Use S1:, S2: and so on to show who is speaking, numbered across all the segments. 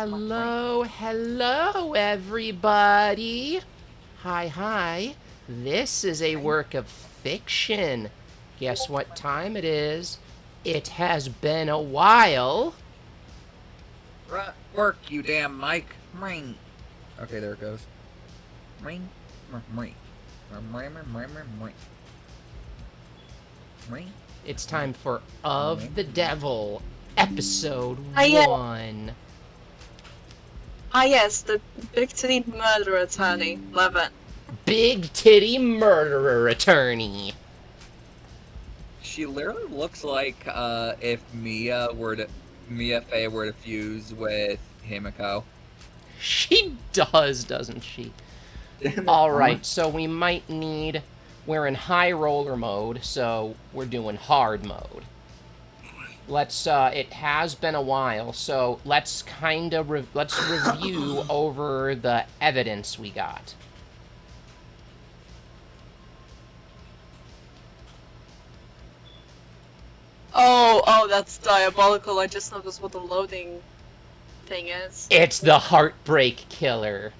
S1: Hello, hello, everybody. Hi. This is a work of fiction. Guess what time it is? It has been a while.
S2: Work, you damn Mike. Ring. Okay, there it goes. Ring. Ring. Ring.
S1: It's time for Of the Devil, episode
S3: Yes.
S1: 1.
S3: Yes, the big titty murder attorney. Love it.
S1: Big titty murderer attorney.
S2: She literally looks like if Mia Fey were to fuse with Himiko.
S1: She does, doesn't she? Alright, so we might need... We're in high roller mode, so we're doing hard mode. Let's, it has been a while, so let's kind of, let's review over the evidence we got.
S3: Oh, that's diabolical. I just noticed what the loading thing is.
S1: It's the Heartbreak Killer.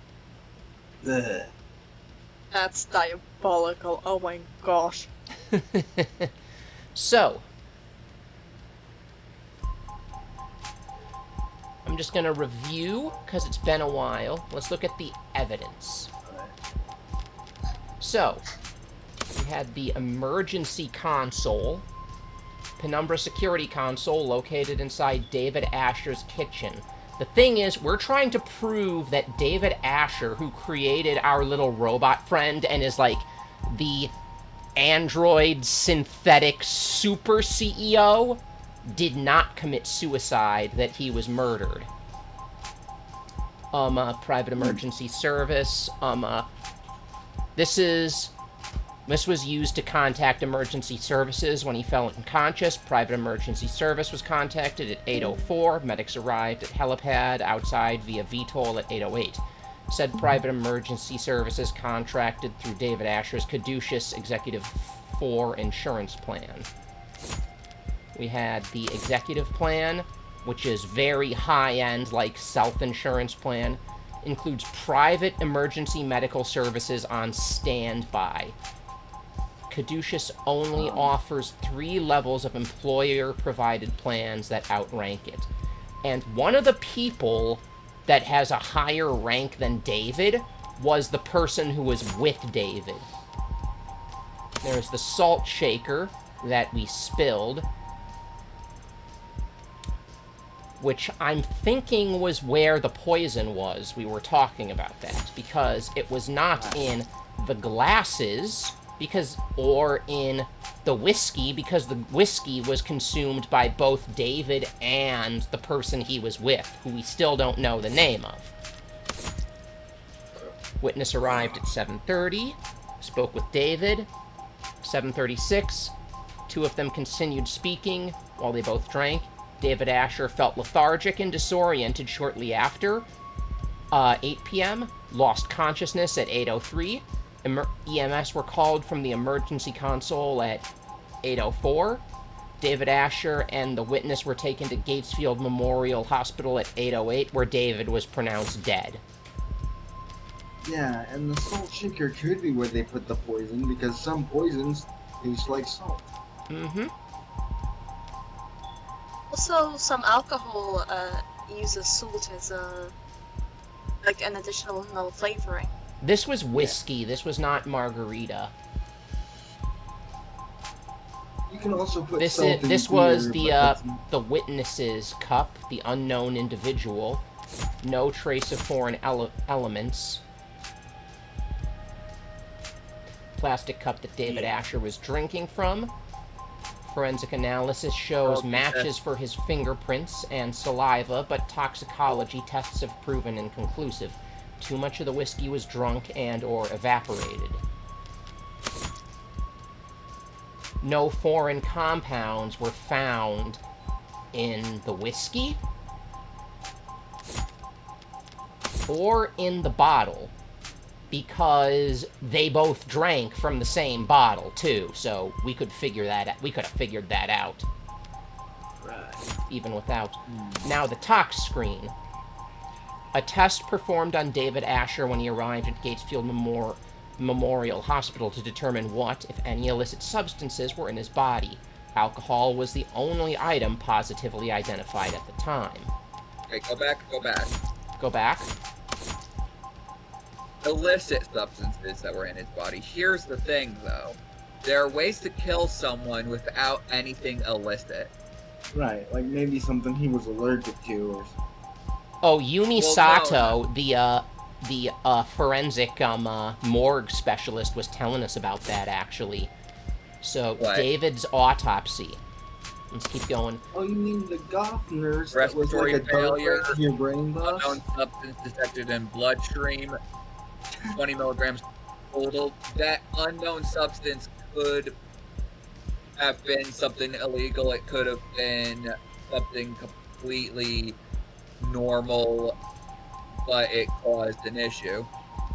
S4: Ugh.
S3: That's diabolical. Oh my gosh.
S1: So, I'm just going to review, because it's been a while. Let's look at the evidence. So, we had the emergency console, Penumbra security console located inside David Asher's kitchen. The thing is, we're trying to prove that David Asher, who created our little robot friend and is like the android synthetic super CEO, did not commit suicide, that he was murdered. Private emergency service. This was used to contact emergency services when he fell unconscious. Private emergency service was contacted at 8:04. Medics arrived at helipad outside via VTOL at 8:08. Said private emergency services contracted through David Asher's caduceus Executive 4 insurance plan. We had the executive plan, which is very high-end, like self-insurance plan. Includes private emergency medical services on standby. Caduceus only offers 3 levels of employer-provided plans that outrank it. And one of the people that has a higher rank than David was the person who was with David. There's the salt shaker that we spilled, which I'm thinking was where the poison was. We were talking about that, because it was not in the glasses, or in the whiskey, because the whiskey was consumed by both David and the person he was with, who we still don't know the name of. Witness arrived at 7:30, spoke with David. 7:36, 2 of them continued speaking while they both drank. David Asher felt lethargic and disoriented shortly after. 8 p.m., lost consciousness at 8:03. EMS were called from the emergency console at 8:04. David Asher and the witness were taken to Gatesfield Memorial Hospital at 8:08, where David was pronounced dead.
S4: Yeah, and the salt shaker could be where they put the poison, because some poisons taste like salt.
S1: Mm-hmm.
S3: Also, some alcohol uses salt as like an additional flavoring.
S1: This was whiskey. This was not margarita.
S4: You can also put
S1: This
S4: salt in
S1: this
S4: beer,
S1: was
S4: but
S1: the
S4: that's-
S1: the witness's cup, the unknown individual. No trace of foreign elements. Plastic cup that David Asher was drinking from. Forensic analysis shows matches for his fingerprints and saliva, but toxicology tests have proven inconclusive. Too much of the whiskey was drunk and or evaporated. No foreign compounds were found in the whiskey or in the bottle, because they both drank from the same bottle too, so we could figure that out. We could have figured that out.
S4: Right.
S1: Even without. Now the tox screen. A test performed on David Asher when he arrived at Gatesfield Memorial Hospital to determine what, if any, illicit substances were in his body. Alcohol was the only item positively identified at the time.
S2: Okay, go back.
S1: Go back.
S2: Illicit substances that were in his body. Here's the thing, though. There are ways to kill someone without anything illicit.
S4: Right, like maybe something he was allergic to or something.
S1: Oh, Yumi
S2: Well,
S1: Sato, the forensic morgue specialist, was telling us about that, actually. So,
S2: What?
S1: David's autopsy. Let's keep going.
S4: Oh, you mean the goth nurse that was like
S2: Respiratory
S4: a dart
S2: failure,
S4: right to your brain box?
S2: unknown substance detected in bloodstream, 20 milligrams total. That unknown substance could have been something illegal. It could have been something completely normal, but it caused an issue.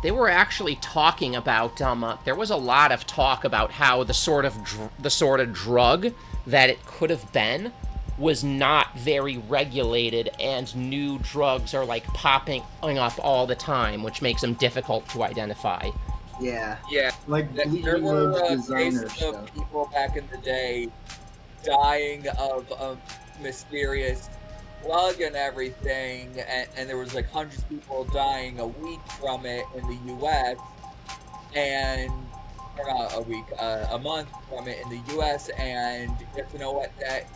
S1: They were actually talking about, there was a lot of talk about how the sort of drug that it could have been was not very regulated, and new drugs are like popping up all the time, which makes them difficult to identify.
S4: Yeah,
S2: Yeah,
S4: like
S2: there
S4: bleeding
S2: were
S4: edge designer
S2: cases
S4: stuff.
S2: of people back in the day dying of a mysterious drug and everything, and there was like hundreds of people dying a week from it in the U.S. or not a week, a month from it in the U.S. And you have to know what that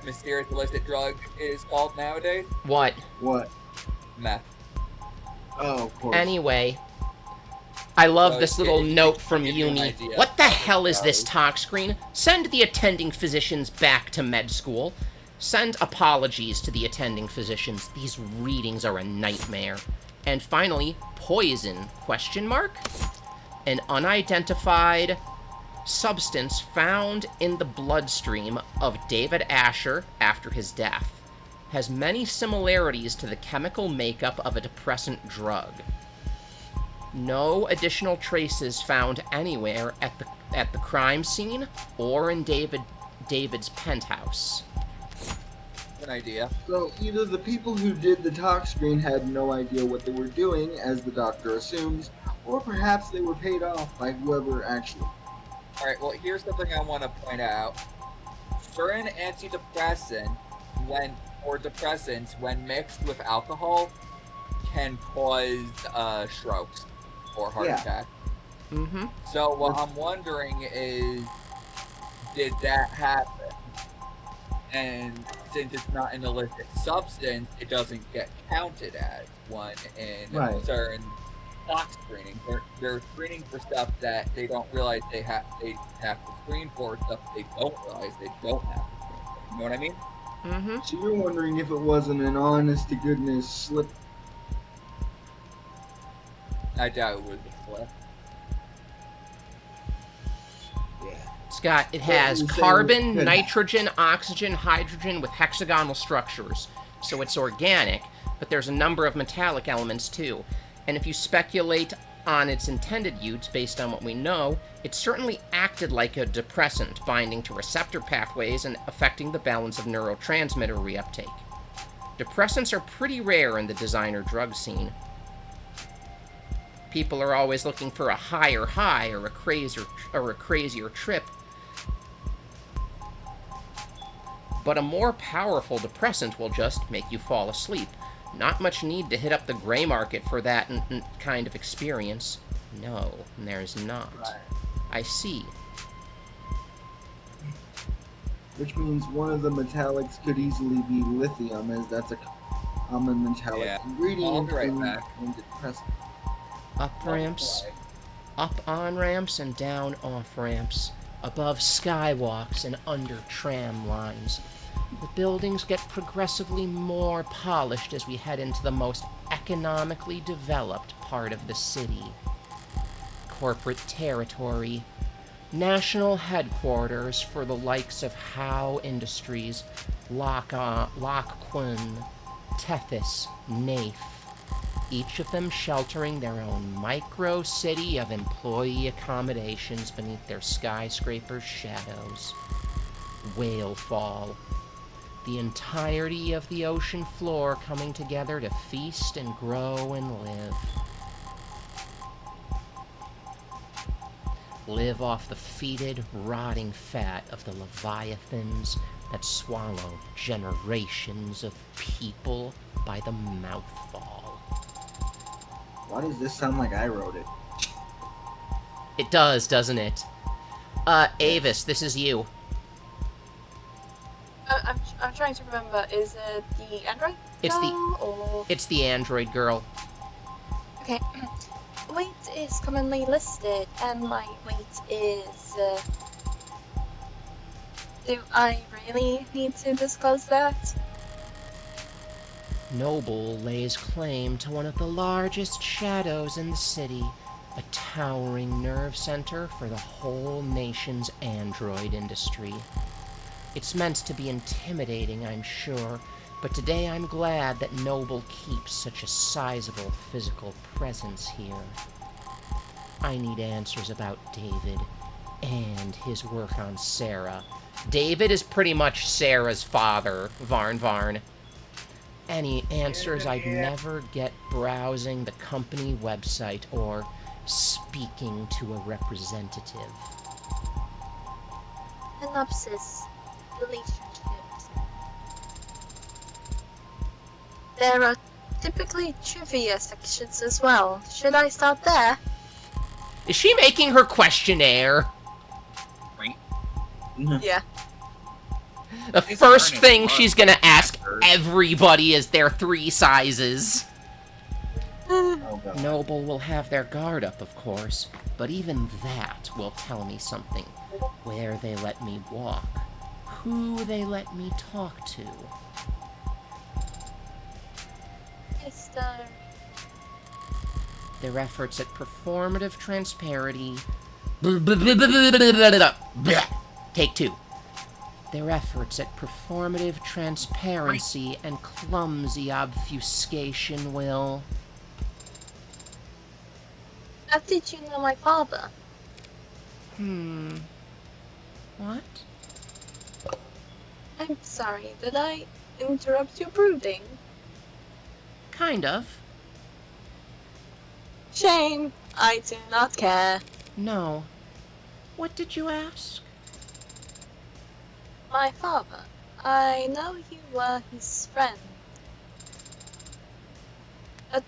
S2: mysterious illicit drug is called nowadays?
S1: What?
S4: What?
S2: Meth.
S4: Oh, of course.
S1: Anyway, I love
S2: So
S1: this
S2: it-
S1: little
S2: it
S1: note
S2: gives
S1: from
S2: you an
S1: Yumi.
S2: idea
S1: What the
S2: of
S1: hell is
S2: how
S1: this
S2: it-
S1: talk screen? Send the attending physicians back to med school. Send apologies to the attending physicians. These readings are a nightmare. And finally, poison, question mark? An unidentified substance found in the bloodstream of David Asher after his death has many similarities to the chemical makeup of a depressant drug. No additional traces found anywhere at the crime scene or in David's penthouse.
S2: An idea.
S4: So either the people who did the talk screen had no idea what they were doing, as the doctor assumes, or perhaps they were paid off by whoever actually.
S2: Alright, well, here's something I want to point out. Certain antidepressants, depressants, when mixed with alcohol, can cause strokes or heart
S4: Yeah.
S2: attack.
S1: Mm-hmm.
S2: So what I'm wondering is, did that happen? And since it's not an illicit substance, it doesn't get counted as one in
S4: Right.
S2: certain box screening. They're screening for stuff that they don't realize they have to screen for, stuff they don't realize they don't have to screen for. You know what I mean?
S1: Mm-hmm.
S4: So you're wondering if it wasn't an honest-to-goodness slip.
S2: I doubt it was a slip.
S4: Yeah.
S1: Scott, it has
S4: you're saying
S1: carbon,
S4: it-
S1: nitrogen, oxygen, hydrogen with hexagonal structures. So it's organic, but there's a number of metallic elements too. And if you speculate on its intended use based on what we know, it certainly acted like a depressant, binding to receptor pathways and affecting the balance of neurotransmitter reuptake. Depressants are pretty rare in the designer drug scene. People are always looking for a higher high or a crazier trip. But a more powerful depressant will just make you fall asleep. Not much need to hit up the gray market for that kind of experience. No, there's not.
S4: Right.
S1: I see.
S4: Which means one of the metallics could easily be lithium, as that's a common metallic
S2: Yeah.
S4: ingredient
S2: I'll be right
S4: in
S2: back.
S4: depressants.
S1: Up ramps, up on ramps and down off ramps, above skywalks and under tram lines. The buildings get progressively more polished as we head into the most economically developed part of the city. Corporate territory. National headquarters for the likes of Howe Industries, Lockquin, Tethys, Nafe. Each of them sheltering their own micro-city of employee accommodations beneath their skyscraper shadows. Whalefall. The entirety of the ocean floor coming together to feast and grow and live. Live off the fetid, rotting fat of the leviathans that swallow generations of people by the mouthful.
S4: Why does this sound like I wrote it?
S1: It does, doesn't it? Avis, this is you.
S3: I'm trying to remember. Is it the android
S1: It's the-
S3: girl, or
S1: It's the android girl.
S3: okay? Weight is commonly listed, and my weight is. Do I really need to disclose that?
S1: Noble lays claim to one of the largest shadows in the city, a towering nerve center for the whole nation's android industry. It's meant to be intimidating, I'm sure, but today I'm glad that Noble keeps such a sizable physical presence here. I need answers about David and his work on Sarah. David is pretty much Sarah's father, Varn. Any answers I'd never get browsing the company website or speaking to a representative.
S3: Synopsis. Relationships. There are typically trivia sections as well. Should I start there?
S1: Is she making her questionnaire?
S3: Yeah.
S1: The
S2: She's
S1: first
S2: learning
S1: thing
S2: a lot
S1: she's gonna ask
S2: faster.
S1: everybody is their 3 sizes.
S4: Oh god.
S1: Noble will have their guard up, of course, but even that will tell me something. Where they let me walk. Who they let me talk to.
S3: Mr.
S1: Their efforts at performative transparency. Take 2. Their efforts at performative transparency and clumsy obfuscation will.
S3: How did you know my father?
S1: What?
S3: I'm sorry, did I interrupt your brooding?
S1: Kind of.
S3: Shame. I do not care.
S1: No. What did you ask?
S3: My father. I know you were his friend. But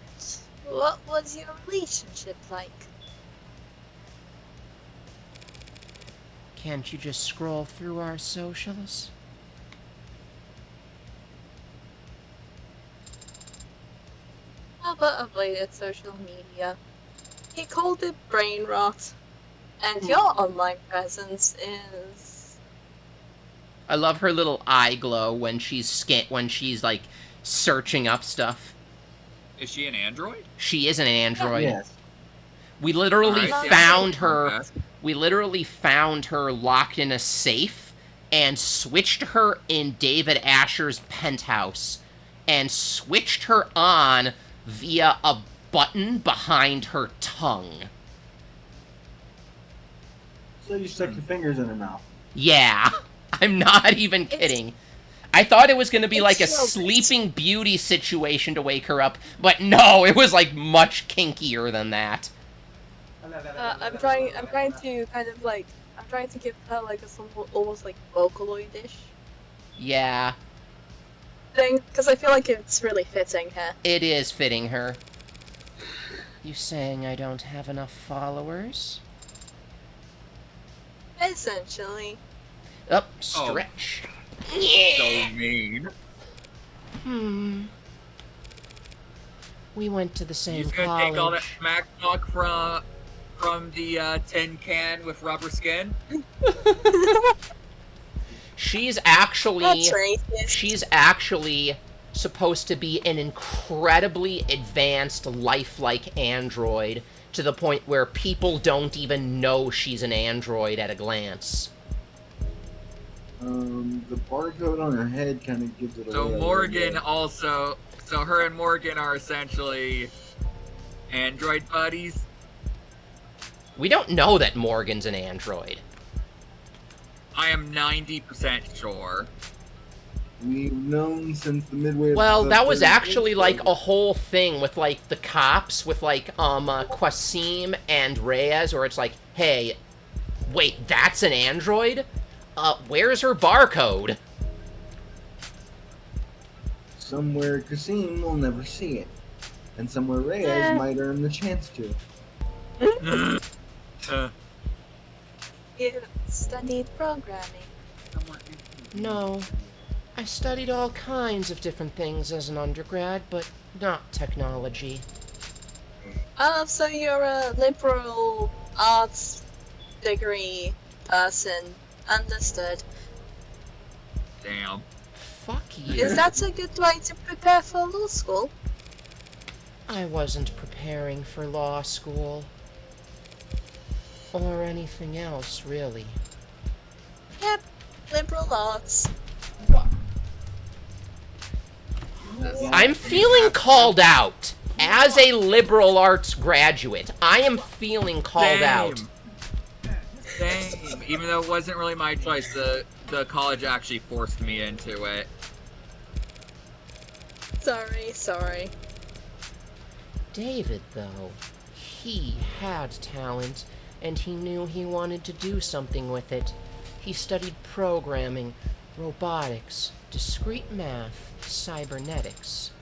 S3: what was your relationship like?
S1: Can't you just scroll through our socials?
S3: Father avoided social media. He called it brain rot. And your online presence is...
S1: I love her little eye glow when she's like searching up stuff.
S2: Is she an android?
S1: She is an android.
S4: Yes.
S1: We literally
S2: Alright,
S1: found
S2: yeah.
S1: her. We literally found her locked in a safe and switched her in David Asher's penthouse and switched her on via a button behind her tongue.
S4: So you stuck your fingers in her mouth.
S1: Yeah, I'm not even kidding. I thought it was going to be like a
S3: It's so
S1: Sleeping Beauty situation to wake her up, but no, it was like much kinkier than that.
S3: I'm trying to kind of like... I'm trying to give her like a somewhat almost like Vocaloid-ish
S1: Yeah,
S3: thing, because I feel like it's really fitting her.
S1: it is fitting her. You saying I don't have enough followers?
S3: Essentially.
S1: Up, stretch.
S2: So mean.
S1: We went to the same
S2: He's gonna take all that
S1: college.
S2: smack talk from the tin can with rubber skin.
S1: She's actually
S3: That's racist.
S1: she's actually supposed to be an incredibly advanced lifelike android to the point where people don't even know she's an android at a glance.
S4: The barcode on her head kind of gives it away.
S2: So
S4: a little
S2: Morgan
S4: bit.
S2: also, so her and Morgan are essentially android buddies.
S1: We don't know that Morgan's an android.
S2: I am 90% sure.
S4: We've known since the midway of
S1: Well,
S4: the
S1: that was
S4: third
S1: actually,
S4: grade.
S1: like, a whole thing with, like, the cops, with, like, Qasim and Reyes, where it's like, hey, wait, that's an android? Where's her barcode?
S4: Somewhere Kasim will never see it, and somewhere Reyes
S3: Eh.
S4: might earn the chance to.
S3: You studied programming.
S1: No. I studied all kinds of different things as an undergrad, but not technology.
S3: Oh, so you're a liberal arts degree person. Understood.
S2: Damn.
S1: Fuck you.
S3: Is that a good way to prepare for law school?
S1: I wasn't preparing for law school. Or anything else, really.
S3: Yep, liberal arts.
S1: I'm feeling called out. As a liberal arts graduate, I am feeling called out.
S2: Same. Even though it wasn't really my choice, the college actually forced me into it.
S3: Sorry.
S1: David, though, he had talent, and he knew he wanted to do something with it. He studied programming, robotics, discrete math, cybernetics.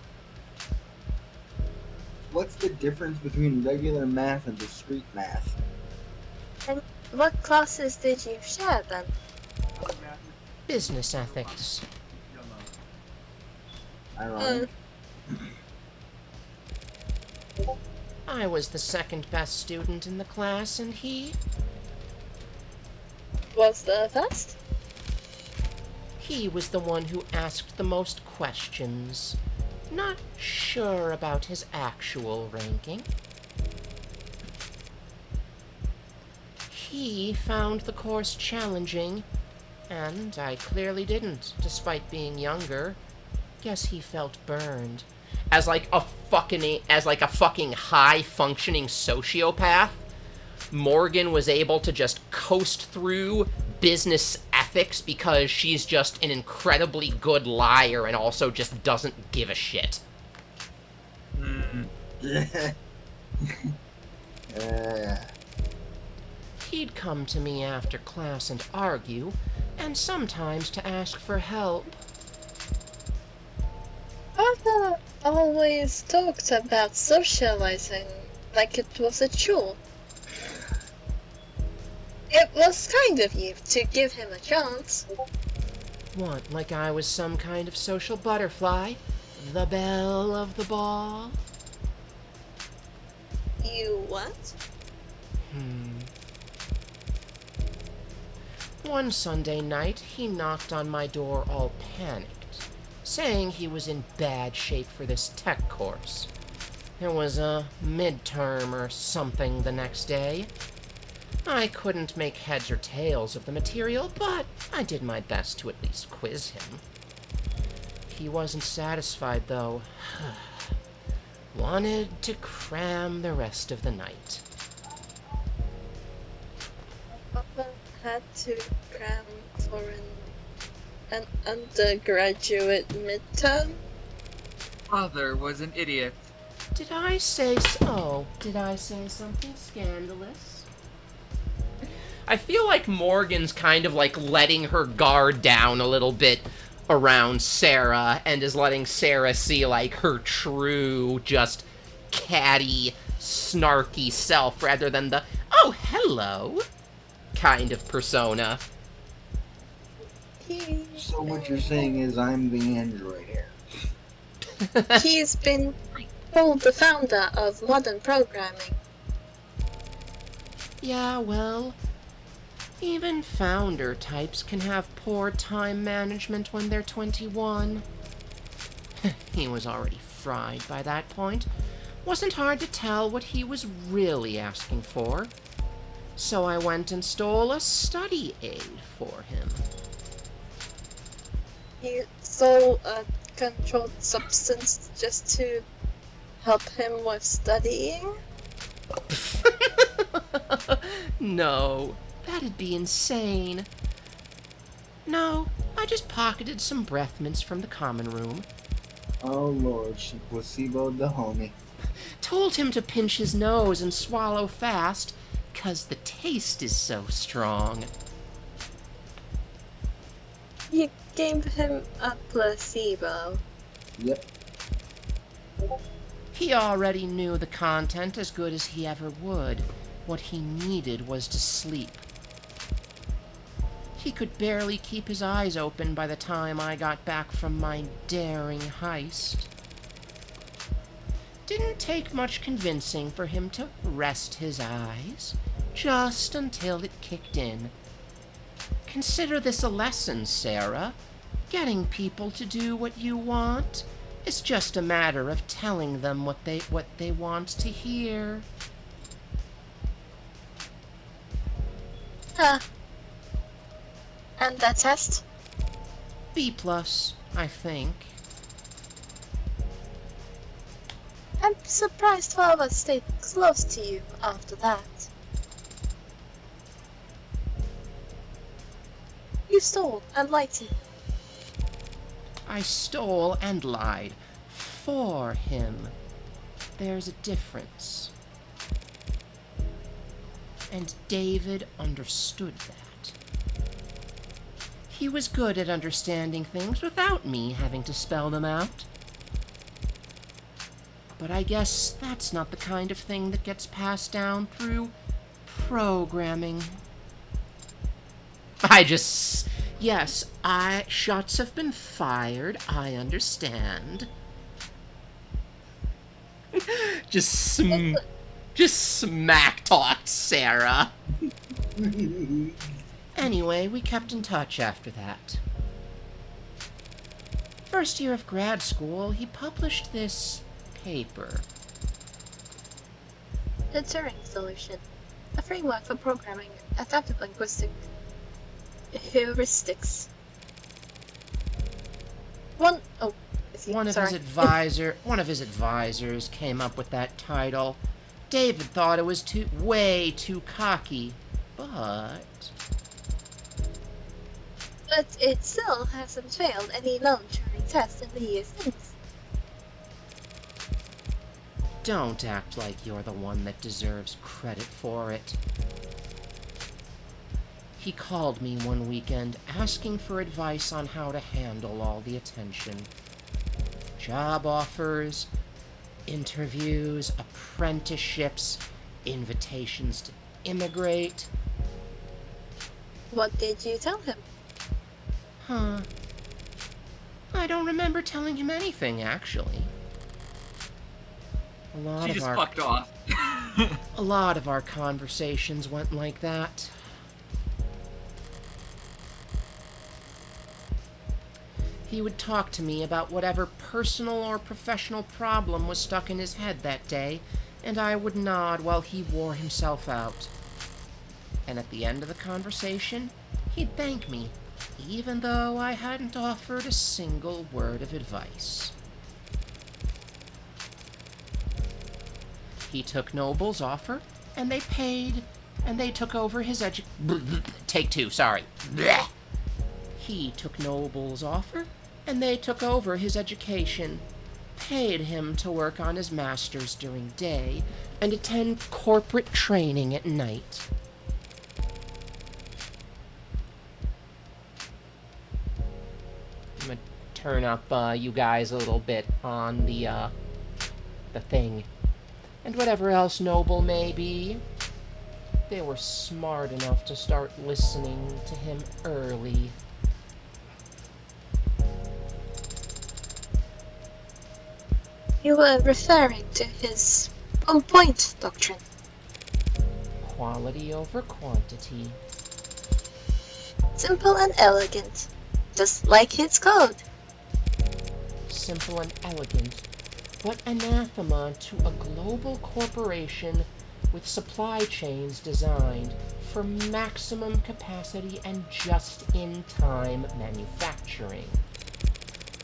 S4: What's the difference between regular math and discrete math?
S3: And what classes did you share then?
S1: Business ethics.
S4: Ironic.
S1: I was the second best student in the class, and he
S3: Was the first?
S1: was the one who asked the most questions. Not sure about his actual ranking. He found the course challenging, and I clearly didn't, despite being younger. Guess he felt burned. As like a fucking high-functioning sociopath, Morgan was able to just coast through business ethics because she's just an incredibly good liar and also just doesn't give a shit. He'd come to me after class and argue, and sometimes to ask for help.
S3: Arthur always talked about socializing like it was a chore. It was kind of you to give him a chance.
S1: What, like I was some kind of social butterfly? The belle of the ball?
S3: You what?
S1: One Sunday night, he knocked on my door all panicked, saying he was in bad shape for this tech course. There was a midterm or something the next day. I couldn't make heads or tails of the material, but I did my best to at least quiz him. He wasn't satisfied, though. Wanted to cram the rest of the night.
S3: Papa had to cram for an undergraduate midterm?
S2: Father was an idiot.
S1: Did I say something scandalous? I feel like Morgan's kind of like letting her guard down a little bit around Sarah and is letting Sarah see like her true, just catty, snarky self rather than the, oh, hello kind of persona.
S4: So what you're saying is I'm the android here.
S3: He's been called the founder of modern programming.
S1: Yeah, well, even founder types can have poor time management when they're 21. He was already fried by that point. Wasn't hard to tell what he was really asking for. So I went and stole a study aid for him.
S3: He stole a controlled substance just to help him with studying?
S1: No, that'd be insane. No, I I just pocketed some breath mints from the common room.
S4: Oh Lord, she placeboed the homie.
S1: Told him to pinch his nose and swallow fast, 'cause the taste is so strong.
S3: You gave him a placebo.
S4: Yep.
S1: He already knew the content as good as he ever would. What he needed was to sleep. He could barely keep his eyes open by the time I got back from my daring heist. Didn't take much convincing for him to rest his eyes, just until it kicked in. Consider this a lesson, Sarah. Getting people to do what you want is just a matter of telling them what they want to hear.
S3: Huh. And that test?
S1: B+, I think.
S3: I'm surprised 12 of us stayed close to you after that. You stole and lied to him.
S1: I stole and lied for him. There's a difference. And David understood that. He was good at understanding things without me having to spell them out. But I guess that's not the kind of thing that gets passed down through programming. Yes, shots have been fired, I understand. Just smack talk, Sarah. Anyway, we kept in touch after that. First year of grad school, he published this paper.
S3: The Turing solution. A framework for programming adaptive linguistic heuristics. One of
S1: his advisors came up with that title. David thought it was way too cocky, but
S3: it still hasn't failed any known Turing test in the years since.
S1: don't act like you're the one that deserves credit for it. He called me one weekend asking for advice on how to handle all the attention. Job offers, interviews, apprenticeships, invitations to immigrate.
S3: What did you tell him?
S1: I don't remember telling him anything, actually.
S2: She just fucked off.
S1: A lot of our conversations went like that. He would talk to me about whatever personal or professional problem was stuck in his head that day, and I would nod while he wore himself out. And at the end of the conversation, he'd thank me, even though I hadn't offered a single word of advice. He took Noble's offer, and they paid, and they took over his Take two, sorry. Blech. He took Noble's offer, and they took over his education, paid him to work on his master's during day, and attend corporate training at night. I'm gonna turn up you guys a little bit on the thing. And whatever else Noble may be, they were smart enough to start listening to him early.
S3: You were referring to his on-point doctrine.
S1: Quality over quantity.
S3: Simple and elegant, just like his code.
S1: Simple and elegant, but anathema to a global corporation with supply chains designed for maximum capacity and just-in-time manufacturing.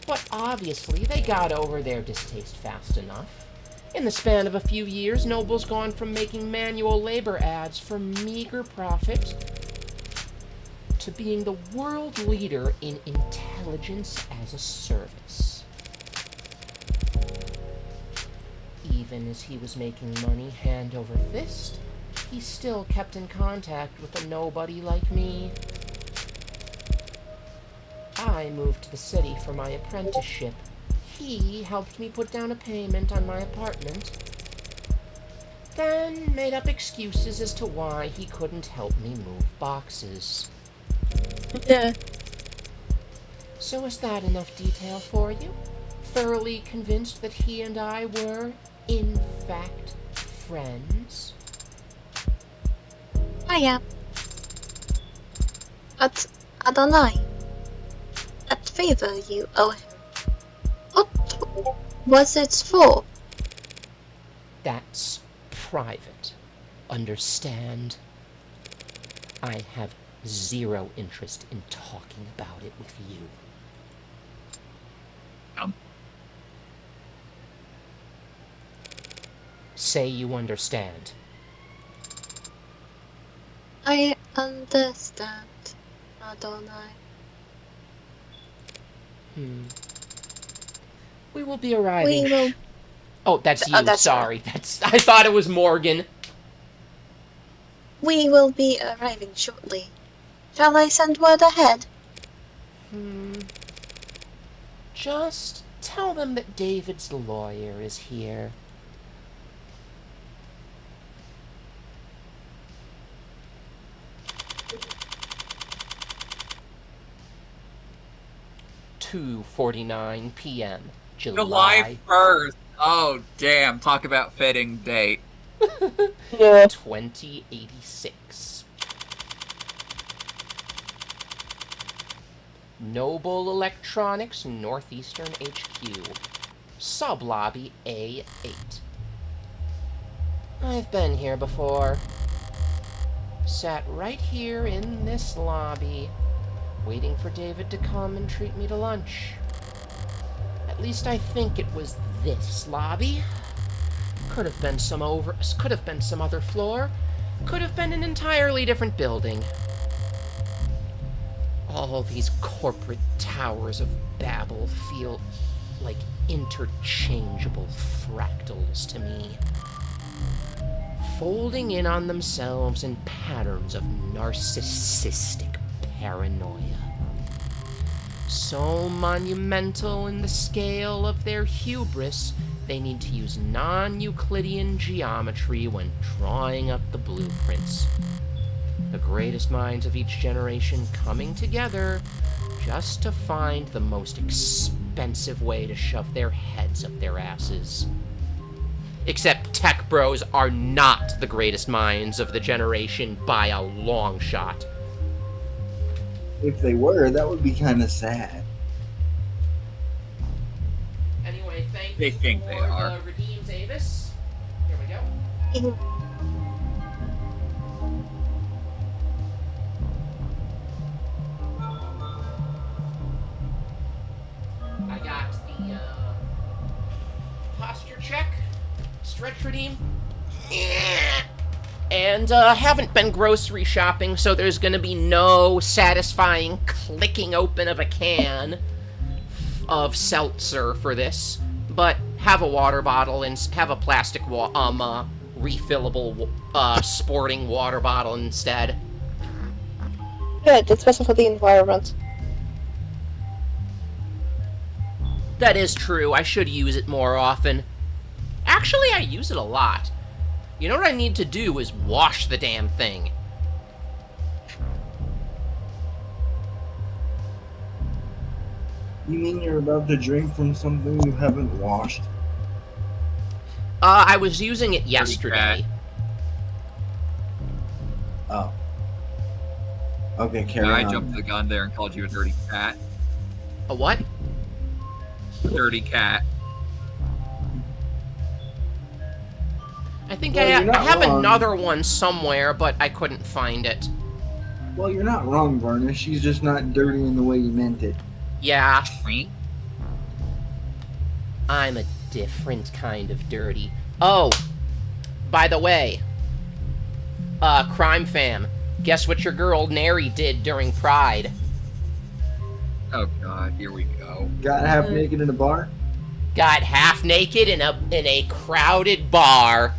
S1: But obviously, they got over their distaste fast enough. In the span of a few years, Noble's gone from making manual labor ads for meager profit to being the world leader in intelligence as a service. Even as he was making money hand over fist, he still kept in contact with a nobody like me. I moved to the city for my apprenticeship. He helped me put down a payment on my apartment, then made up excuses as to why he couldn't help me move boxes.
S3: Yeah.
S1: So is that enough detail for you? Thoroughly convinced that he and I were, in fact, friends?
S5: I am. But I don't know. That favor you owe him. What was it for?
S1: That's private. Understand? I have zero interest in talking about it with you. Say you understand.
S5: I understand. I don't know.
S1: We will be arriving.
S5: We will.
S1: Oh, that's you.
S5: That's
S1: Sorry. I thought it was Morgan.
S5: We will be arriving shortly. Shall I send word ahead?
S1: Just tell them that David's lawyer is here. (2:49 p.m.
S2: July 1st. Oh, damn. Talk about fitting date.
S3: Yeah.
S1: 2086. Noble Electronics Northeastern HQ. Sublobby A8. I've been here before. Sat right here in this lobby, waiting for David to come and treat me to lunch. At least I think it was this lobby. Could have been some other floor. Could have been an entirely different building. All these corporate towers of Babel feel like interchangeable fractals to me, folding in on themselves in patterns of narcissistic paranoia. So monumental in the scale of their hubris, they need to use non-Euclidean geometry when drawing up the blueprints. The greatest minds of each generation coming together just to find the most expensive way to shove their heads up their asses. Except tech bros are not the greatest minds of the generation by a long shot.
S4: If they were, that would be kind of sad.
S1: Anyway, thank
S2: They
S1: you
S2: think
S1: for
S2: they are.
S1: the Redeems Avis. Here we go. I got the posture check, stretch redeem, and haven't been grocery shopping, so there's gonna be no satisfying clicking open of a can of seltzer for this, but have a water bottle and have a plastic refillable sporting water bottle instead.
S3: Good, it's better for the environment.
S1: That is true. I should use it more often. Actually, I use it a lot. You know what I need to do is wash the damn thing.
S4: You mean you're about to drink from something you haven't washed?
S1: I was using it yesterday.
S4: Oh. Okay, carry
S2: I
S4: on.
S2: jumped the gun there and called you a dirty cat.
S1: A what?
S2: A dirty cat.
S1: I think
S4: Well, you're
S1: I
S4: not
S1: have
S4: wrong.
S1: another one somewhere, but I couldn't find it.
S4: Well, you're not wrong, Varnish. She's just not dirty in the way you meant it.
S1: Yeah,
S2: Me?
S1: I'm a different kind of dirty. Oh, by the way, Crime Fam, Guess what your girl Neri did during Pride?
S2: Oh god, here we go.
S4: Got half naked in a bar?
S1: Got half naked in a crowded bar.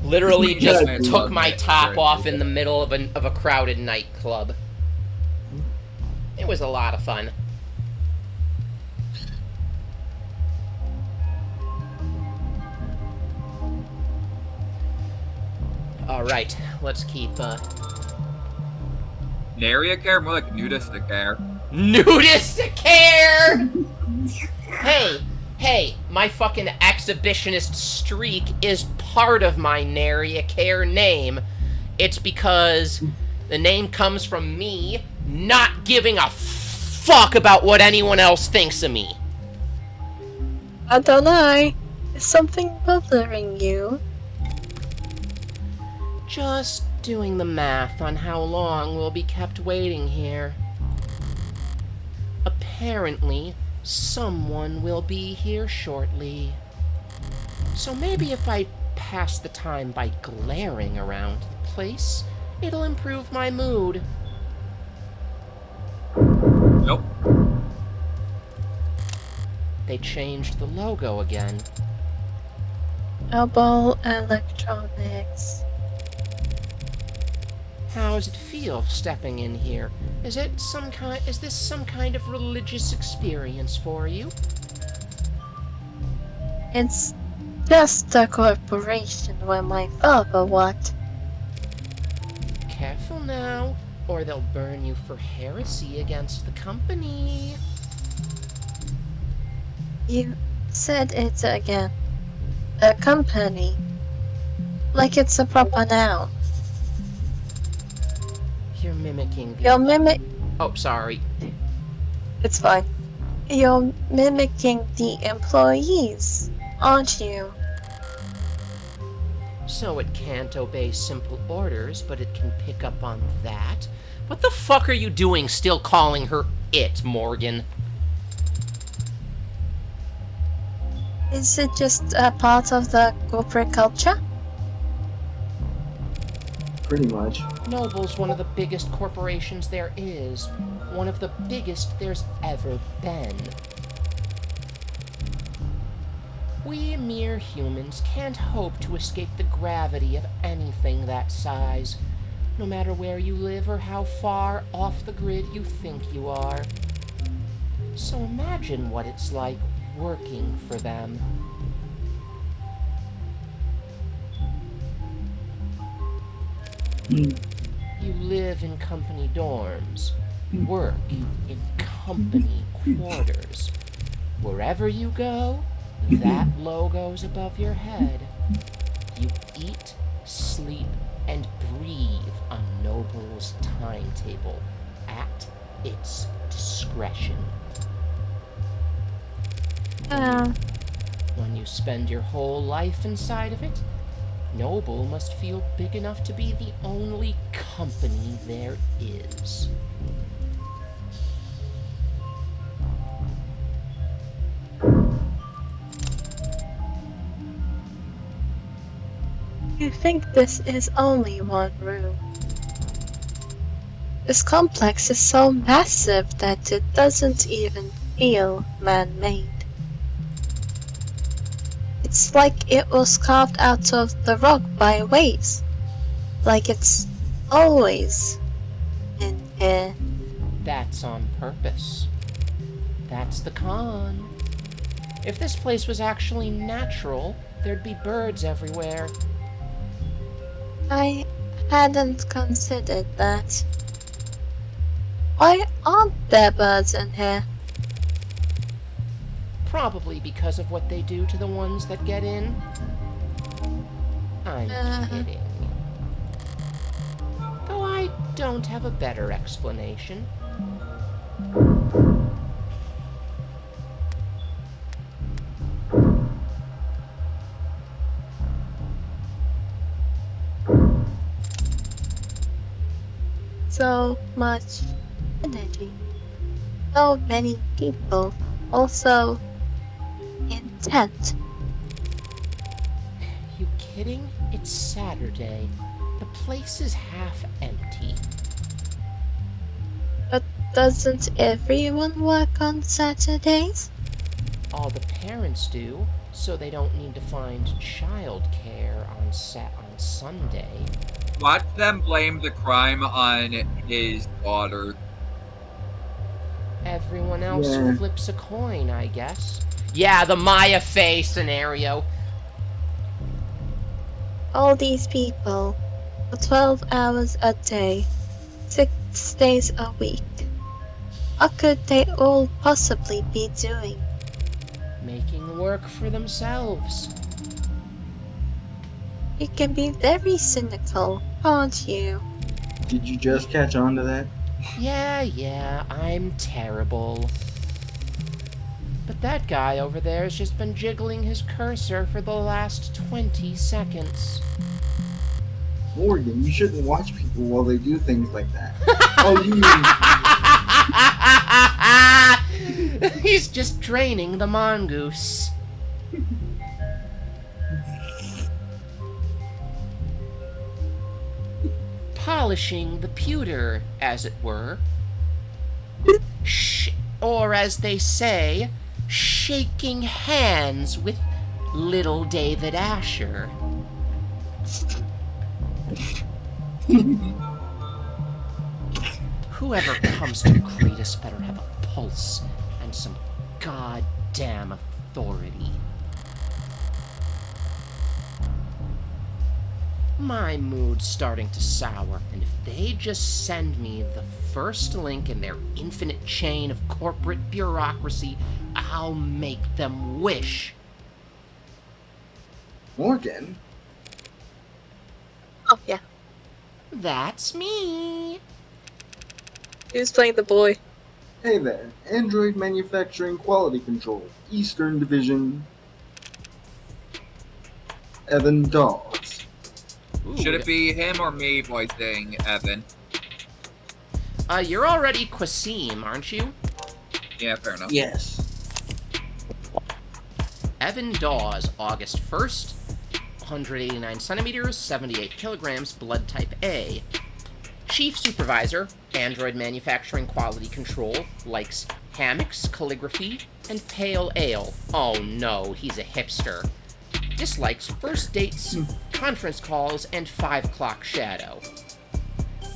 S1: Literally just
S4: God,
S1: took
S2: love
S1: my
S2: that
S1: top
S2: character.
S1: off in the middle of a crowded nightclub. It was a lot of fun. All right, let's keep
S2: Nary care, more like nudistic care.
S1: nudistic hair. Hey, my fucking exhibitionist streak is part of my Nary care name. It's because the name comes from me not giving a fuck about what anyone else thinks of me.
S5: Adonai, is something bothering you?
S1: Just doing the math on how long we'll be kept waiting here. Apparently, someone will be here shortly. So maybe if I pass the time by glaring around the place, it'll improve my mood.
S2: Nope.
S1: They changed the logo again.
S5: Elbow Electronics.
S1: How does it feel stepping in here? Is this some kind of religious experience for you?
S5: It's just a corporation where my father worked.
S1: Careful now, or they'll burn you for heresy against the company.
S5: You said it again. A company. Like it's a proper noun.
S1: You're mimicking the... Oh, sorry.
S5: It's fine. You're mimicking the employees, aren't you?
S1: So it can't obey simple orders, but it can pick up on that? What the fuck are you doing still calling her it, Morgan?
S5: Is it just a part of the corporate culture?
S4: Pretty much.
S1: Noble's one of the biggest corporations there is. One of the biggest there's ever been. We mere humans can't hope to escape the gravity of anything that size, no matter where you live or how far off the grid you think you are. So imagine what it's like working for them. You live in company dorms, work in company quarters. Wherever you go, that logo's above your head. You eat, sleep, and breathe on Noble's timetable at its discretion. When you spend your whole life inside of it, Noble must feel big enough to be the only company there is.
S5: You think this is only one room. This complex is so massive that it doesn't even feel man-made. It's like it was carved out of the rock by waves. Like it's always in here.
S1: That's on purpose. That's the con. If this place was actually natural, there'd be birds everywhere.
S5: I hadn't considered that. Why aren't there birds in here?
S1: Probably because of what they do to the ones that get in. I'm kidding. Though I don't have a better explanation.
S5: So much energy. So many people. Also intent.
S1: you kidding? It's Saturday. The place is half empty.
S5: But doesn't everyone work on Saturdays?
S1: All the parents do, so they don't need to find childcare on Sunday.
S2: Watch them blame the crime on his daughter.
S1: Everyone else
S4: Yeah.
S1: flips a coin, I guess. Yeah, the Maya Fey scenario.
S5: All these people, for 12 hours a day, 6 days a week. What could they all possibly be doing?
S1: Making work for themselves.
S5: You can be very cynical, can't you?
S4: Did you just catch on to that?
S1: Yeah, I'm terrible. But that guy over there has just been jiggling his cursor for the last 20 seconds.
S4: Morgan, you shouldn't watch people while they do things like that. Oh, you mean...
S1: He's just draining the mongoose. Polishing the pewter, as it were. Or as they say, shaking hands with little David Asher. Whoever comes to Cretus better have a pulse and some goddamn authority. My mood's starting to sour, and if they just send me the first link in their infinite chain of corporate bureaucracy, I'll make them wish.
S4: Morgan?
S3: Oh yeah.
S1: That's me.
S3: Who's playing the boy?
S4: Hey there, Android Manufacturing Quality Control, Eastern Division, Evan Dawes.
S1: Ooh,
S2: Should it be him or me voicing Evan?
S1: You're already Qasim, aren't you?
S2: Yeah, fair enough.
S4: Yes.
S1: Evan Dawes, August 1st, 189 centimeters, 78 kilograms, blood type A. Chief Supervisor, Android Manufacturing Quality Control, likes hammocks, calligraphy, and pale ale. Oh no, he's a hipster. Dislikes first dates, conference calls, and 5 o'clock shadow.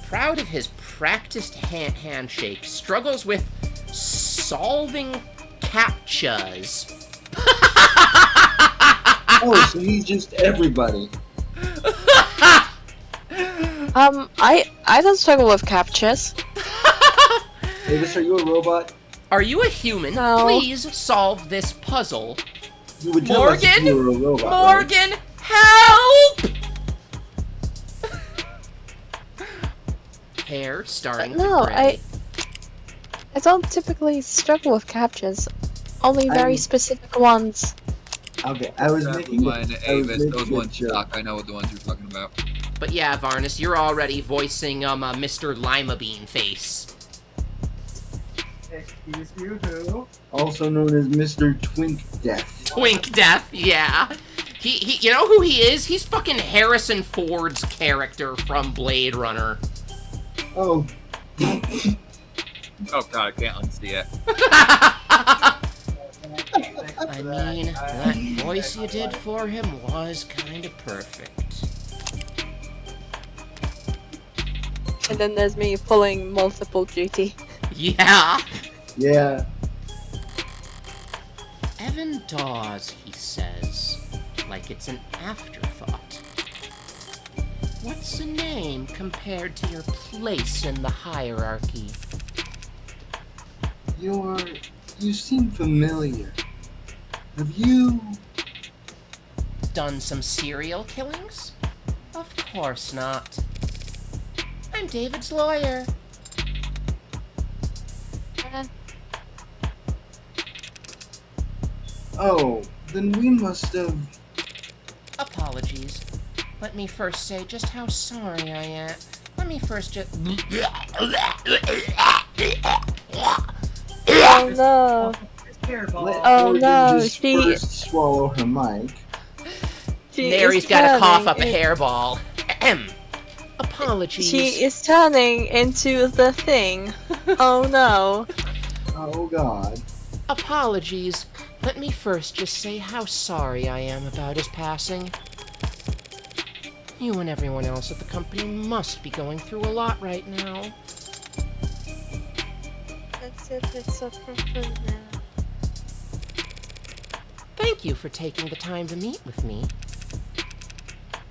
S1: Proud of his practiced handshake, struggles with solving captchas.
S4: Oh, so he's just everybody.
S3: I don't struggle with captchas.
S4: Davis, are you a robot?
S1: Are you a human?
S3: No.
S1: Please solve this puzzle.
S4: You would tell us if
S1: Morgan?
S4: you were a robot, right?
S1: Morgan, help! Hair starting
S3: No,
S1: to gray.
S3: I don't typically struggle with captchas. Only very
S4: I'm-
S3: specific ones.
S4: Okay, I was
S2: That
S4: making
S2: one,
S4: it. I was
S2: Avis,
S4: making
S2: those
S4: a
S2: ones
S4: joke.
S2: suck. I know what the ones you're talking about.
S1: But yeah, Varnus, you're already voicing Mr. Lima Bean Face.
S6: Excuse you, who?
S4: Also known as Mr. Twink Death.
S1: Twink Death, yeah. He, you know who he is? He's fucking Harrison Ford's character from Blade Runner.
S4: Oh,
S2: Oh god, I can't unsee it.
S1: I mean, that voice you did for him was kind of perfect.
S3: And then there's me pulling multiple duty.
S1: Yeah.
S4: yeah.
S1: Evan Dawes, he says, like it's an afterthought. What's a name compared to your place in the hierarchy?
S4: You seem familiar. Have you...
S1: Done some serial killings? Of course not. I'm David's lawyer.
S4: Oh, then we must have...
S1: Apologies. Let me first say just how sorry I am. Let me first just...
S3: Oh no.
S6: It's terrible.
S4: Let
S3: Oh,
S4: Morgan
S3: no,
S4: just
S3: she-
S4: first swallow her mic.
S1: Mary's got to cough up a hairball. Ahem. Apologies.
S3: She is turning into the thing. Oh no.
S4: Oh God.
S1: Apologies. Let me first just say how sorry I am about his passing. You and everyone else at the company must be going through a lot right now.
S5: That's it, it's over for now.
S1: Thank you for taking the time to meet with me.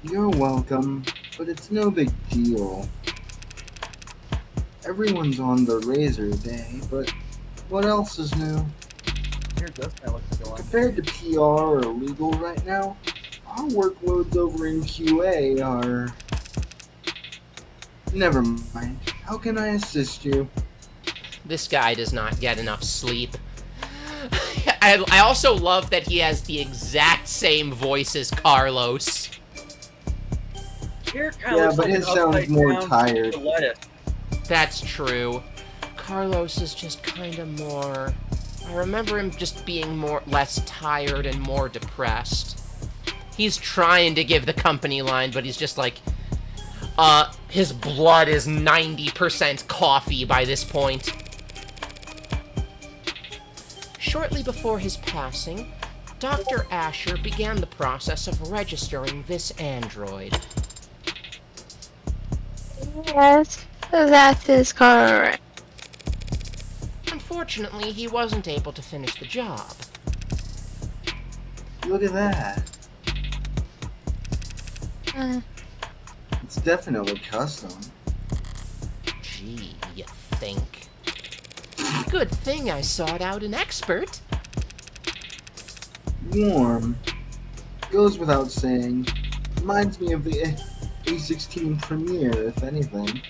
S4: You're welcome, but it's no big deal. Everyone's on the razor day, but what else is new?
S6: Here does kind of look to go on.
S4: Compared to PR or legal right now, our workloads over in QA are... Never mind. How can I assist you?
S1: This guy does not get enough sleep. I also love that he has the exact same voice as Carlos.
S6: Here kind of
S4: Yeah,
S6: looks
S4: but
S6: like
S4: his
S6: an
S4: sounds
S6: upside
S4: more
S6: down
S4: tired.
S6: lettuce.
S1: That's true. Carlos is just kind of more... I remember him just being less tired and more depressed. He's trying to give the company line, but he's just like... his blood is 90% coffee by this point. Shortly before his passing, Dr. Asher began the process of registering this android.
S5: Yes, that is correct.
S1: Unfortunately, he wasn't able to finish the job.
S4: Look at that. It's definitely custom.
S1: Gee, you think? Good thing I sought out an expert.
S4: Warm. Goes without saying. Reminds me of the A16 Premiere, if anything.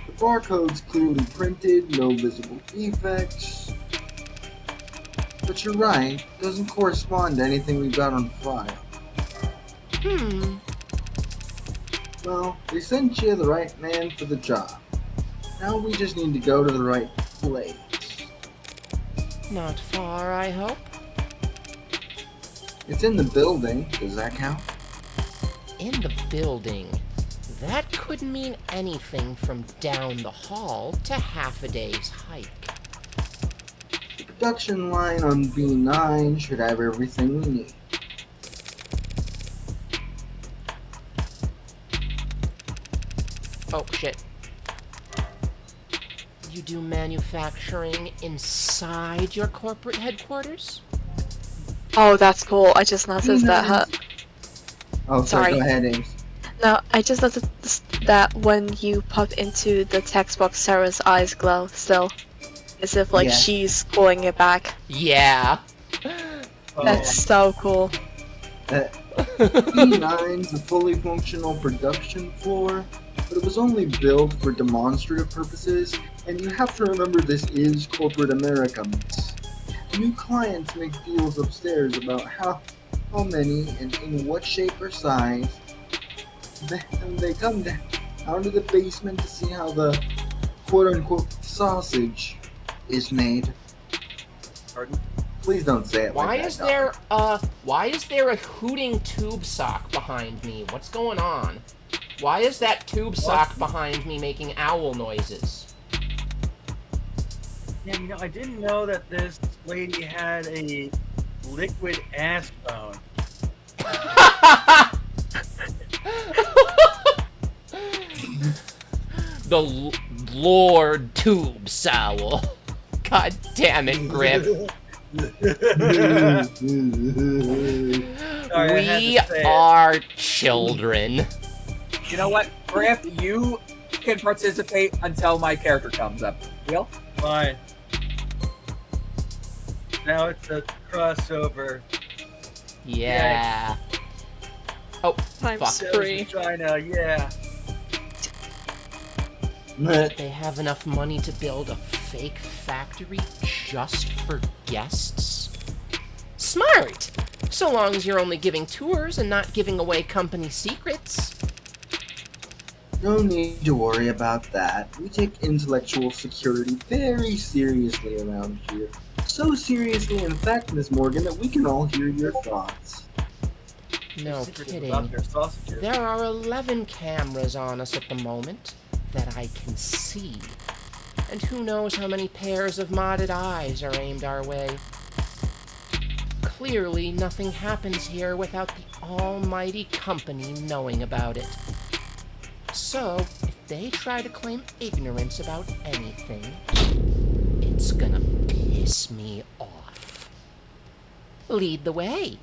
S4: The barcode's clearly printed, no visible defects. But you're right, doesn't correspond to anything we've got on file. Well, they sent you the right man for the job. Now we just need to go to the right place.
S1: Not far, I hope.
S4: It's in the building. Does that count?
S1: In the building. That could mean anything from down the hall to half a day's hike.
S4: The production line on B9 should have everything we need.
S1: Oh, shit. You do manufacturing inside your corporate headquarters?
S3: Oh, that's cool. I just noticed that.
S4: Oh, sorry.
S3: Sorry.
S4: Go ahead, Ames.
S3: No, I just noticed that when you pop into the text box, Sarah's eyes glow still. As if like
S4: Yeah.
S3: she's pulling it back.
S1: Yeah.
S6: Oh,
S3: That's so cool.
S4: B9's a fully functional production floor, but it was only built for demonstrative purposes, and you have to remember this is corporate America, miss. New clients make deals upstairs about how many and in what shape or size. Then they come down to the basement to see how the quote-unquote sausage is made.
S6: pardon?
S4: Please don't say it
S1: Why
S4: like that,
S1: is
S4: dog.
S1: why is there a hooting tube sock behind me? What's going on? Why is that tube sock behind me making owl noises?
S6: Yeah, you know, I didn't know that this lady had a liquid ass bone.
S1: The Lord Tube Sowl. God damn it, Griff.
S6: Sorry, I had
S1: We
S6: to say it.
S1: are children.
S2: You know what, Griff? You can participate until my character comes up. Deal?
S6: Fine. Now it's a crossover.
S1: Yeah. Oh,
S3: Times
S1: fuck.
S3: three.
S6: China, yeah.
S1: They have enough money to build a fake factory just for guests? Smart! So long as you're only giving tours and not giving away company secrets.
S4: No need to worry about that. We take intellectual security very seriously around here. So seriously, in fact, Miss Morgan, that we can all hear your thoughts.
S1: No
S6: Secret
S1: kidding.
S6: about their sausages.
S1: There are 11 cameras on us at the moment that I can see. And who knows how many pairs of modded eyes are aimed our way. Clearly, nothing happens here without the almighty company knowing about it. So, if they try to claim ignorance about anything, it's gonna piss me off. Lead the way.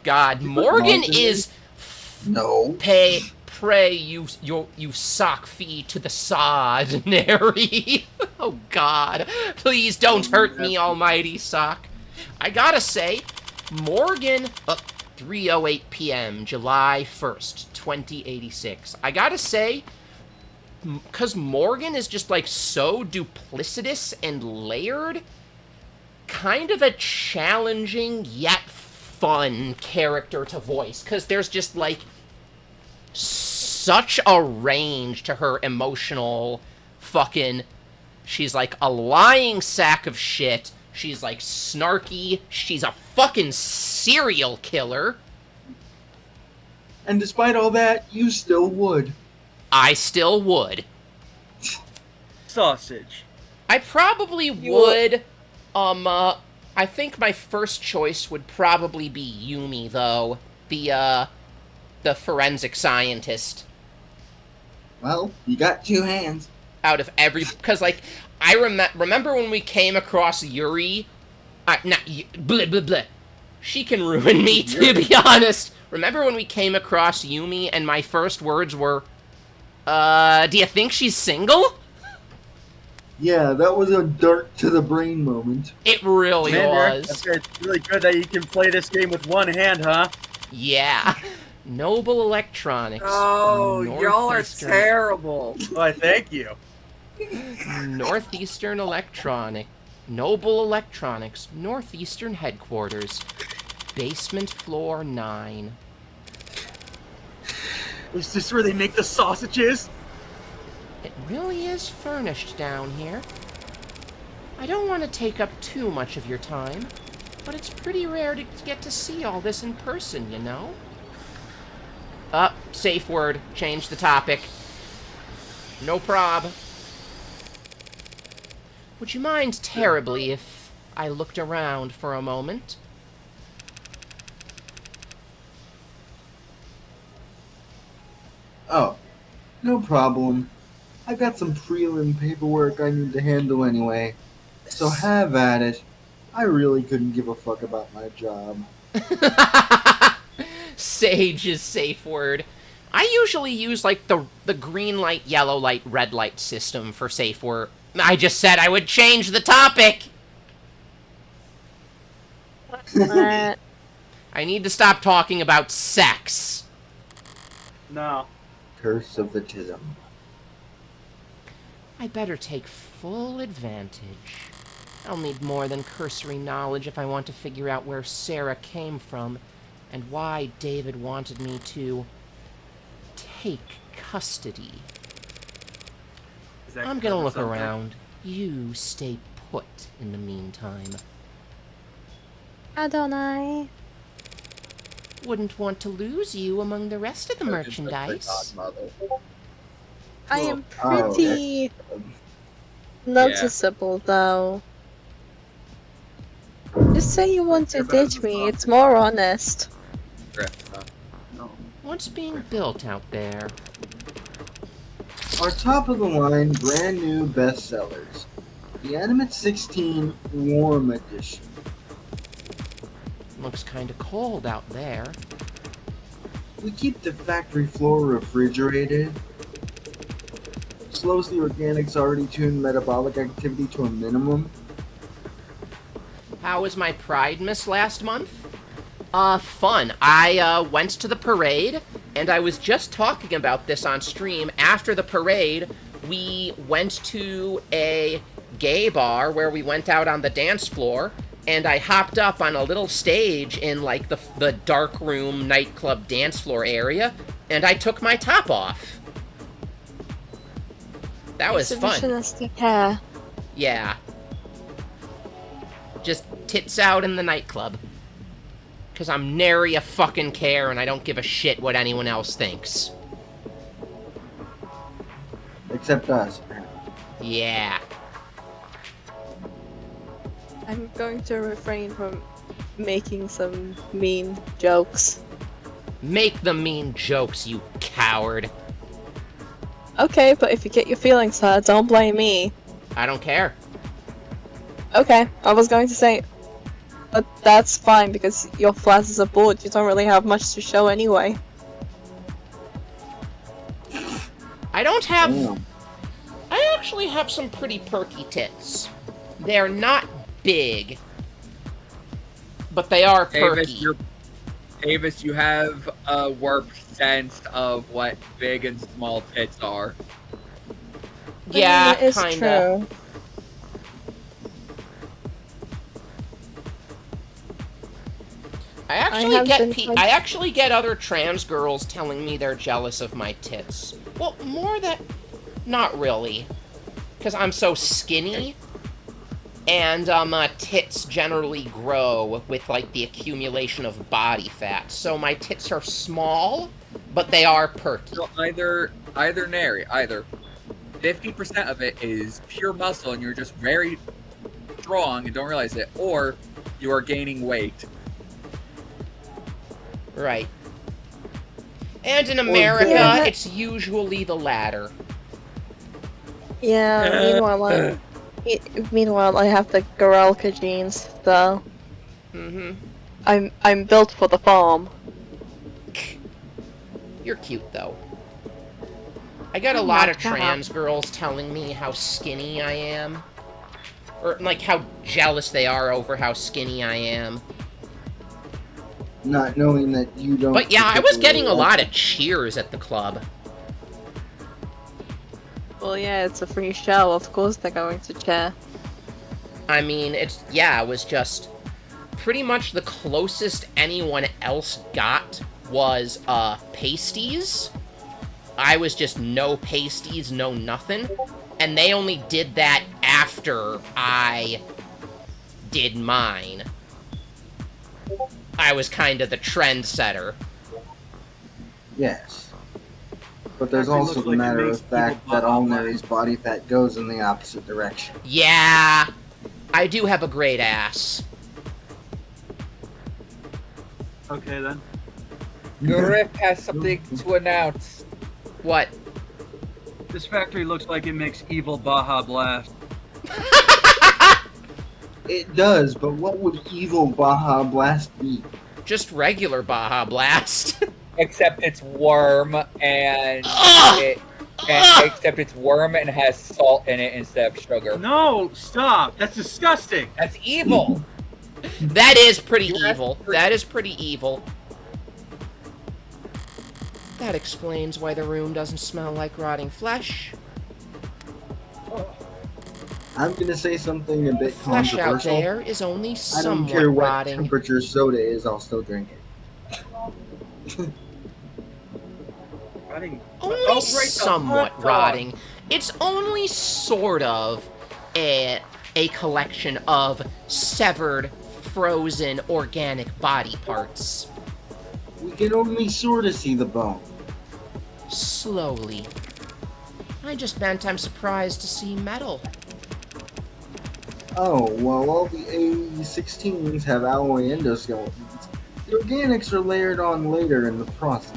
S1: God, Morgan is
S4: No.
S1: pray you sock feed to the sod, Nary. Oh God, please don't hurt me, almighty sock. I gotta say, Morgan, 3:08 p.m., July 1st, 2086. I gotta say, because Morgan is just like so duplicitous and layered, kind of a challenging yet fun character to voice, because there's just like such a range to her emotional fucking. She's like a lying sack of shit. She's like snarky. She's a fucking serial killer.
S4: And despite all that, you still would.
S1: I still would.
S6: Sausage.
S1: I probably would. I think my first choice would probably be Yumi, though. The forensic scientist.
S4: Well, you got two hands.
S1: Out of every... Because, like, I remember when we came across Yuri... blah, blah, blah. She can ruin me, to be honest. Remember when we came across Yumi and my first words were, do you think she's single?
S4: Yeah, that was a dart to the brain moment.
S1: It really was.
S6: It's really good that you can play this game with one hand, huh?
S1: Yeah. Noble Electronics.
S2: Oh, y'all are
S1: Northeastern-
S2: terrible.
S6: Why, thank you.
S1: Northeastern Electronic. Noble Electronics. Northeastern Headquarters. Basement floor 9.
S6: Is this where they make the sausages?
S1: It really is furnished down here. I don't want to take up too much of your time, but it's pretty rare to get to see all this in person, you know? Safe word. Change the topic. No prob. Would you mind terribly if I looked around for a moment?
S4: Oh, no problem. I got some prelim paperwork I need to handle anyway. So have at it. I really couldn't give a fuck about my job.
S1: Sage is safe word. I usually use, like, the green light, yellow light, red light system for safe word. I just said I would change the topic!
S3: What?
S1: I need to stop talking about sex.
S6: No.
S4: Curse of the Tism.
S1: I better take full advantage. I'll need more than cursory knowledge if I want to figure out where Sarah came from and why David wanted me to take custody.
S6: Is that
S1: I'm gonna look
S6: something?
S1: around. You stay put in the meantime.
S5: Adonai.
S1: Wouldn't want to lose you among the rest of the merchandise.
S5: I am
S4: Oh,
S5: pretty noticeable, though. Just say you want to ditch me, it's more honest.
S1: What's being built out there?
S4: Our top of the line brand new bestsellers. The Animate 16 Warm Edition.
S1: Looks kinda cold out there.
S4: We keep the factory floor refrigerated. Slows the organics already tuned metabolic activity to a minimum.
S1: How was my Pride Miss last month? Fun. I went to the parade, and I was just talking about this on stream. After the parade, we went to a gay bar where we went out on the dance floor, and I hopped up on a little stage in, like, the dark room nightclub dance floor area, and I took my top off. That was fun.
S5: Exhibitionistic hair.
S1: Yeah. Just tits out in the nightclub. Because I'm nary a fucking care and I don't give a shit what anyone else thinks.
S4: Except us, apparently.
S1: Yeah.
S3: I'm going to refrain from making some mean jokes.
S1: Make the mean jokes, you coward.
S3: Okay, but if you get your feelings hurt, don't blame me.
S1: I don't care.
S3: Okay, I was going to say, but that's fine because you're flat as a board. You don't really have much to show anyway.
S1: I don't have...
S4: Damn.
S1: I actually have some pretty perky tits. They're not big, but they are perky.
S2: Avis, you have a warped sense of what big and small tits are.
S1: Yeah,
S3: that is
S1: kinda.
S3: true.
S1: I actually get other trans girls telling me they're jealous of my tits. Well, more that... Not really. Because I'm so skinny. And, tits generally grow with, like, the accumulation of body fat. So my tits are small, but they are perky.
S2: So either nary, either 50% of it is pure muscle and you're just very strong and don't realize it, or you are gaining weight.
S1: Right. And in America,
S3: Yeah.
S1: it's usually the latter.
S3: Yeah, meanwhile I have the Gorelka genes, though.
S1: Mm-hmm.
S3: I'm built for the farm.
S1: You're cute, though. I get a
S3: Oh
S1: lot
S3: my
S1: of
S3: God.
S1: trans girls telling me how skinny I am. Or, like, how jealous they are over how skinny I am.
S4: Not knowing that you don't.
S1: But yeah, I was getting a
S4: particularly
S1: lot
S4: like
S1: of cheers at the club.
S3: Well, yeah, it's a free show. Of course they're going to cheer.
S1: I mean, it was just pretty much the closest anyone else got was, pasties. I was just no pasties, no nothing. And they only did that after I did mine. I was kind of the trendsetter.
S4: Yes. But there's
S6: Actually
S4: also
S6: looks
S4: the
S6: like it
S4: matter
S6: makes
S4: of fact
S6: people
S4: that
S6: blah,
S4: all
S6: blah, blah.
S4: Mary's body fat goes in the opposite direction.
S1: Yeah, I do have a great ass.
S6: Okay then.
S2: Griff has something to announce.
S1: What?
S6: This factory looks like it makes evil Baja Blast.
S4: It does, but what would evil Baja Blast be?
S1: Just regular Baja Blast.
S2: Except it's worm and
S1: Ugh!
S2: except it's worm and has salt in it instead of sugar.
S6: No, stop! That's disgusting!
S2: That's evil.
S1: That is pretty
S2: You're
S1: evil. That is pretty evil. That explains why the room doesn't smell like rotting flesh.
S4: I'm gonna say something a
S1: The
S4: bit
S1: flesh out
S4: controversial.
S1: there is only
S4: I don't
S1: somewhat
S4: care what
S1: rotting.
S4: temperature soda is, I'll still drink it.
S6: Rotting.
S1: Only
S6: Oh, right, the
S1: somewhat
S6: hot dog.
S1: rotting. It's only sort of a collection of severed, frozen, organic body parts.
S4: We can only sort of see the bone.
S1: Slowly. I just meant I'm surprised to see metal.
S4: Oh, well, all the A16s have alloy endoskeletons. The organics are layered on later in the process.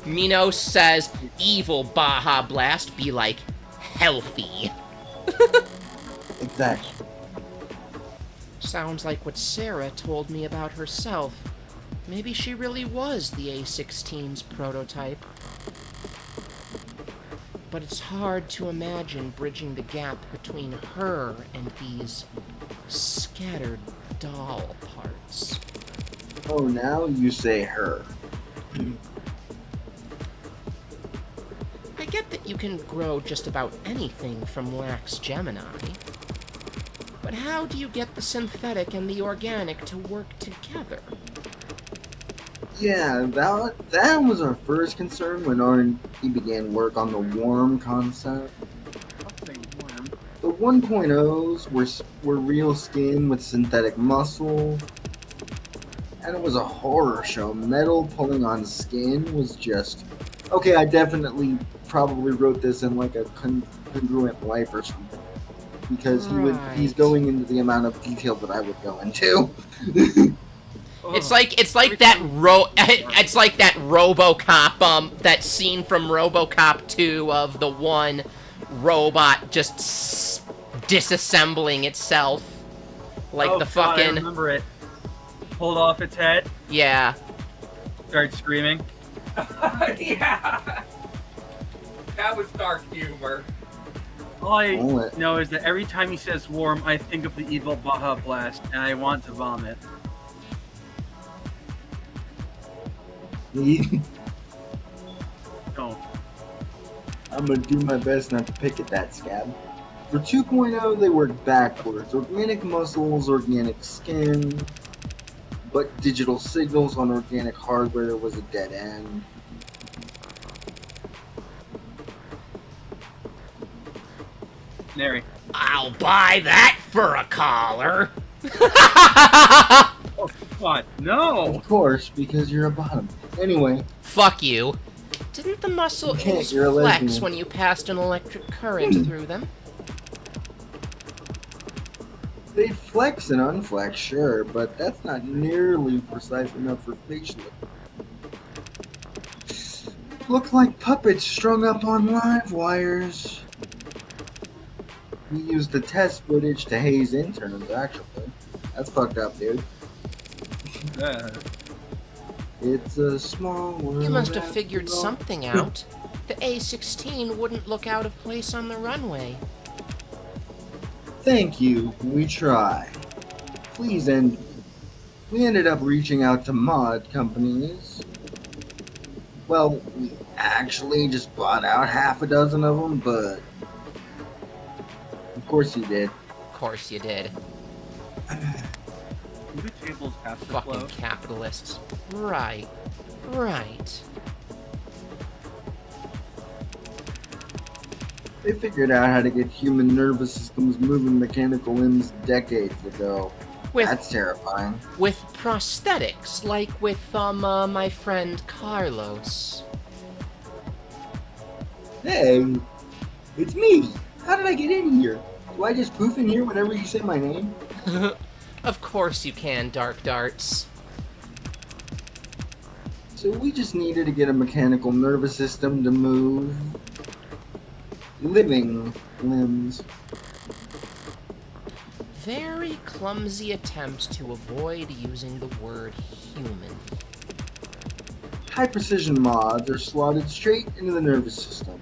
S1: Minos says, evil Baja Blast be like, healthy.
S4: Exactly.
S1: Sounds like what Sarah told me about herself. Maybe she really was the A16's prototype. But it's hard to imagine bridging the gap between her and these scattered doll parts.
S4: Oh, now you say her.
S1: I get that you can grow just about anything from wax Gemini. But how do you get the synthetic and the organic to work together?
S4: Yeah, that was our first concern when R&D began work on the worm concept.
S6: Fucking worm.
S4: The 1.0s were real skin with synthetic muscle. and it was a horror show. Metal pulling on skin was just... Okay, I definitely probably wrote this in like a congruent life or something. Because he's
S1: Right.
S4: going into the amount of detail that I would go into.
S1: It's like that it's like that RoboCop that scene from RoboCop 2 of the one robot just disassembling itself, like
S6: oh,
S1: the
S6: God, I
S1: fucking
S6: remember it. Pulled off its head,
S1: yeah.
S6: started screaming.
S2: Yeah. That was dark humor.
S6: All I
S4: Oh,
S6: know is that every time he says warm, I think of the evil Baja Blast, and I want to vomit. Don't.
S4: I'm gonna do my best not to pick at that, Scab. For 2.0, they worked backwards. Organic muscles, organic skin, but digital signals on organic hardware was a dead end.
S6: Nary.
S1: I'll buy that for a collar.
S6: Oh, God, no!
S4: Of course, because you're a bottom. Anyway,
S1: Fuck you. Didn't the
S4: You
S1: muscles
S4: can't, you're a
S1: flex
S4: lesbian.
S1: when you passed an electric current through them?
S4: they'd flex and unflex, sure, but that's not nearly precise enough for facial. Look like puppets strung up on live wires. We used the test footage to haze interns, actually. That's fucked up, dude. It's a small world.
S1: You must have
S4: after
S1: figured
S4: all.
S1: something out. The A-16 wouldn't look out of place on the runway.
S4: Thank you. We try. Please end. We ended up reaching out to mod companies. Well, we actually just bought out half a dozen of them, but of course you did.
S1: Of course you did.
S6: The tables have to
S1: Fucking
S6: float.
S1: capitalists. Right. Right.
S4: They figured out how to get human nervous systems moving mechanical limbs decades ago. That's terrifying.
S1: With prosthetics, like with, my friend Carlos.
S4: Hey, it's me. How did I get in here? Do I just poof in here whenever you say my name?
S1: Of course you can, Dark Darts.
S4: So we just needed to get a mechanical nervous system to move living limbs.
S1: Very clumsy attempt to avoid using the word human.
S4: High precision mods are slotted straight into the nervous system.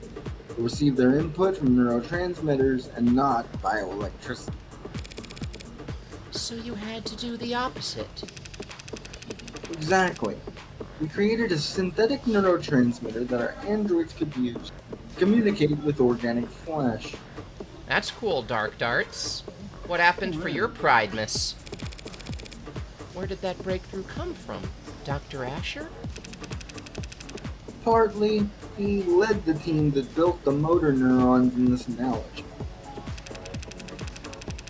S4: They receive their input from neurotransmitters and not bioelectricity.
S1: So you had to do the opposite.
S4: Exactly. We created a synthetic neurotransmitter that our androids could use to communicate with organic flesh.
S1: That's cool, Dark Darts. What happened for your pride, miss? Where did that breakthrough come from? Dr. Asher?
S4: Partly, he led the team that built the motor neurons in this analogy.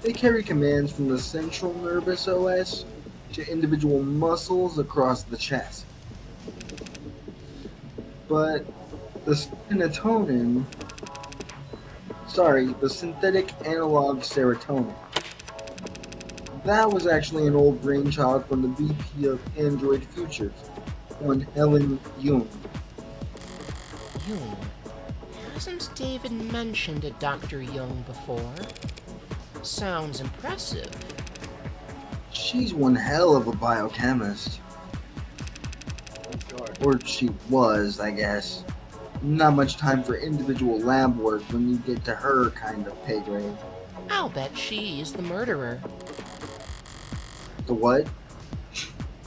S4: They carry commands from the central nervous OS to individual muscles across the chest. But the the synthetic analog serotonin. That was actually an old brainchild from the VP of Android Futures, one Helen Jung.
S1: Jung. Hasn't David mentioned a Dr. Jung before? Sounds impressive.
S4: She's one hell of a biochemist. Or she was, I guess. Not much time for individual lab work when you get to her kind of pay grade.
S1: I'll bet she's the murderer.
S4: The what?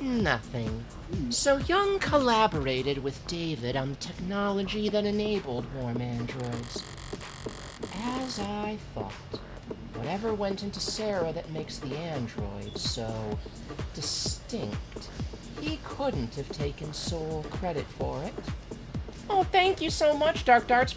S1: Nothing. So Young collaborated with David on technology that enabled warm androids. As I thought. Whatever went into Sarah that makes the android so distinct, he couldn't have taken sole credit for it. Oh, thank you so much, Dark Darts.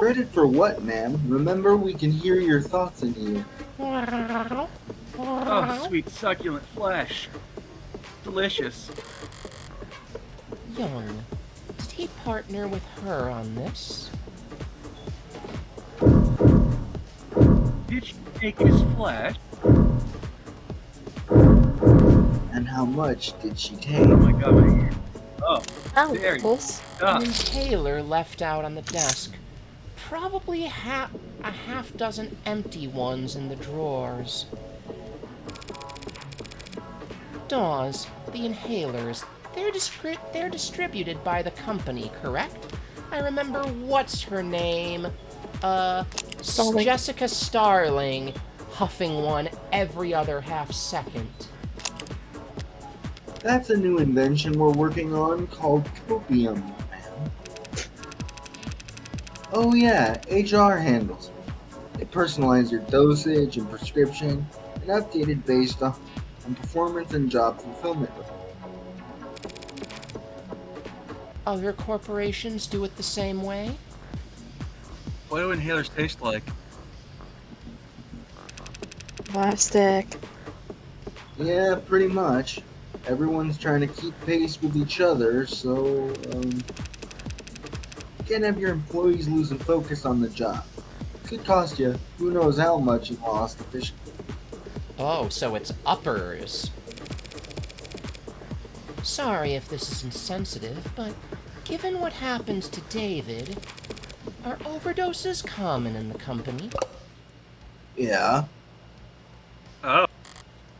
S4: Credit for what, ma'am? Remember, we can hear your thoughts in here.
S6: Oh, sweet succulent flesh. Delicious.
S1: Young, did he partner with her on this?
S6: Did she take his flesh?
S4: And how much did she take?
S6: Oh my god, my ear. Oh, there you go.
S3: Apples.
S1: An inhaler left out on the desk. Probably a half dozen empty ones in the drawers. Dawes, the inhalers, they're distributed by the company, correct? I remember what's her name?
S3: Starling.
S1: Jessica Starling, huffing one every other half second.
S4: That's a new invention we're working on called copium, ma'am. Oh yeah, HR handles. They personalize your dosage and prescription and update it based on performance and job fulfillment.
S1: Other corporations do it the same way?
S6: What do inhalers taste like?
S3: Plastic.
S4: Yeah, pretty much. Everyone's trying to keep pace with each other, so can't have your employees losing focus on the job. Could cost you who knows how much in lost efficiency.
S1: Oh, so it's uppers. Sorry if this is insensitive, but given what happened to David, are overdoses common in the company?
S4: Yeah.
S6: Oh.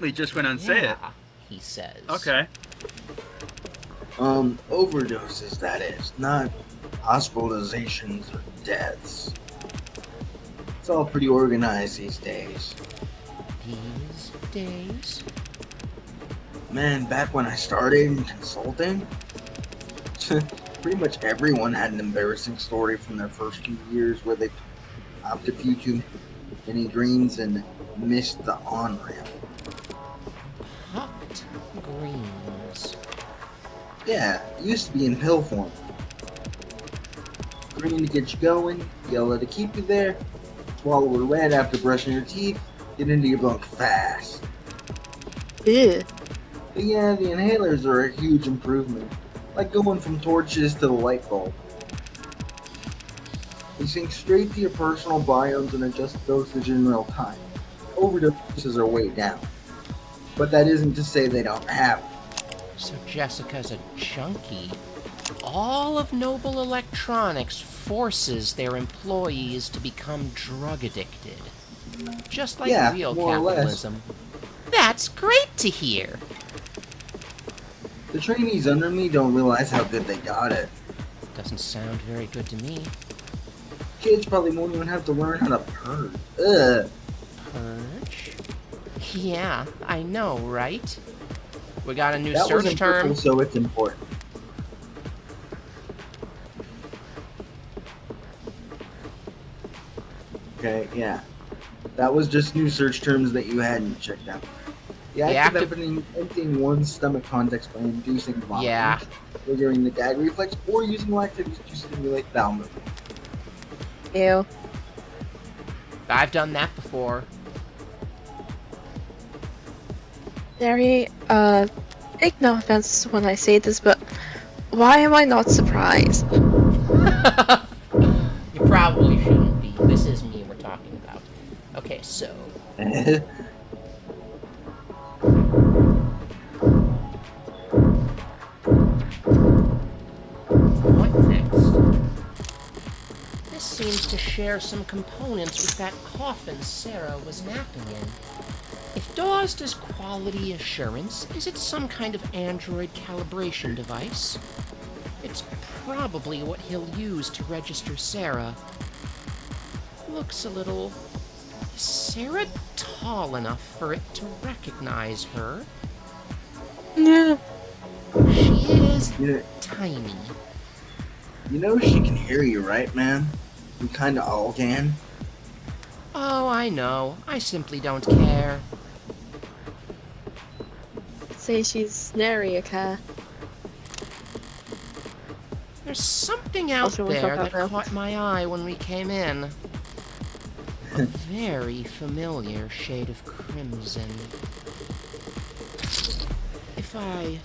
S6: He just went on say it.
S1: Yeah, he says.
S6: Okay.
S4: Overdoses, that is, not hospitalizations or deaths. It's all pretty organized these days.
S1: These days?
S4: Man, back when I started in consulting, pretty much everyone had an embarrassing story from their first few years where they popped a few too many greens and missed the on-ramp.
S1: Popped greens.
S4: Yeah, it used to be in pill form. Green to get you going, yellow to keep you there, swallow it red after brushing your teeth, get into your bunk fast.
S3: Ew.
S4: But yeah, the inhalers are a huge improvement. Like going from torches to the light bulb. They sync straight to your personal biomes and adjust dosage in real time. Overdoses are way down. But that isn't to say they don't happen.
S1: So Jessica's a junkie. All of Noble Electronics forces their employees to become drug addicted. Just like
S4: Yeah,
S1: real
S4: more or less.
S1: capitalism. That's great to hear!
S4: The trainees under me don't realize how good they got it.
S1: Doesn't sound very good to me.
S4: Kids probably won't even have to learn how to purge. Ugh.
S1: Purge? Yeah, I know, right? We got a new
S4: That
S1: search
S4: wasn't
S1: term.
S4: purple, so it's important. Okay, yeah. That was just new search terms that you hadn't checked out. The act of emptying one's stomach contents by inducing vomiting,
S1: Yeah.
S4: triggering the gag reflex, or using laxatives to stimulate bowel movement.
S3: Ew.
S1: I've done that before.
S3: Very, take no offense when I say this, but why am I not surprised?
S1: You probably shouldn't be. This is me we're talking about. Okay, so what next? This seems to share some components with that coffin Sarah was napping in. If Dawes does quality assurance, is it some kind of android calibration device? It's probably what he'll use to register Sarah. Looks a little... Is Sarah tall enough for it to recognize her?
S3: Yeah.
S1: She is
S4: You
S1: tiny.
S4: know she can hear you, right, man? We kinda all can.
S1: Oh, I know. I simply don't care.
S3: Say she's nary a cat.
S1: There's something out
S3: Also, we
S1: there
S3: talked
S1: that
S3: about
S1: caught my eye when we came in. A very familiar shade of crimson. If I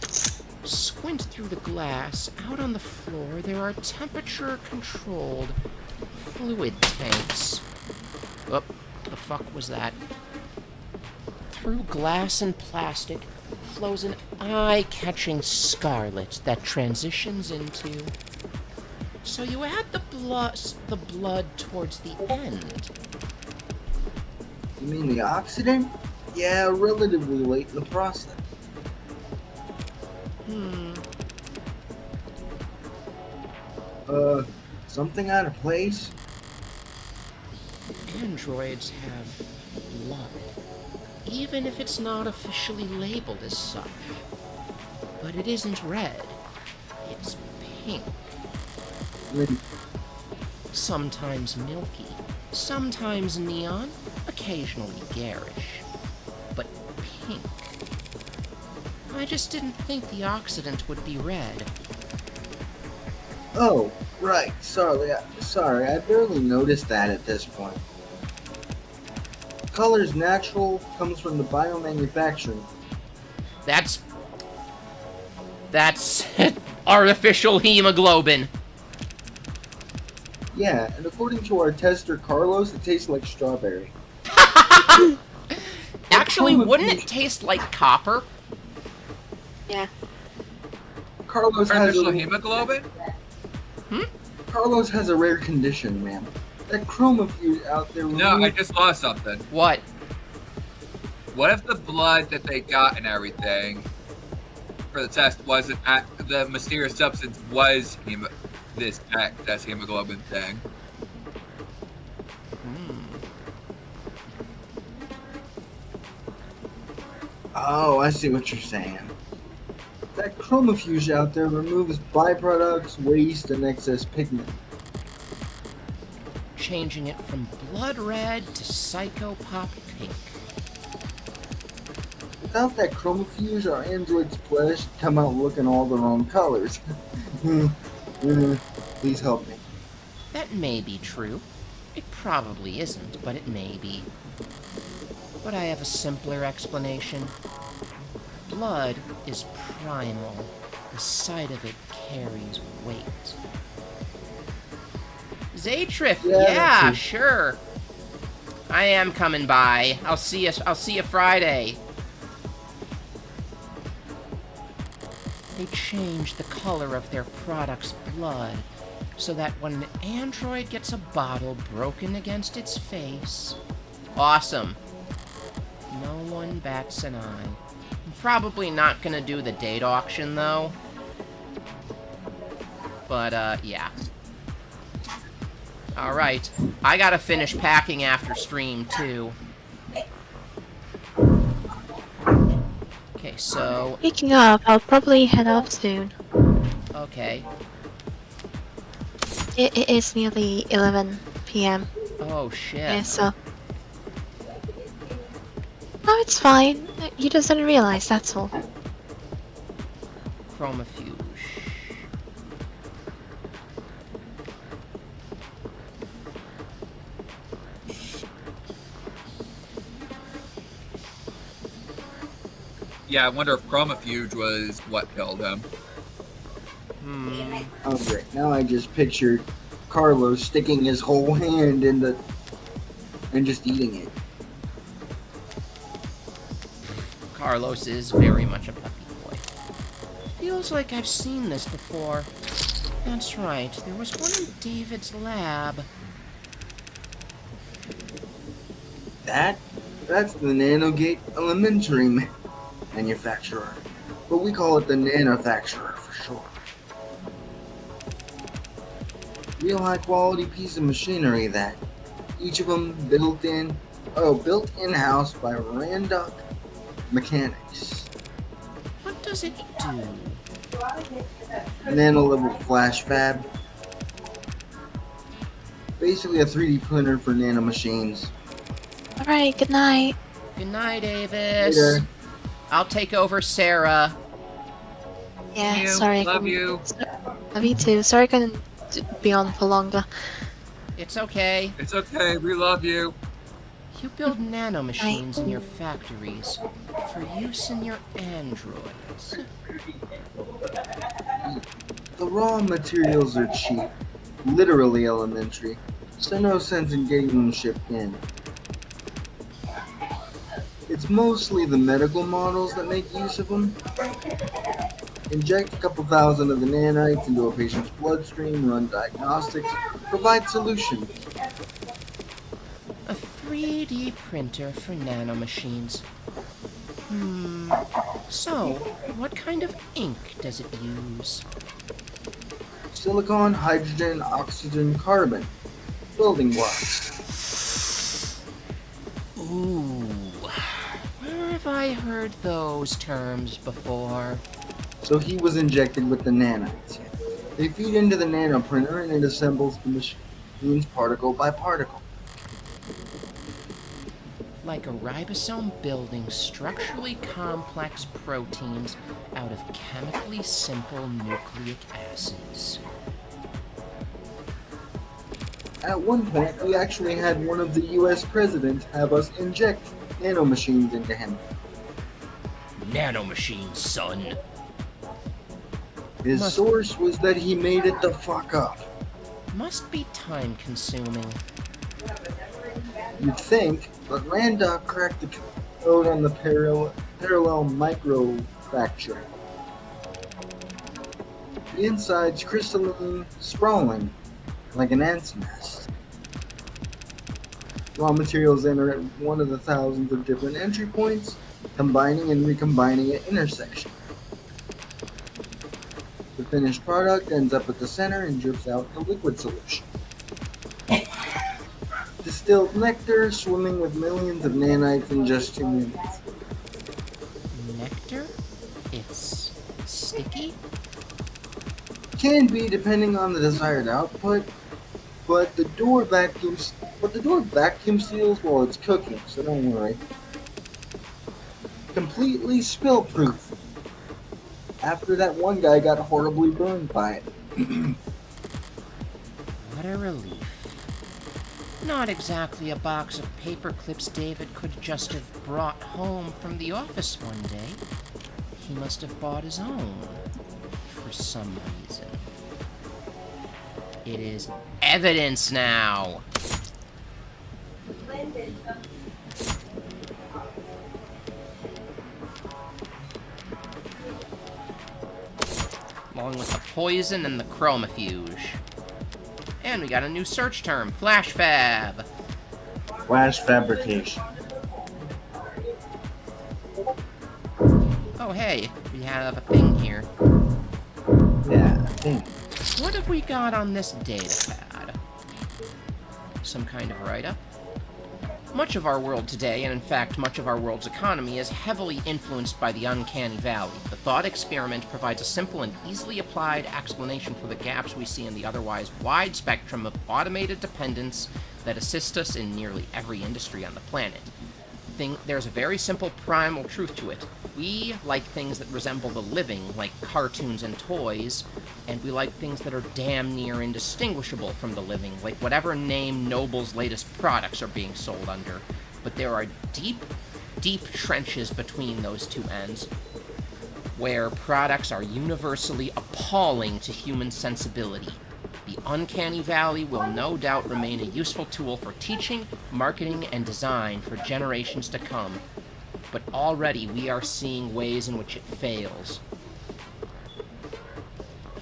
S1: squint through the glass, out on the floor there are temperature-controlled fluid tanks. What the fuck was that? Through glass and plastic flows an eye-catching scarlet that transitions into... So you add the blood towards the end.
S4: You mean the oxidant? Yeah, relatively late in the process. Something out of place?
S1: Androids have blood, even if it's not officially labeled as such. But it isn't red, it's pink.
S4: Maybe.
S1: Sometimes milky, sometimes neon, occasionally garish. But pink. I just didn't think the oxidant would be red.
S4: Oh, right. Sorry, I barely noticed that at this point. Color's natural, comes from the biomanufacturing.
S1: That's artificial hemoglobin.
S4: Yeah, and according to our tester Carlos, it tastes like strawberry.
S1: Actually, wouldn't it taste like copper?
S3: Yeah.
S4: Carlos has
S2: Artificial
S4: a,
S2: hemoglobin?
S4: Carlos has a rare condition, man. That chromafuse out there.
S2: No, I just saw something.
S1: What?
S2: What if the blood that they got and everything for the test wasn't the mysterious substance was this excess hemoglobin thing?
S4: Oh, I see what you're saying. That chromofuge out there removes byproducts, waste, and excess pigment.
S1: Changing it from blood red to psychopop pink.
S4: Without that chromofuge, our android's flesh would come out looking all the wrong colors. Please help me.
S1: That may be true. It probably isn't, but it may be. But I have a simpler explanation. Blood is primal. The sight of it carries weight. Zatrif, yeah, sure. I am coming by. I'll see you Friday. They change the color of their product's blood so that when an android gets a bottle broken against its face... Awesome. No one bats an eye. I'm probably not gonna do the date auction, though. But, yeah. Alright. I gotta finish packing after stream, too. Okay, so...
S3: Speaking of, I'll probably head off soon.
S1: Okay.
S3: It is nearly 11 p.m.
S1: Oh, shit.
S3: Yeah, so... No, it's fine. You just didn't realize, that's all.
S1: Chromafuge.
S2: Yeah, I wonder if chromafuge was what killed him.
S4: Oh great, now I just pictured Carlos sticking his whole hand in the... and just eating it.
S1: Carlos is very much a puppy boy. Feels like I've seen this before. That's right, there was one in David's lab.
S4: That's the Nanogate Elementary manufacturer. But we call it the Nanofacturer for short. Real high quality piece of machinery that. Each of them built in-house by Randock Mechanics.
S1: What does it do?
S4: Nano level flash fab. Basically a 3D printer for nano machines.
S3: Alright, good night.
S1: Good night, Avis.
S4: Later.
S1: I'll take over Sarah.
S3: Yeah,
S2: You,
S3: sorry. I
S2: love
S3: couldn't-
S2: you.
S3: Me too. Sorry I couldn't be on for longer.
S1: It's okay.
S2: It's okay. We love you.
S1: You build nanomachines in your factories for use in your androids.
S4: The raw materials are cheap, literally elementary, so no sense in getting them shipped in. It's mostly the medical models that make use of them. Inject a couple thousand of the nanites into a patient's bloodstream, run diagnostics, provide solutions.
S1: A 3D printer for nanomachines. So, what kind of ink does it use?
S4: Silicon, hydrogen, oxygen, carbon. Building blocks.
S1: Ooh. Where have I heard those terms before?
S4: So he was injected with the nanites. They feed into the nanoprinter and it assembles the machines particle by particle.
S1: Like a ribosome building structurally complex proteins out of chemically simple nucleic acids.
S4: At one point, we actually had one of the US presidents have us inject nanomachines into him.
S1: Nanomachines, son.
S4: His source was that he made it the fuck up.
S1: Must be time consuming.
S4: You'd think, but Randolph cracked the code on the parallel microfracture. The inside's crystalline, sprawling, like an ant's nest. Raw materials enter at one of the thousands of different entry points, combining and recombining at intersection. The finished product ends up at the center and drips out the liquid solution. Distilled nectar swimming with millions of nanites in just 2 minutes.
S1: Nectar? It's sticky?
S4: Can be depending on the desired output, but the door vacuum seals while it's cooking, so don't worry. Completely spill-proof. After that one guy got horribly burned by it.
S1: What a relief. Not exactly a box of paper clips David could just have brought home from the office one day. He must have bought his own. For some reason. It is evidence now! Along with the poison and the chromafuge. And we got a new search term, flash fab.
S4: Flash fabrication.
S1: Oh hey, we have a thing here.
S4: Yeah, I think.
S1: What have we got on this data pad? Some kind of write-up? Much of our world today, and in fact much of our world's economy, is heavily influenced by the uncanny valley. The thought experiment provides a simple and easily applied explanation for the gaps we see in the otherwise wide spectrum of automated dependence that assist us in nearly every industry on the planet. There's a very simple primal truth to it. We like things that resemble the living, like cartoons and toys, and we like things that are damn near indistinguishable from the living, like whatever name Noble's latest products are being sold under. But there are deep, deep trenches between those two ends, where products are universally appalling to human sensibility. The uncanny valley will no doubt remain a useful tool for teaching, marketing, and design for generations to come, but already we are seeing ways in which it fails.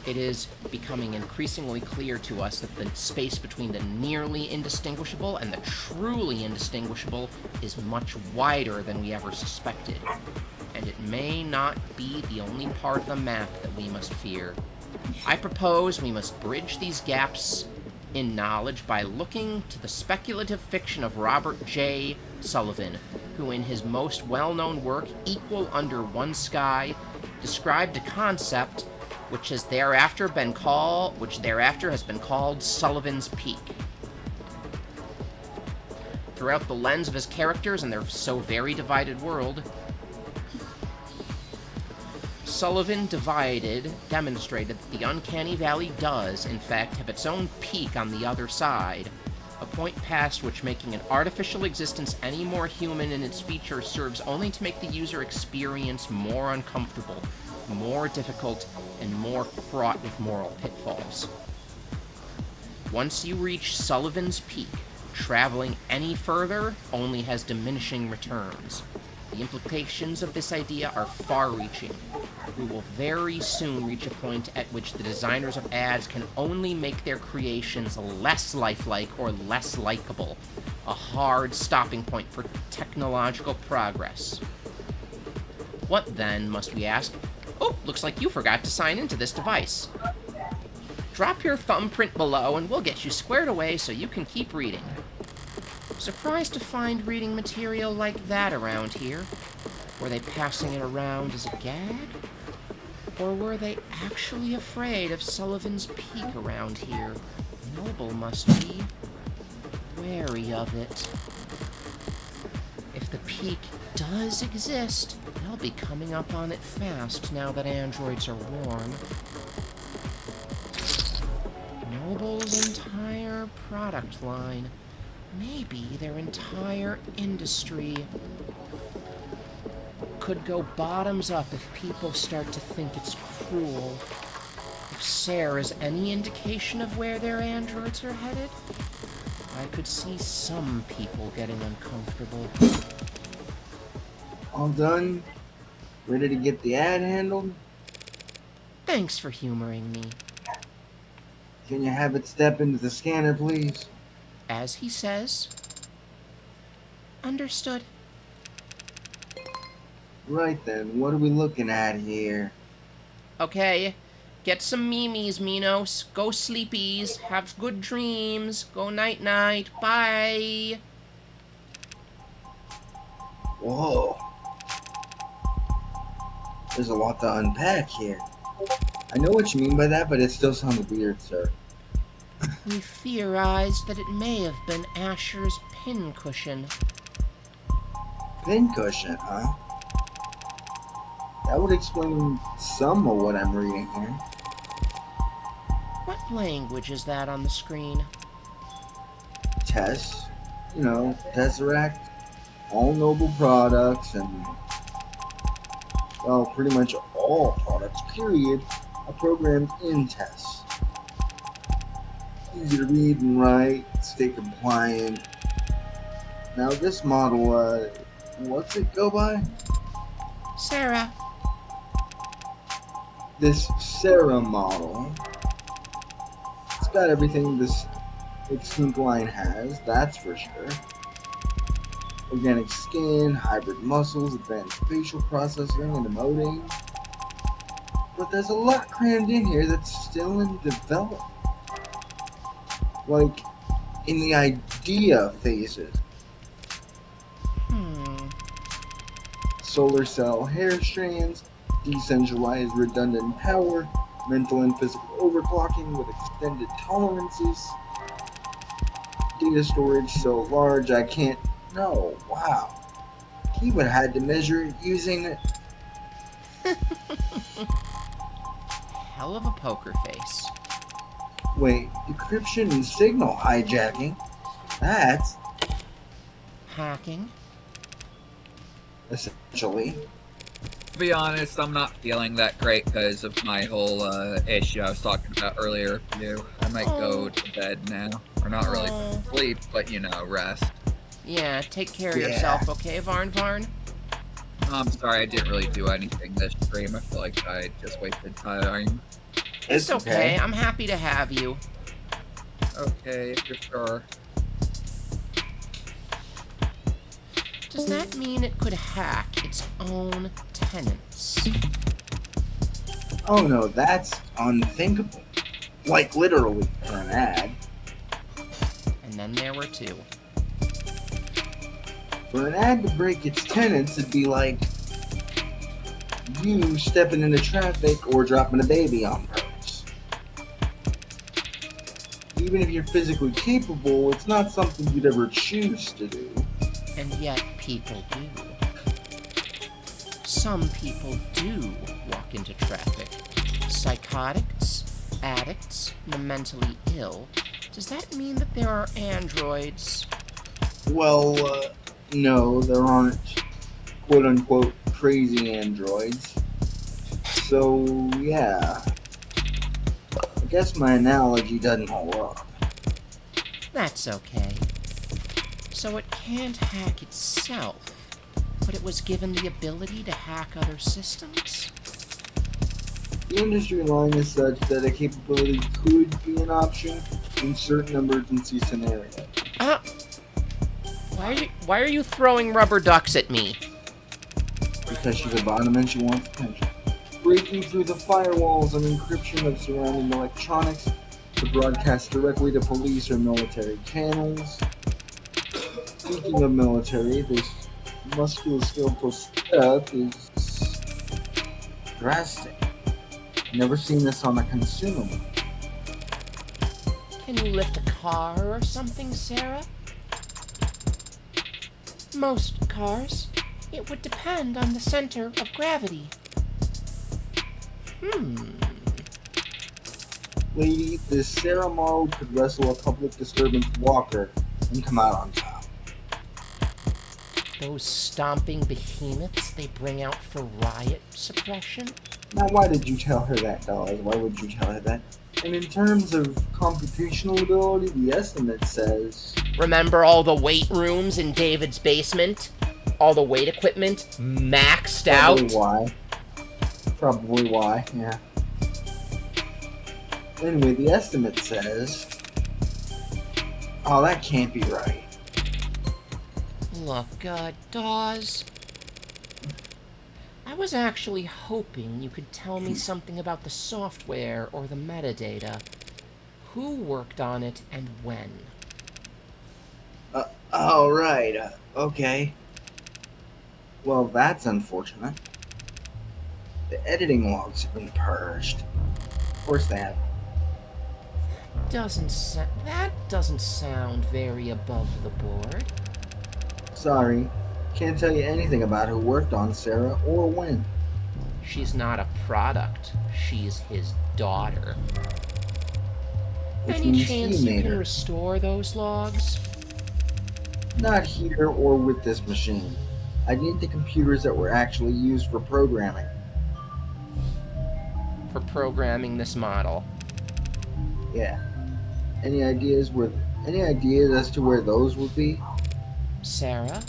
S1: It is becoming increasingly clear to us that the space between the nearly indistinguishable and the truly indistinguishable is much wider than we ever suspected, and it may not be the only part of the map that we must fear. I propose we must bridge these gaps in knowledge by looking to the speculative fiction of Robert J. Sullivan, who in his most well-known work, Equal Under One Sky, described a concept which thereafter has been called Sullivan's Peak. Throughout the lens of his characters and their so very divided world, Sullivan demonstrated that the Uncanny Valley does, in fact, have its own peak on the other side, a point past which making an artificial existence any more human in its features serves only to make the user experience more uncomfortable, more difficult, and more fraught with moral pitfalls. Once you reach Sullivan's Peak, traveling any further only has diminishing returns. The implications of this idea are far-reaching. We will very soon reach a point at which the designers of ads can only make their creations less lifelike or less likable, a hard stopping point for technological progress. What then, must we ask? Oh, looks like you forgot to sign into this device. Drop your thumbprint below and we'll get you squared away so you can keep reading. Surprised to find reading material like that around here. Were they passing it around as a gag? Or were they actually afraid of Sullivan's Peak around here? Noble must be wary of it. If the Peak does exist, they'll be coming up on it fast now that androids are warm. Noble's entire product line. Maybe their entire industry could go bottoms up if people start to think it's cruel. If Sarah's any indication of where their androids are headed, I could see some people getting uncomfortable.
S4: All done? Ready to get the ad handled?
S1: Thanks for humoring me.
S4: Can you have it step into the scanner, please?
S1: As he says. Understood.
S4: Right then, what are we looking at here?
S1: Okay, get some memes, Minos. Go sleepies. Have good dreams. Go night-night. Bye.
S4: Whoa. There's a lot to unpack here. I know what you mean by that, but it still sounds weird, sir.
S1: We theorized that it may have been Asher's pincushion.
S4: Pincushion, huh? That would explain some of what I'm reading here.
S1: What language is that on the screen?
S4: Tess, you know, Tesseract, all Noble products, and, well, pretty much all products, period, are programmed in Tess. Easy to read and write, stay compliant. Now this model, what's it go by?
S1: Sarah.
S4: This Sarah model. It's got everything this extinct line has, that's for sure. Organic skin, hybrid muscles, advanced facial processing and emoting. But there's a lot crammed in here that's still in development. Like, in the idea phases. Solar cell hair strands, decentralized redundant power, mental and physical overclocking with extended tolerances, data storage so large I can't... No, wow. He would have had to measure it using...
S1: Hell of a poker face.
S4: Wait, decryption and signal hijacking? That's...
S1: Hacking.
S4: essentially.
S2: To be honest, I'm not feeling that great because of my whole issue I was talking about earlier with you. I might go to bed now. Or not really sleep, but you know, rest.
S1: Yeah, take care of yourself, okay, Varn Varn?
S2: I'm sorry, I didn't really do anything this stream. I feel like I just wasted time.
S1: It's okay. I'm happy to have you.
S2: Okay, if you're sure.
S1: Does that mean it could hack its own tenants?
S4: Oh no, that's unthinkable. Like literally for an ad.
S1: And then there were two.
S4: For an ad to break its tenants, it'd be like you stepping into traffic or dropping a baby on purpose. Even if you're physically capable, it's not something you'd ever choose to do.
S1: And yet people do. Some people do walk into traffic. Psychotics, addicts, the mentally ill. Does that mean that there are androids?
S4: Well, no, there aren't quote-unquote crazy androids. So, yeah. I guess my analogy doesn't hold up.
S1: That's okay. So it can't hack itself, but it was given the ability to hack other systems?
S4: The industry line is such that a capability could be an option in certain emergency scenarios.
S1: Why are you throwing rubber ducks at me?
S4: Because she's a bottom and she wants attention. Breaking through the firewalls and encryption of surrounding electronics to broadcast directly to police or military channels. Speaking of military, this musculoskeletal setup is drastic. Never seen this on a consumable.
S1: Can you lift a car or something, Sarah? Most cars. It would depend on the center of gravity.
S4: Lady, this Sarah model could wrestle a public disturbance walker and come out on top.
S1: Those stomping behemoths they bring out for riot suppression?
S4: Now, why did you tell her that, Dawes? Why would you tell her that? And in terms of computational ability, the estimate says...
S1: Remember all the weight rooms in David's basement? All the weight equipment maxed out?
S4: Probably why, yeah. Anyway, the estimate says... Oh, that can't be right.
S1: Look, Dawes, I was actually hoping you could tell me something about the software or the metadata. Who worked on it and when?
S4: Right, okay. Well, that's unfortunate. The editing logs have been purged. Of course they have.
S1: That doesn't sound very above the board.
S4: Sorry, can't tell you anything about who worked on Sarah or when.
S1: She's not a product. She's his daughter.
S4: Which
S1: Any
S4: means
S1: chance
S4: he
S1: you
S4: made
S1: can
S4: her.
S1: restore those logs?
S4: Not here or with this machine. I need the computers that were actually used for programming.
S1: For programming this model.
S4: Yeah. Any ideas as to where those would be?
S1: Sarah?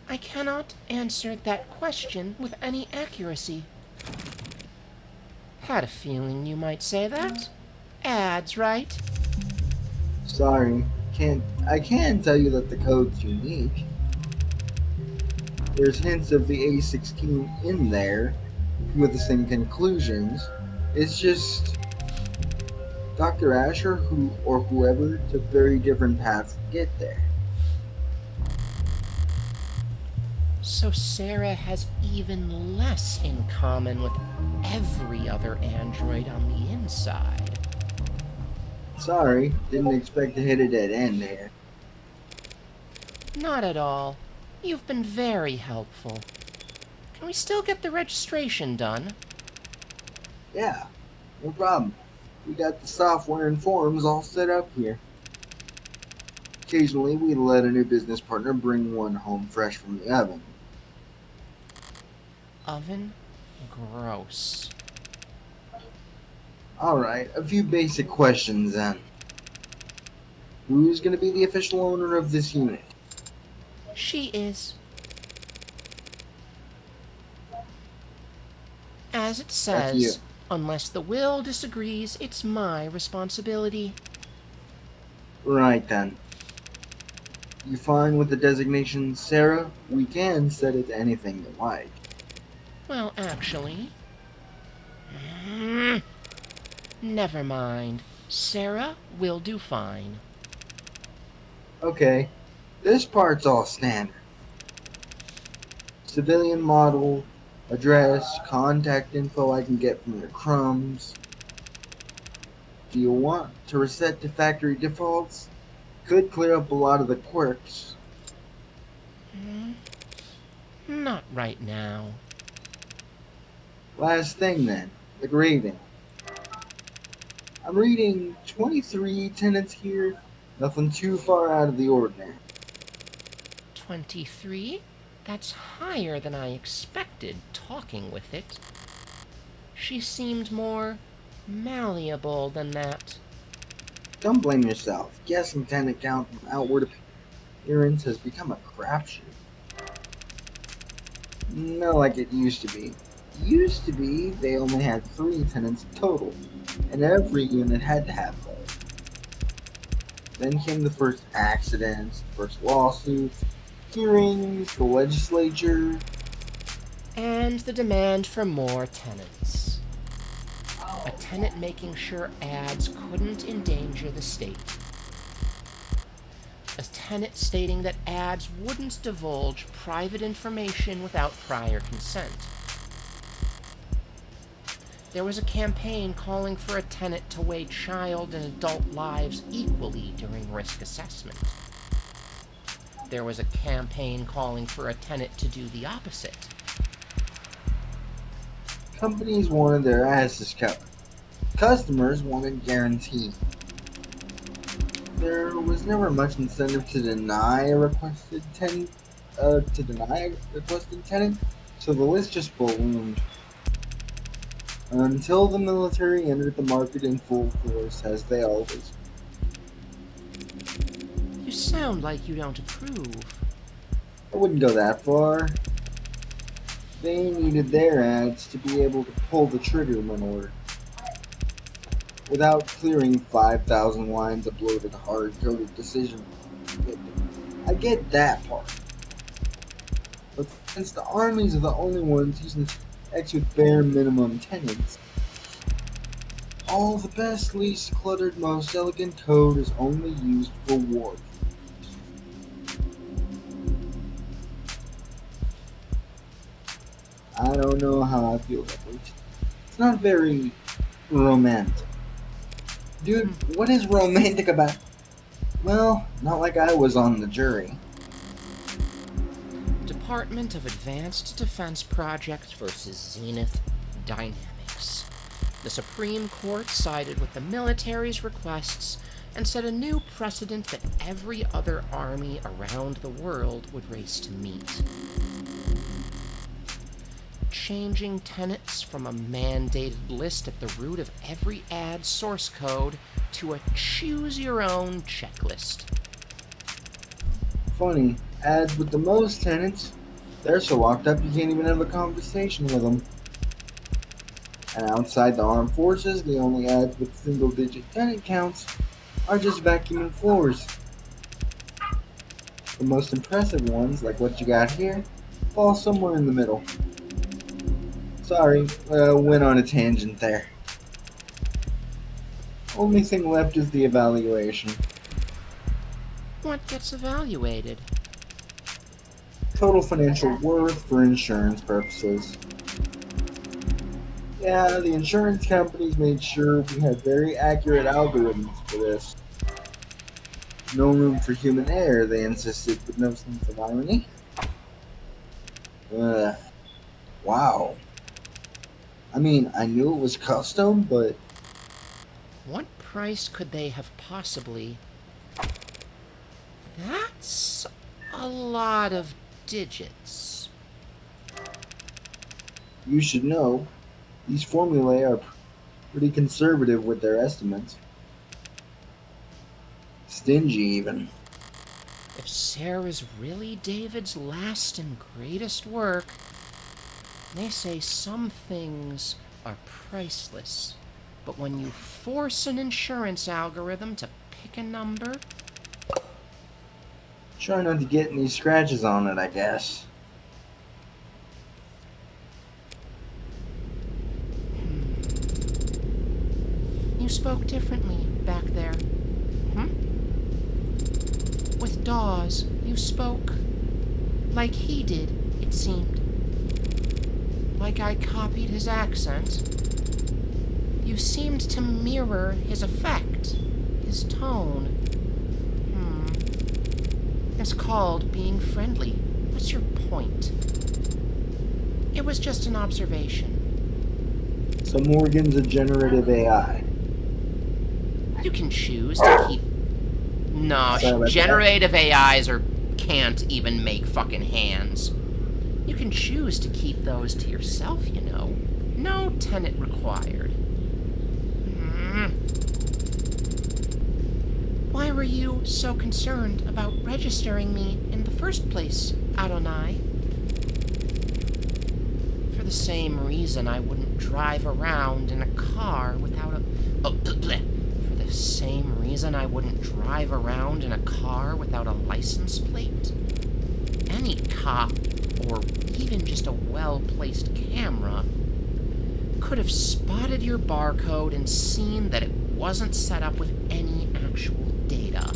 S1: I cannot answer that question with any accuracy. Had a feeling you might say that. Ads, right?
S4: Sorry, I can tell you that the code's unique. There's hints of the A16 in there with the same conclusions. It's just Dr. Asher or whoever took very different paths to get there.
S1: So Sarah has even less in common with every other android on the inside.
S4: Sorry, didn't expect to hit a dead end there.
S1: Not at all. You've been very helpful. Can we still get the registration done?
S4: Yeah, no problem. We got the software and forms all set up here. Occasionally, we let a new business partner bring one home fresh from the oven.
S1: Oven? Gross.
S4: Alright, a few basic questions then. Who's going to be the official owner of this unit?
S1: She is. As it
S4: That's you.
S1: says, unless the will disagrees, it's my responsibility.
S4: Right then. You fine with the designation Sarah? We can set it to anything you like.
S1: Well, actually... Never mind. Sarah will do fine.
S4: Okay, this part's all standard. Civilian model, address, contact info I can get from your crumbs. Do you want to reset to factory defaults? Could clear up a lot of the quirks.
S1: Not right now.
S4: Last thing then, the grading. I'm reading 23 tenants here, nothing too far out of the ordinary.
S1: 23? That's higher than I expected, talking with it. She seemed more malleable than that.
S4: Don't blame yourself. Guessing tenant count from outward appearance has become a crapshoot. Not like it used to be. Used to be, they only had 3 tenants total, and every unit had to have those. Then came the first accidents, first lawsuits, hearings, the legislature.
S1: And the demand for more tenants. A tenant making sure ads couldn't endanger the state. A tenant stating that ads wouldn't divulge private information without prior consent. There was a campaign calling for a tenant to weigh child and adult lives equally during risk assessment. There was a campaign calling for a tenant to do the opposite.
S4: Companies wanted their asses covered. Customers wanted guarantee. There was never much incentive to deny a requested tenant, so the list just ballooned. Until the military entered the market in full force, as they always.
S1: You sound like you don't approve.
S4: I wouldn't go that far. They needed their ads to be able to pull the trigger when ordered, without clearing 5,000 lines of bloated, hard-coded decision. I get that part. But since the armies are the only ones using X with bare minimum tenants, all the best, least cluttered, most elegant code is only used for war. I don't know how I feel about it. It's not very romantic. Dude, what is romantic about? Well, not like I was on the jury.
S1: Department of Advanced Defense Projects versus Zenith Dynamics. The Supreme Court sided with the military's requests and set a new precedent that every other army around the world would race to meet. Changing tenets from a mandated list at the root of every ad source code to a choose-your-own checklist.
S4: Funny, ads with the most tenants, they're so locked up you can't even have a conversation with them. And outside the armed forces, the only ads with single-digit tenant counts are just vacuuming floors. The most impressive ones, like what you got here, fall somewhere in the middle. Sorry, went on a tangent there. Only thing left is the evaluation.
S1: What gets evaluated?
S4: Total financial worth for insurance purposes. Yeah, the insurance companies made sure we had very accurate algorithms for this. No room for human error, they insisted, with no sense of irony. Wow. I mean, I knew it was custom, but...
S1: What price could they have possibly... That's a lot of digits.
S4: You should know, these formulae are pretty conservative with their estimates. Stingy, even.
S1: If Sarah's really David's last and greatest work, they say some things are priceless, but when you force an insurance algorithm to pick a number...
S4: Try not to get any scratches on it, I guess.
S1: You spoke differently back there. With Dawes, you spoke like he did, it seemed. Like I copied his accent. You seemed to mirror his effect, his tone. It's called being friendly. What's your point? It was just an observation.
S4: So Morgan's a generative AI.
S1: You can choose to keep... No,
S4: Sorry about that.
S1: generative AIs can't even make fucking hands. You can choose to keep those to yourself, you know. No tenant required. Why were you so concerned about registering me in the first place, Adonai? For the same reason I wouldn't drive around in a car without a... For the same reason I wouldn't drive around in a car without a license plate? Any cop, or even just a well-placed camera, could have spotted your barcode and seen that it wasn't set up with any actual data.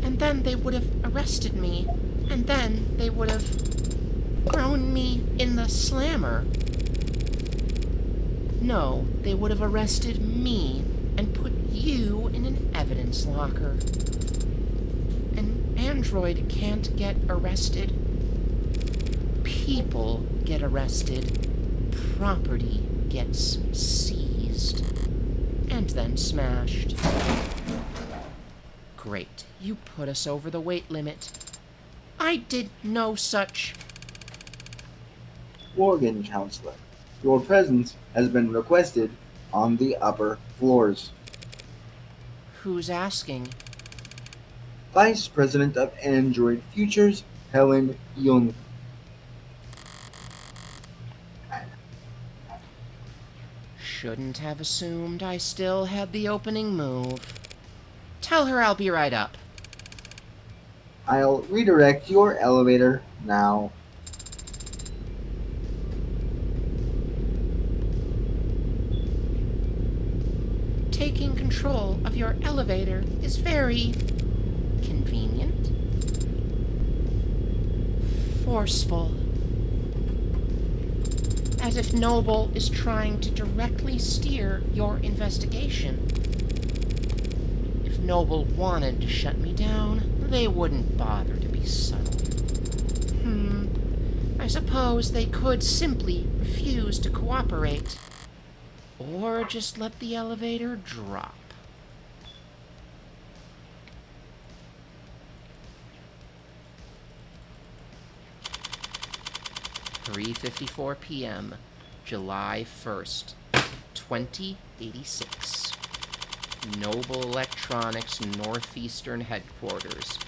S1: And then they would have arrested me, and then they would have thrown me in the slammer. No, they would have arrested me and put you in an evidence locker. An android can't get arrested. People get arrested. Property gets seized. And then smashed. Great, you put us over the weight limit. I did no such...
S4: Morgan, Counselor, your presence has been requested on the upper floors.
S1: Who's asking?
S4: Vice President of Android Futures, Helen Young.
S1: Shouldn't have assumed I still had the opening move. Tell her I'll be right up.
S4: I'll redirect your elevator now.
S1: Taking control of your elevator is very convenient. Forceful. As if Noble is trying to directly steer your investigation. If Noble wanted to shut me down, they wouldn't bother to be subtle. I suppose they could simply refuse to cooperate. Or just let the elevator drop. (3:54 p.m., July 1st, 2086. Noble Electronics Northeastern Headquarters.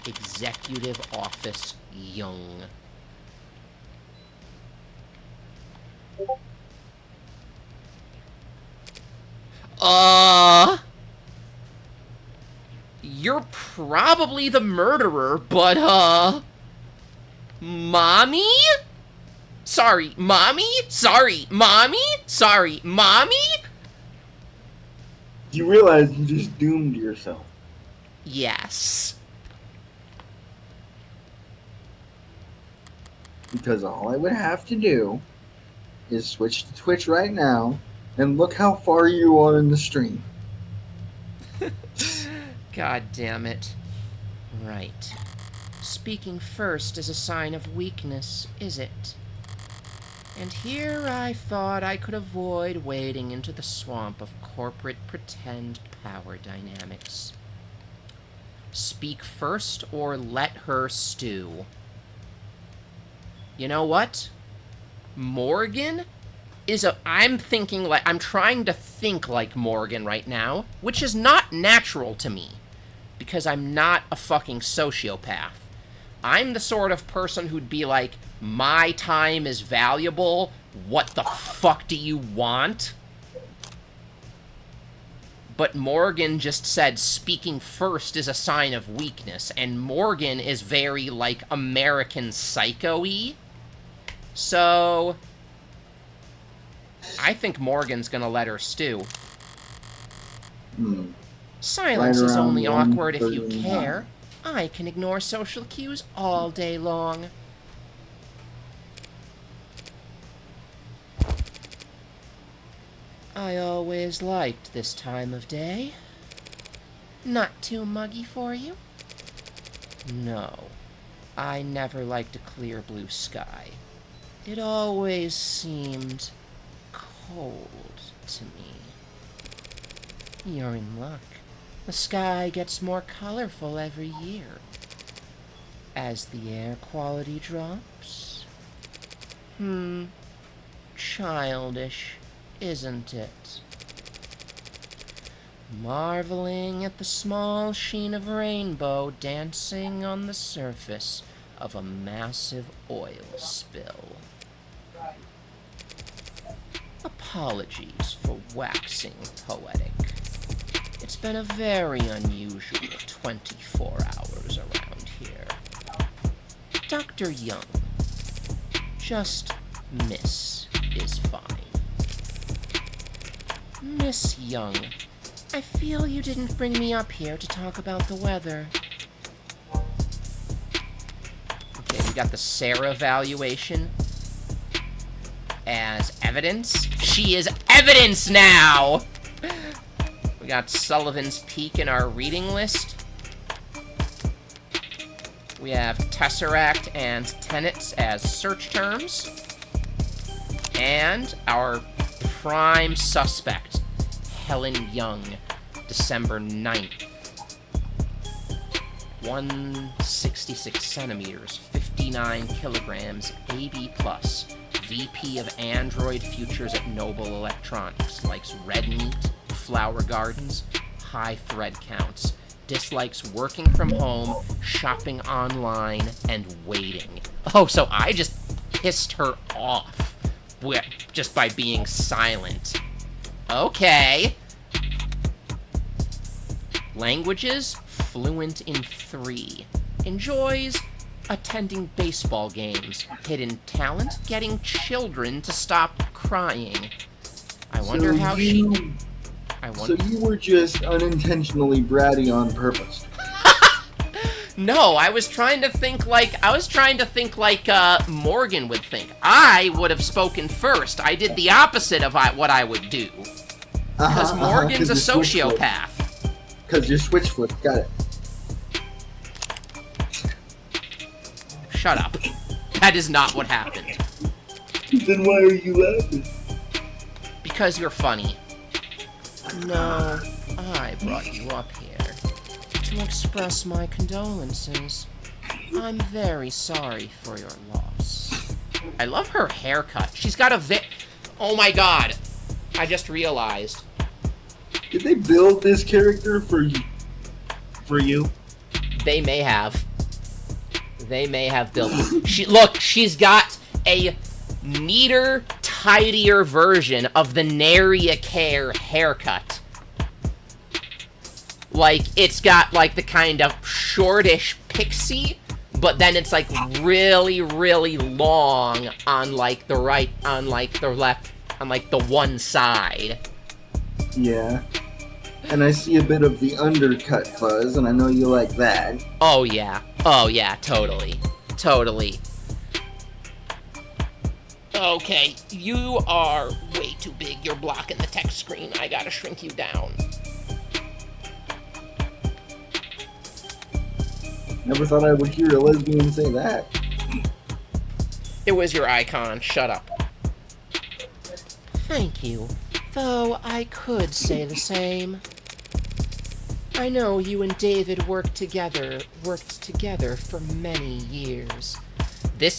S1: Executive Office, Young. You're probably the murderer, but, Mommy? Sorry, Mommy? Sorry, Mommy? Sorry, Mommy?
S4: Do you realize you just doomed yourself?
S1: Yes.
S4: Because all I would have to do is switch to Twitch right now, and look how far you are in the stream.
S1: God damn it. Right. Speaking first is a sign of weakness, is it? And here I thought I could avoid wading into the swamp of corporate pretend power dynamics. Speak first or let her stew. You know what? Morgan is I'm trying to think like Morgan right now, which is not natural to me, because I'm not a fucking sociopath. I'm the sort of person who'd be like, my time is valuable, what the fuck do you want? But Morgan just said speaking first is a sign of weakness, and Morgan is very, like, American Psycho-y. So I think Morgan's gonna let her stew. Silence is only awkward if you care. I can ignore social cues all day long. I always liked this time of day. Not too muggy for you? No. I never liked a clear blue sky. It always seemed cold to me. You're in luck. The sky gets more colorful every year as the air quality drops. Childish, isn't it? Marveling at the small sheen of rainbow dancing on the surface of a massive oil spill. Apologies for waxing poetic. It's been a very unusual 24 hours around here. Dr. Young. Just Miss is fine. Miss Young, I feel you didn't bring me up here to talk about the weather. Okay, we got the Sarah evaluation as evidence. She is evidence now! We got Sullivan's Peak in our reading list. We have Tesseract and Tenets as search terms. And our prime suspect, Helen Young, December 9th. 166 centimeters, 59 kilograms, AB+, VP of Android Futures at Noble Electronics, likes red meat, flower gardens, high thread counts, dislikes working from home, shopping online, and waiting. Oh, so I just pissed her off just by being silent. Okay. Languages, fluent in 3. Enjoys attending baseball games. Hidden talent, getting children to stop crying. I wonder how she...
S4: So you were just unintentionally bratty on purpose.
S1: No, I was trying to think like Morgan would think. I would have spoken first. I did the opposite of what I would do. Because Morgan's a sociopath.
S4: Because you're switch flipped. Got it.
S1: Shut up. That is not what happened.
S4: Then why are you laughing?
S1: Because you're funny. No, I brought you up here to express my condolences. I'm very sorry for your loss. I love her haircut. She's got a oh my god. I just realized.
S4: Did they build this character for you?
S1: They may have. They may have built it. Look, she's got a neater, tidier version of the Nary a Care haircut. Like, it's got, like, the kind of shortish pixie, but then it's, like, really, really long on, like, the right, on, like, the left, on, like, the one side.
S4: Yeah. And I see a bit of the undercut fuzz, and I know you like that.
S1: Oh, yeah. Oh, yeah, totally. Totally. Okay, you are way too big. You're blocking the text screen. I gotta shrink you down.
S4: Never thought I would hear a lesbian say that.
S1: It was your icon. Shut up. Thank you. Though I could say the same. I know you and David worked together for many years. This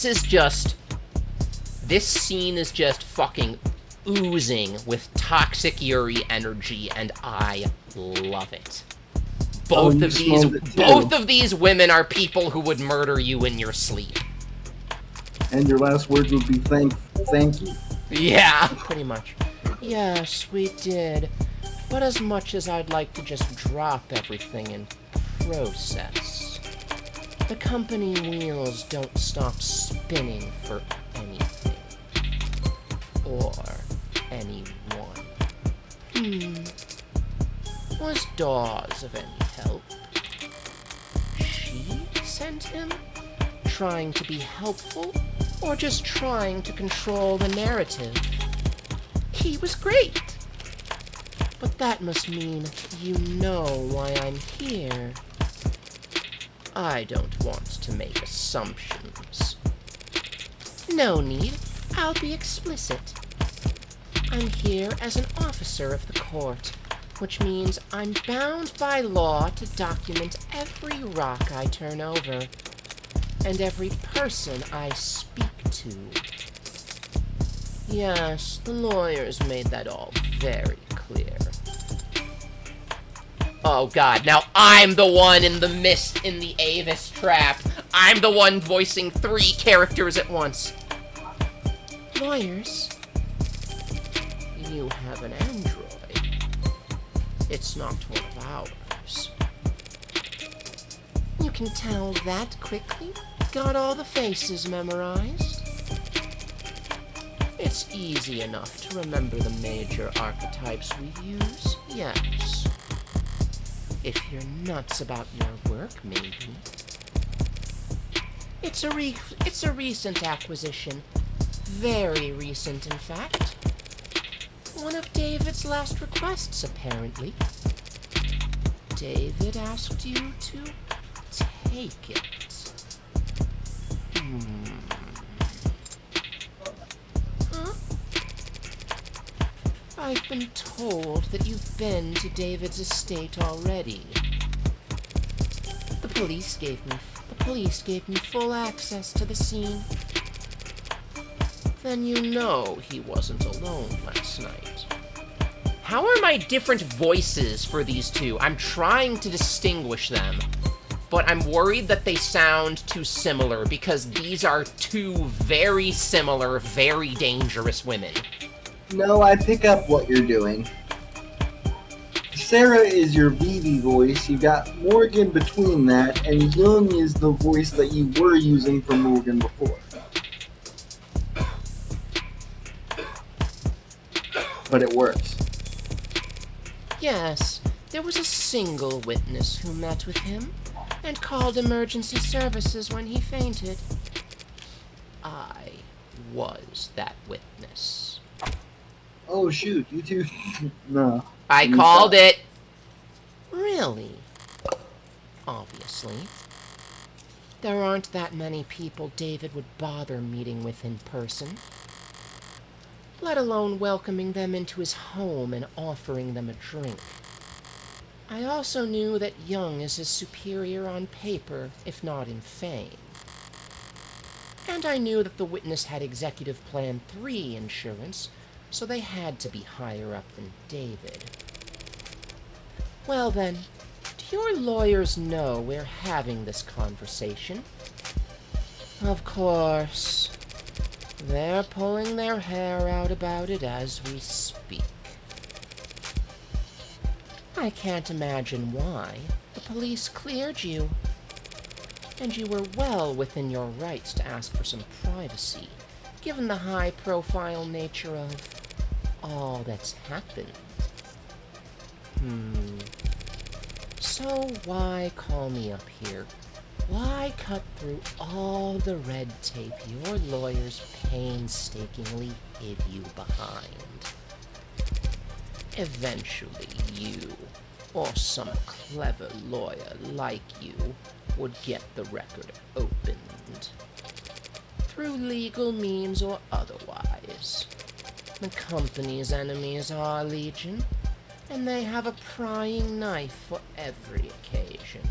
S1: scene is just fucking oozing with toxic Yuri energy, and I love it. Both of these women are people who would murder you in your sleep.
S4: And your last words would be thank you.
S1: Yeah, pretty much. Yes, we did. But as much as I'd like to just drop everything and process, the company wheels don't stop spinning for anything. Or anyone. Was Dawes of any help? She sent him? Trying to be helpful? Or just trying to control the narrative? He was great! But that must mean you know why I'm here. I don't want to make assumptions. No need. I'll be explicit. I'm here as an officer of the court, which means I'm bound by law to document every rock I turn over, and every person I speak to. Yes, the lawyers made that all very clear. Oh god, now I'm the one in the Avis trap. I'm the one voicing 3 characters at once. Lawyers, you have an android. It's not one of ours. You can tell that quickly? Got all the faces memorized? It's easy enough to remember the major archetypes we use, yes. If you're nuts about your work, maybe. It's a recent acquisition. Very recent, in fact. One of David's last requests, apparently. David asked you to take it. Huh? I've been told that you've been to David's estate already. The police gave me full access to the scene. Then you know he wasn't alone last night. How are my different voices for these two? I'm trying to distinguish them, but I'm worried that they sound too similar because these are 2 very similar, very dangerous women.
S4: No, I pick up what you're doing. Sarah is your Vivi voice, you got Morgan between that, and Young is the voice that you were using for Morgan before. But it works.
S1: Yes, there was a single witness who met with him and called emergency services when he fainted. I was that witness.
S4: Oh shoot, you two... No.
S1: I called it! Really? Obviously. There aren't that many people David would bother meeting with in person, let alone welcoming them into his home and offering them a drink. I also knew that Young is his superior on paper, if not in fame. And I knew that the witness had Executive Plan 3 insurance, so they had to be higher up than David. Well then, do your lawyers know we're having this conversation? Of course. They're pulling their hair out about it as we speak. I can't imagine why. The police cleared you. And you were well within your rights to ask for some privacy, given the high-profile nature of all that's happened. So why call me up here? Why cut through all the red tape your lawyers painstakingly hid you behind? Eventually, you, or some clever lawyer like you, would get the record opened. Through legal means or otherwise. The company's enemies are legion, and they have a prying knife for every occasion.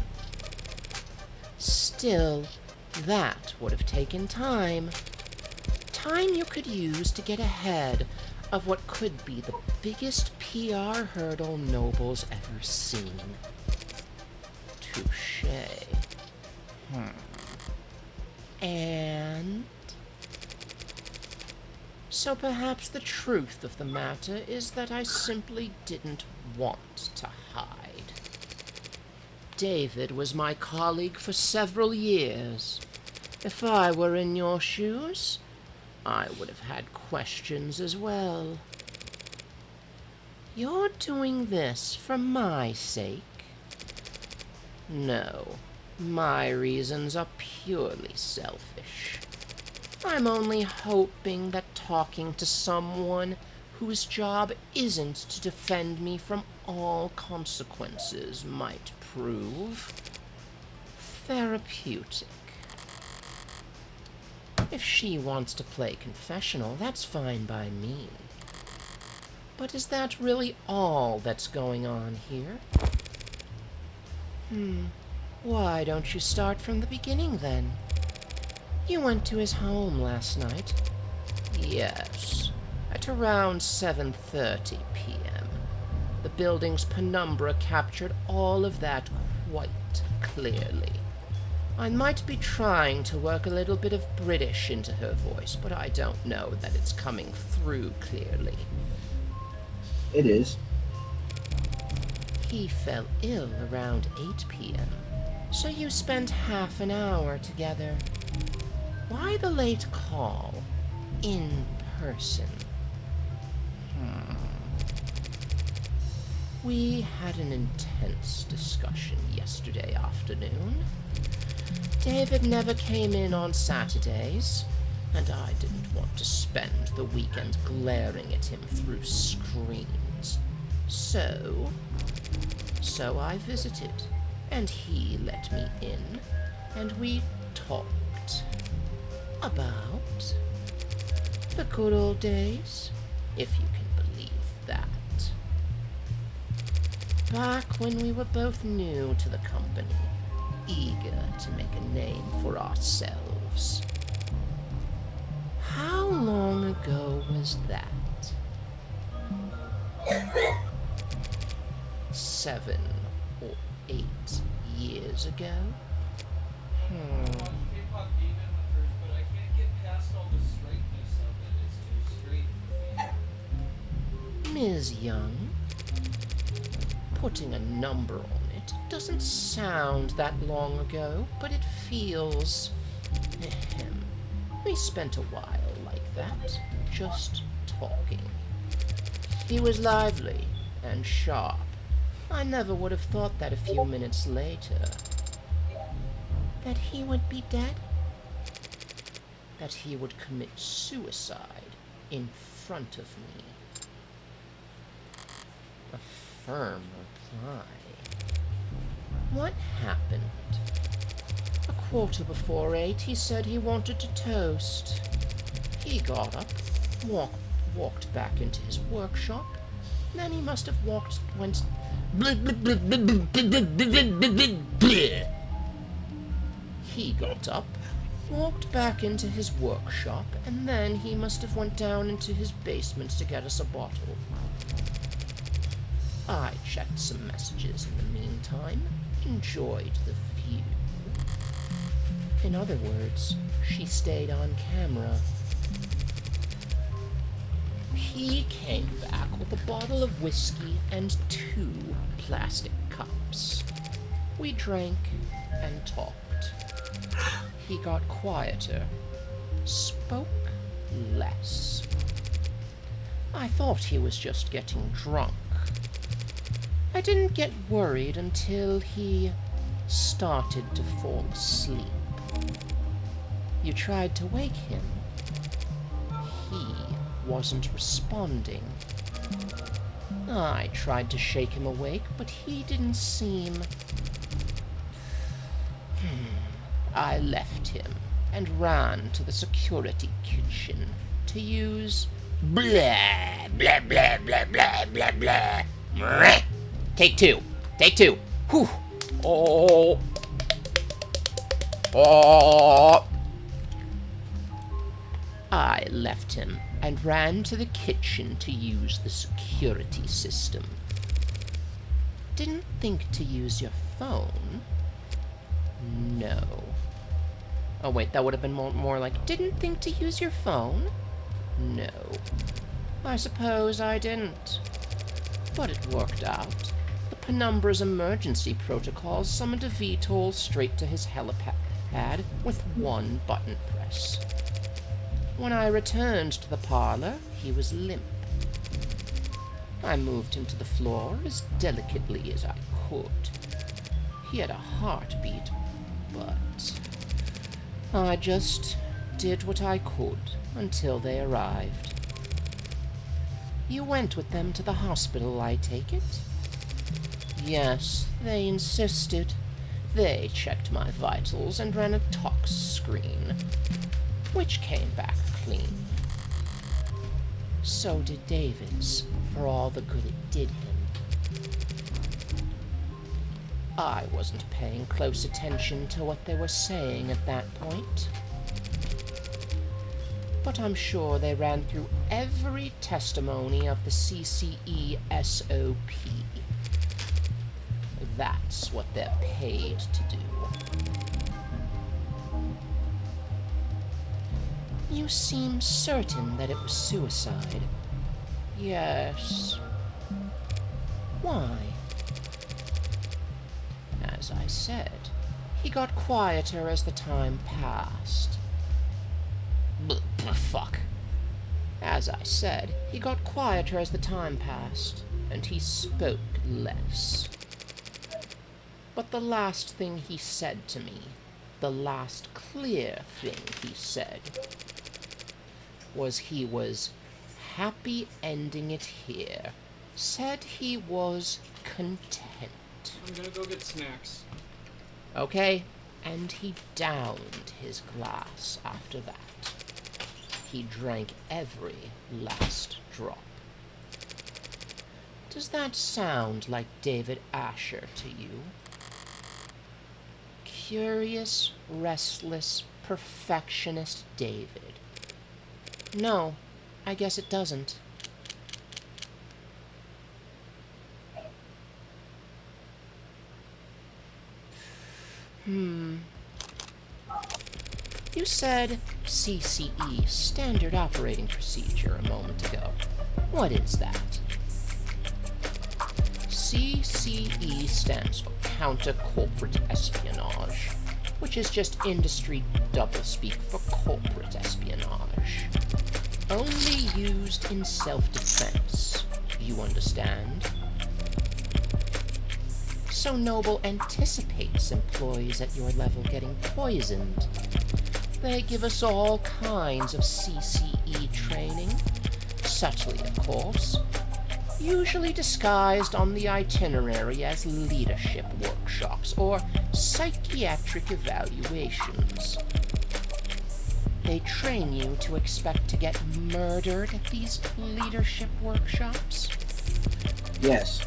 S1: Still, that would have taken time. Time you could use to get ahead of what could be the biggest PR hurdle Noble's ever seen. Touché. And... so perhaps the truth of the matter is that I simply didn't want to hide. David was my colleague for several years. If I were in your shoes, I would have had questions as well. You're doing this for my sake? No, my reasons are purely selfish. I'm only hoping that talking to someone whose job isn't to defend me from all consequences might prove therapeutic. If she wants to play confessional, that's fine by me. But is that really all that's going on here? Why don't you start from the beginning, then? You went to his home last night. Yes, at around 7:30 p.m. The building's penumbra captured all of that quite clearly. I might be trying to work a little bit of British into her voice, but I don't know that it's coming through clearly.
S4: It is.
S1: He fell ill around 8 p.m., so you spent half an hour together. Why the late call? In person. We had an intense discussion yesterday afternoon. David never came in on Saturdays, and I didn't want to spend the weekend glaring at him through screens. So I visited, and he let me in, and we talked about the good old days, if you can believe that. Back when we were both new to the company, eager to make a name for ourselves. How long ago was that? 7 or 8 years ago? Ms. Young, putting a number on it doesn't sound that long ago, but it feels... We spent a while like that, just talking. He was lively and sharp. I never would have thought that a few minutes later. That he would be dead? That he would commit suicide in front of me. A firm reply. What happened? 8:15, he said he wanted to toast. He got up, walked back into his workshop. Then he must have went... He got up, walked back into his workshop, and then he must have went down into his basement to get us a bottle. I checked some messages in the meantime, enjoyed the view. In other words, she stayed on camera. He came back with a bottle of whiskey and 2 plastic cups. We drank and talked. He got quieter, spoke less. I thought he was just getting drunk. I didn't get worried until he started to fall asleep. You tried to wake him. He wasn't responding. I tried to shake him awake, but he didn't seem... I left him and ran to the security kitchen to use... Blah, blah, blah, blah, blah, blah, blah. Take two. Whew. Oh. I left him and ran to the kitchen to use the security system. Didn't think to use your phone? No. Oh wait, that would have been more like, didn't think to use your phone? No. I suppose I didn't. But it worked out. The Penumbra's emergency protocol summoned a VTOL straight to his helipad with 1 button press. When I returned to the parlor, he was limp. I moved him to the floor as delicately as I could. He had a heartbeat, but I just did what I could until they arrived. You went with them to the hospital, I take it? Yes, they insisted. They checked my vitals and ran a tox screen. which came back clean. So did David's, for all the good it did him. I wasn't paying close attention to what they were saying at that point. But I'm sure they ran through every testimony of the CCE SOP. That's what they're paid to do. You seem certain that it was suicide. Yes. Why? As I said, he got quieter as the time passed. Fuck. As I said, he got quieter as the time passed, and he spoke less. But the last thing he said to me, the last clear thing he said, was he was happy ending it here. Said he was content.
S7: I'm gonna go get snacks.
S1: Okay, and he downed his glass after that. He drank every last drop. Does that sound like David Asher to you? Curious, restless, perfectionist David. No, I guess it doesn't. You said CCE, Standard Operating Procedure, a moment ago. What is that? CCE stands for Counter Corporate Espionage, which is just industry doublespeak for corporate espionage. Only used in self-defense, you understand? So Noble anticipates employees at your level getting poisoned. They give us all kinds of CCE training, subtly of course, usually disguised on the itinerary as leadership workshops or psychiatric evaluations. They train you to expect to get murdered at these leadership workshops?
S4: Yes.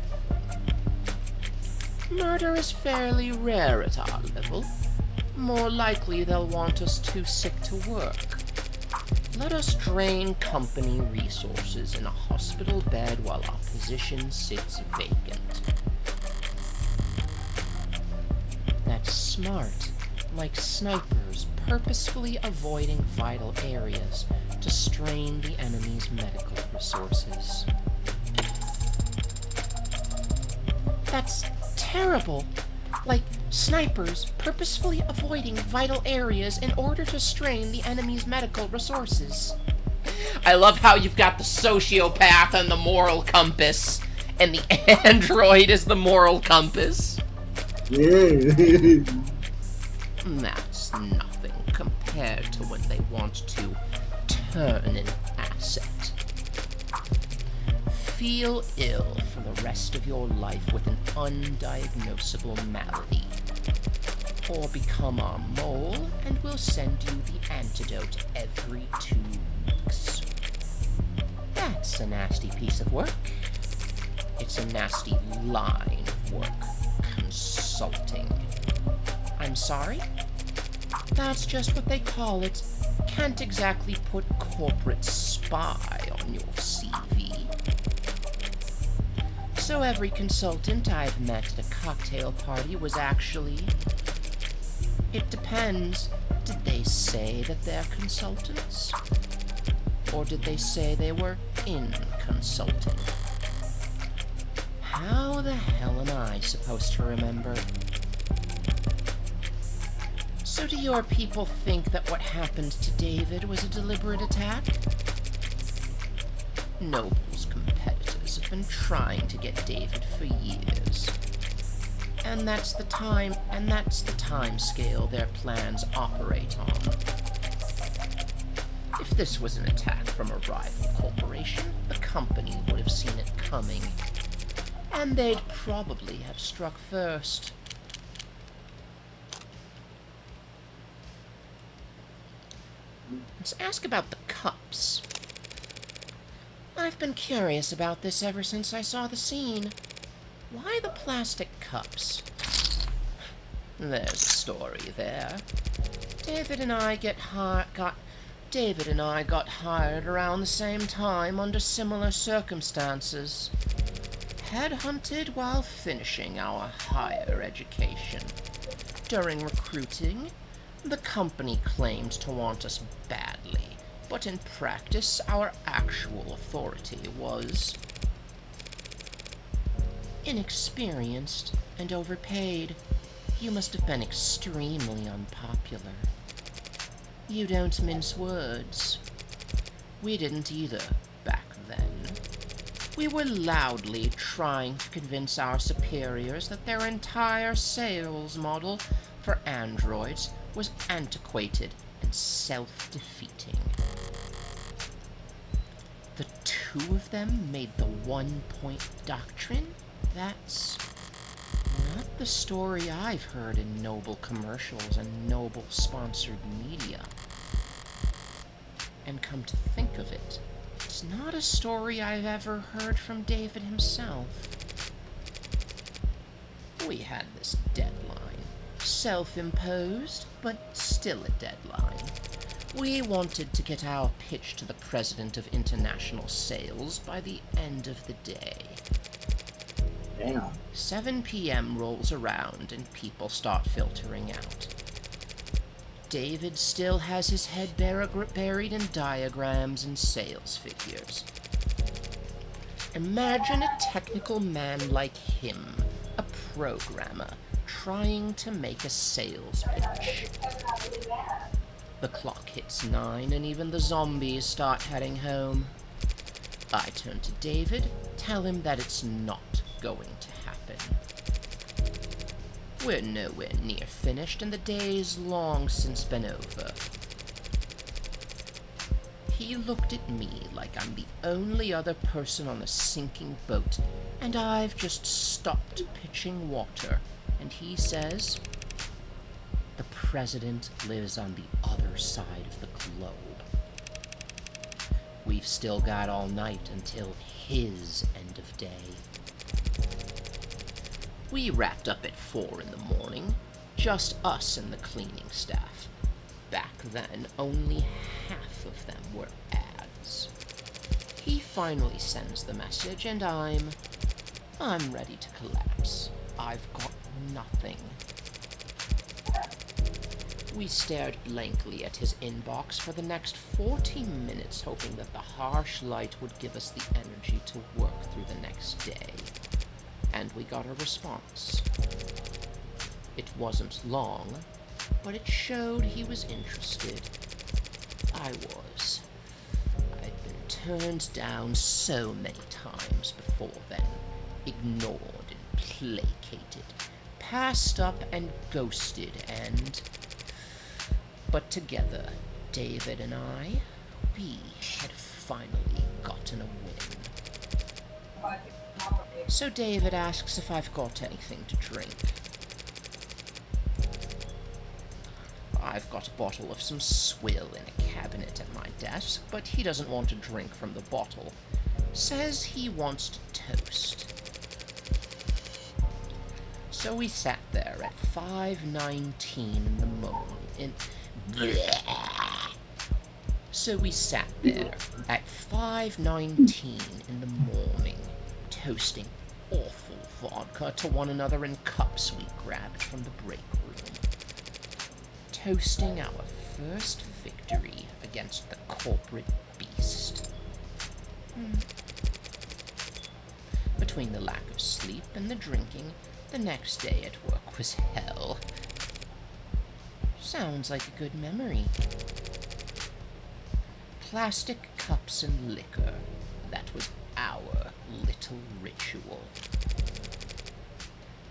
S1: Murder is fairly rare at our level. More likely they'll want us too sick to work. Let us drain company resources in a hospital bed while our position sits vacant. That's smart, like snipers purposefully avoiding vital areas to strain the enemy's medical resources. That's terrible. Like snipers purposefully avoiding vital areas in order to strain the enemy's medical resources. I love how you've got the sociopath and the moral compass, and the android is the moral compass.
S4: Yeah.
S1: That's nothing compared to when they want to turn an asset. Feel ill for the rest of your life with an undiagnosable malady. Or become our mole, and we'll send you the antidote every 2 weeks. That's a nasty piece of work. It's a nasty line of work. Consulting. I'm sorry? That's just what they call it. Can't exactly put corporate spy on your CV. So every consultant I've met at a cocktail party was actually... It depends. Did they say that they're consultants? Or did they say they were in consulting? How the hell am I supposed to remember? So do your people think that what happened to David was a deliberate attack? Noble's competitors have been trying to get David for years. And that's the time scale their plans operate on. If this was an attack from a rival corporation, the company would have seen it coming. And they'd probably have struck first. Let's ask about the cups. I've been curious about this ever since I saw the scene. Why the plastic cups? There's a story there. David and I got hired around the same time under similar circumstances. Headhunted while finishing our higher education. During recruiting, the company claimed to want us badly, but in practice, our actual authority was inexperienced and overpaid. You must have been extremely unpopular. You don't mince words. We didn't either, back then. We were loudly trying to convince our superiors that their entire sales model for androids was antiquated and self-defeating. The two of them made the one-point doctrine? That's not the story I've heard in noble commercials and noble sponsored media. And come to think of it, it's not a story I've ever heard from David himself. We had this deadline, self-imposed, but still a deadline. We wanted to get our pitch to the president of international sales by the end of the day.
S4: Damn.
S1: 7 p.m. rolls around and people start filtering out. David still has his head buried in diagrams and sales figures. Imagine a technical man like him, a programmer, trying to make a sales pitch. The clock hits 9 and even the zombies start heading home. I turn to David, tell him that it's not going to happen. We're nowhere near finished and the day's long since been over. He looked at me like I'm the only other person on the sinking boat and I've just stopped pitching water, and he says, "The president lives on the other side of the globe. We've still got all night until his end of day." We wrapped up at 4 in the morning, just us and the cleaning staff. Back then, only half of them were ads. He finally sends the message, and I'm ready to collapse. I've got nothing. We stared blankly at his inbox for the next 40 minutes, hoping that the harsh light would give us the energy to work through the next day. And we got a response. It wasn't long, but it showed he was interested. I was. I'd been turned down so many times before then, ignored and placated, passed up and ghosted, but together, David and I, we had finally gotten a win. So David asks if I've got anything to drink. I've got a bottle of some swill in a cabinet at my desk, but he doesn't want to drink from the bottle. Says he wants to toast. So we sat there at 5:19 in the morning. So we sat there at 5:19 in the morning, toasting awful vodka to one another in cups we grabbed from the break room. Toasting our first victory against the corporate beast. Between the lack of sleep and the drinking, the next day at work was hell. Sounds like a good memory. Plastic cups and liquor. That was our little ritual.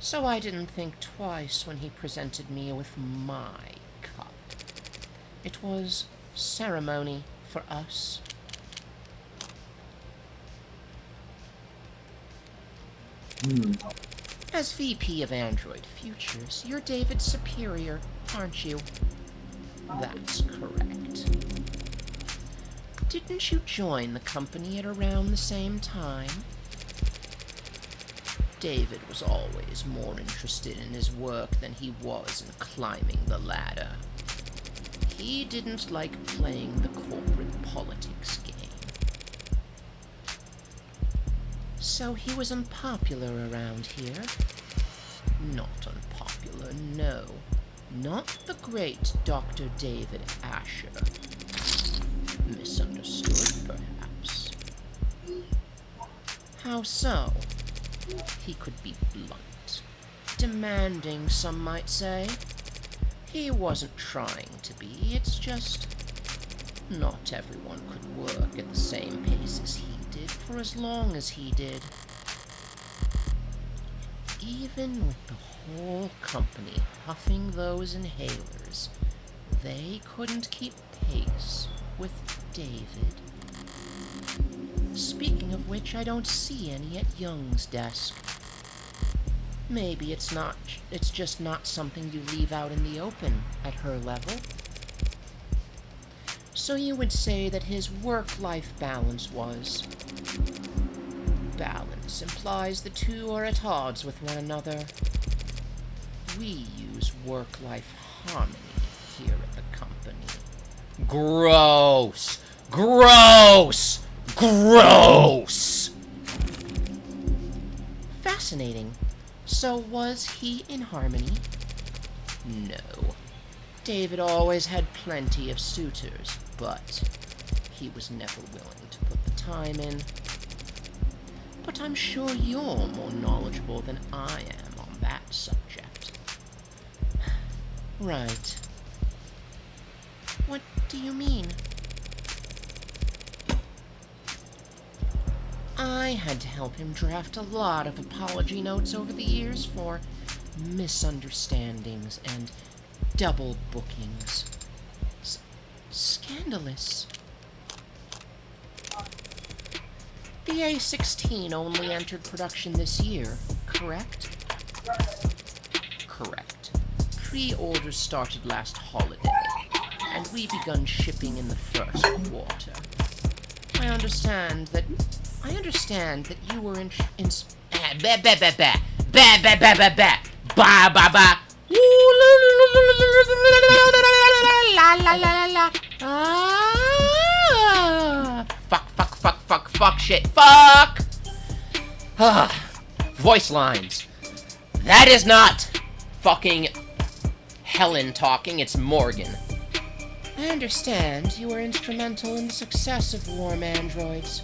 S1: So I didn't think twice when he presented me with my cup. It was ceremony for us. As VP of Android Futures, you're David's superior, aren't you? That's correct. Didn't you join the company at around the same time? David was always more interested in his work than he was in climbing the ladder. He didn't like playing the corporate politics game. So he was unpopular around here. Not unpopular, no. Not the great Dr. David Asher. Misunderstood, perhaps. How so? He could be blunt. Demanding, some might say. He wasn't trying to be, it's just not everyone could work at the same pace as he did for as long as he did. Even with the whole company puffing those inhalers, they couldn't keep pace with David. Speaking of which, I don't see any at Young's desk. Maybe it's just not something you leave out in the open at her level. So you would say that his work-life balance was... Balance implies the two are at odds with one another. We use work-life harmony here at the company. Gross! Gross! Gross! Fascinating. So was he in harmony? No. David always had plenty of suitors, but he was never willing to put the time in. But I'm sure you're more knowledgeable than I am on that subject. Right. What do you mean? I had to help him draft a lot of apology notes over the years for misunderstandings and double bookings. Scandalous. The A16 only entered production this year, correct? Correct. Pre-orders started last holiday, and we begun shipping in the first quarter. I understand that you were Fuck shit. Fuck! Voice lines. That is not fucking Helen talking, it's Morgan. I understand you were instrumental in the success of Warm Androids.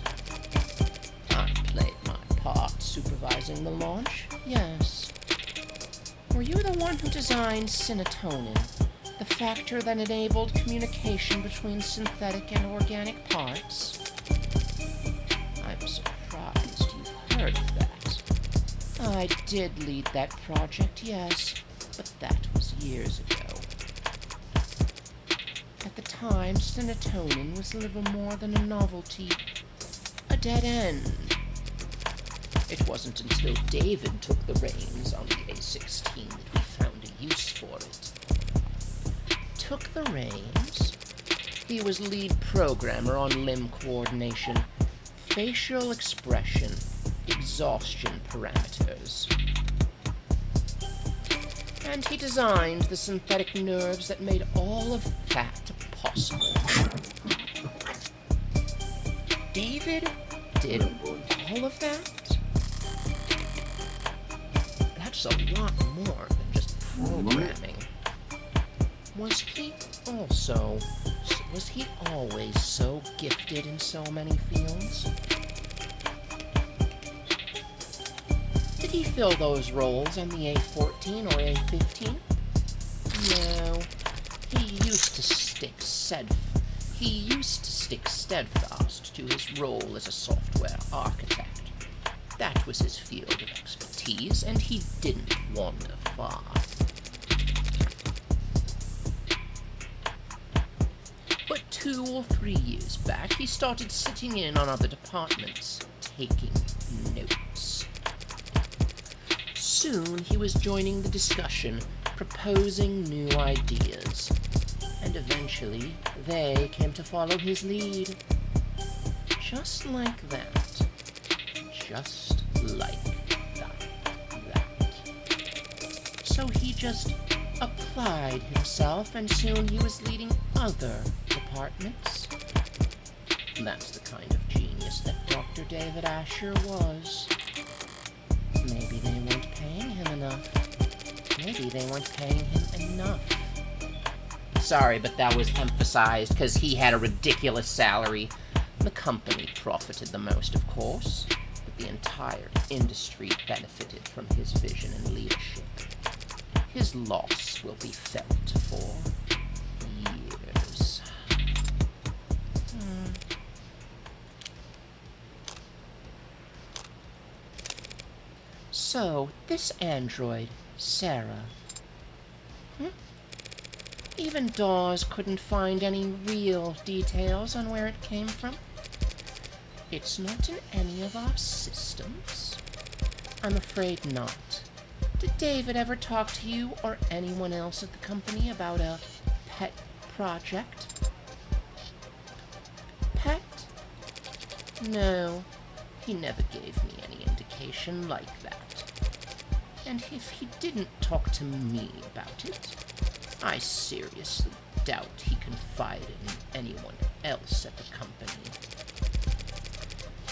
S1: I played my part supervising the launch, yes. Were you the one who designed Synatonin, the factor that enabled communication between synthetic and organic parts? I'm surprised you've heard of that. I did lead that project, yes, but that was years ago. At the time, Synatonin was little more than a novelty, a dead end. It wasn't until David took the reins on the A16 that we found a use for it. Took the reins? He was lead programmer on limb coordination, facial expression, exhaustion parameters. And he designed the synthetic nerves that made all of that possible. David did all of that? That's a lot more than just programming. Was he always so gifted in so many fields? Did he fill those roles on the A14 or A15? No. He used to stick steadfast to his role as a software architect. That was his field of expertise, and he didn't wander far. But 2 or 3 years back, he started sitting in on other departments, taking notes. Soon he was joining the discussion, proposing new ideas, and eventually they came to follow his lead. Just like that. Just like that. So he just applied himself, and soon he was leading other departments. That's the kind of genius that Dr. David Asher was. Maybe they weren't paying him enough. Maybe they weren't paying him enough. Sorry, but that was emphasized because he had a ridiculous salary. The company profited the most, of course, but the entire industry benefited from his vision and leadership. His loss will be felt for years. So, this android, Sarah. Even Dawes couldn't find any real details on where it came from. It's not in any of our systems. I'm afraid not. Did David ever talk to you or anyone else at the company about a pet project? Pet? No, he never gave me any indication like that. And if he didn't talk to me about it, I seriously doubt he confided in anyone else at the company.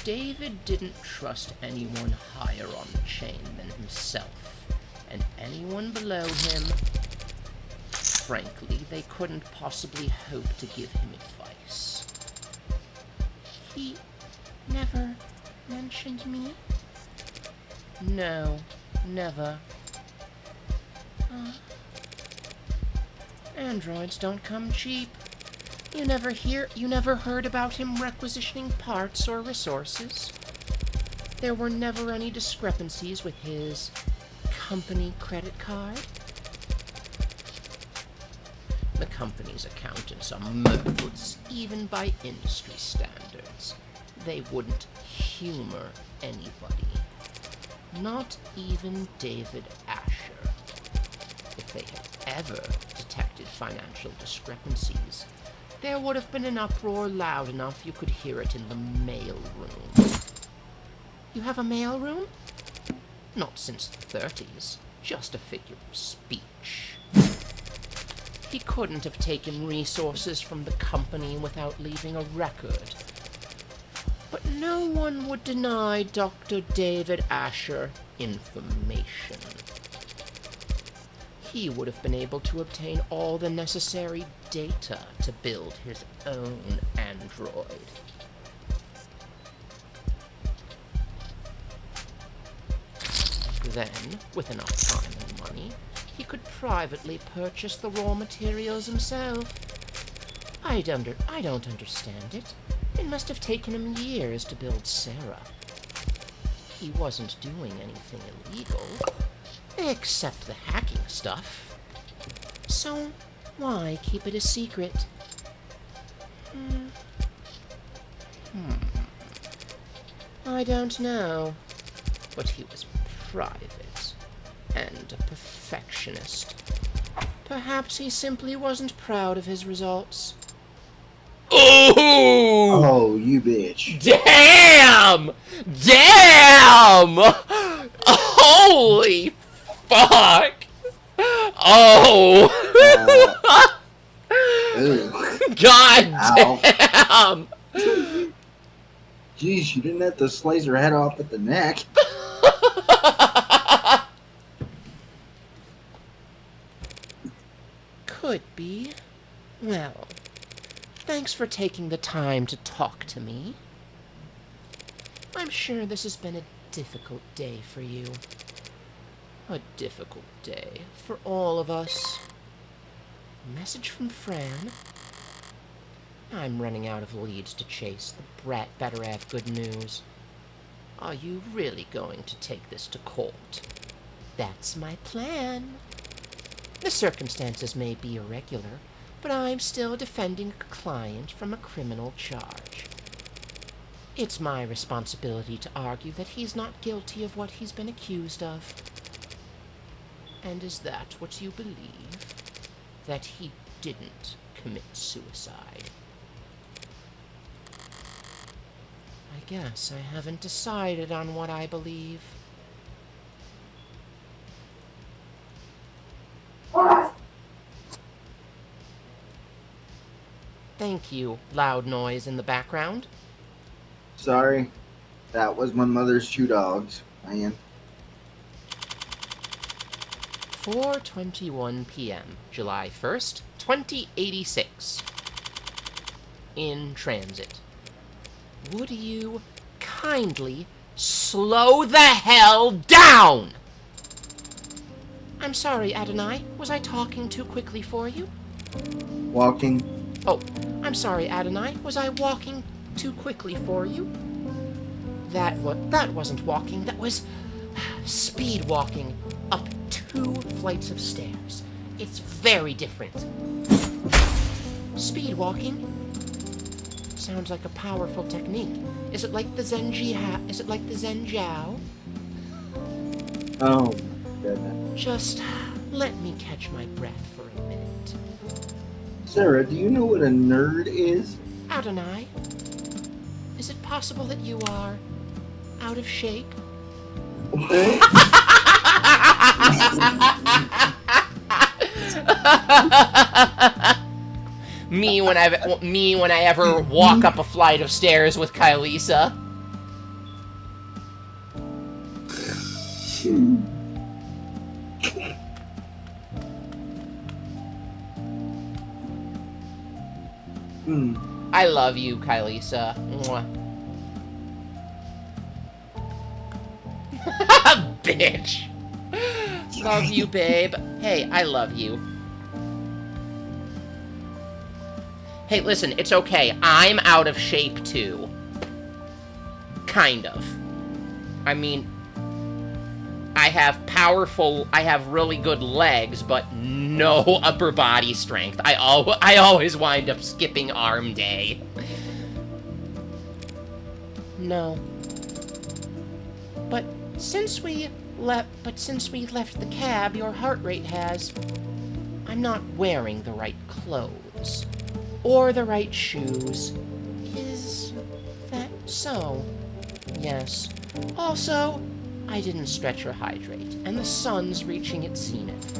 S1: David didn't trust anyone higher on the chain than himself, and anyone below him, frankly, they couldn't possibly hope to give him advice. He never mentioned me? No, never. Androids don't come cheap. You never heard about him requisitioning parts or resources. There were never any discrepancies with his company credit card. The company's accountants are merciless, even by industry standards. They wouldn't humor anybody. Not even David Asher. If they had ever detected financial discrepancies, there would have been an uproar loud enough you could hear it in the mail room. You have a mail room? Not since the 30s. Just a figure of speech. He couldn't have taken resources from the company without leaving a record. But no one would deny Dr. David Asher information. He would have been able to obtain all the necessary data to build his own android. Then, with enough time and money, he could privately purchase the raw materials himself. I don't understand it. It must have taken him years to build Sarah. He wasn't doing anything illegal, except the hacking stuff. So, why keep it a secret? I don't know. But he was private and a perfectionist. Perhaps he simply wasn't proud of his results.
S4: Oh, you bitch.
S1: Damn! Damn! Holy fuck! Oh! God
S4: Ow.
S1: damn!
S4: Jeez, you didn't have to slice her head off at the neck.
S1: Could be. Well, thanks for taking the time to talk to me. I'm sure this has been a difficult day for you. A difficult day for all of us. Message from Fran. I'm running out of leads to chase. The brat better have good news. Are you really going to take this to court? That's my plan. The circumstances may be irregular, but I'm still defending a client from a criminal charge. It's my responsibility to argue that he's not guilty of what he's been accused of. And is that what you believe? That he didn't commit suicide? I guess I haven't decided on what I believe. Thank you, loud noise in the background.
S4: Sorry, that was my mother's 2 dogs, man.
S1: 4:21 p.m., July 1st, 2086. In transit. Would you kindly slow the hell down? I'm sorry, Adonai. Was I talking too quickly for you?
S4: Walking.
S1: Oh, I'm sorry, Adonai. Was I walking too quickly for you? That wasn't walking. That was speed walking up 2 flights of stairs. It's very different. Speed walking sounds like a powerful technique. Is it like the Zen Jiao?
S4: Oh, my goodness.
S1: Just let me catch my breath for a minute.
S4: Sarah, do you know what a nerd is?
S1: Adonai, is it possible that you are out of shape?
S4: Okay.
S1: Me when I ever walk up a flight of stairs with Kylisa. I love you, Kylisa. Mwah. Bitch. Love you, babe. Hey, I love you. Hey, listen, it's okay. I'm out of shape, too. Kind of. I mean, I have really good legs, but no upper body strength. I always wind up skipping arm day. No. But since we left the cab, your heart rate has... I'm not wearing the right clothes. Or the right shoes. Is that so? Yes. Also, I didn't stretch or hydrate, and the sun's reaching its zenith.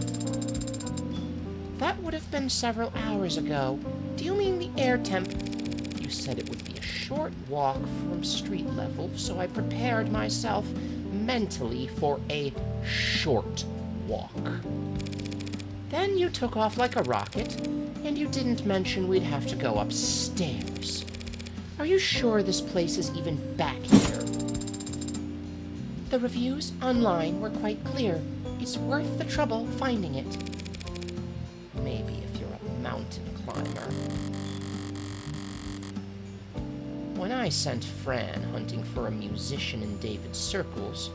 S1: That would have been several hours ago. Do you mean the air temp? You said it would be a short walk from street level, so I prepared myself mentally for a short walk. Then you took off like a rocket, and you didn't mention we'd have to go upstairs. Are you sure this place is even back here? The reviews online were quite clear. It's worth the trouble finding it. Maybe if you're a mountain climber. When I sent Fran hunting for a musician in David's circles,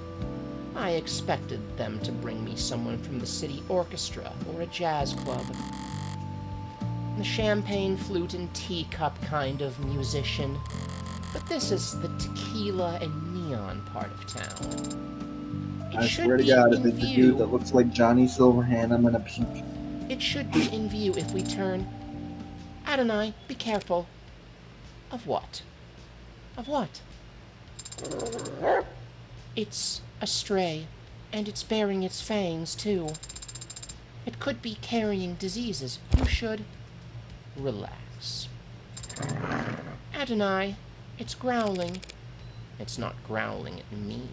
S1: I expected them to bring me someone from the city orchestra or a jazz club. The champagne, flute, and teacup kind of musician. But this is the tequila and neon part of town.
S4: I swear to God, if it's a dude that looks like Johnny Silverhand, I'm gonna puke.
S1: It should be in view if we turn. Adonai, be careful. Of what? Of what? It's a stray, and it's bearing its fangs, too. It could be carrying diseases. You should relax. Adonai, it's growling. It's not growling at me.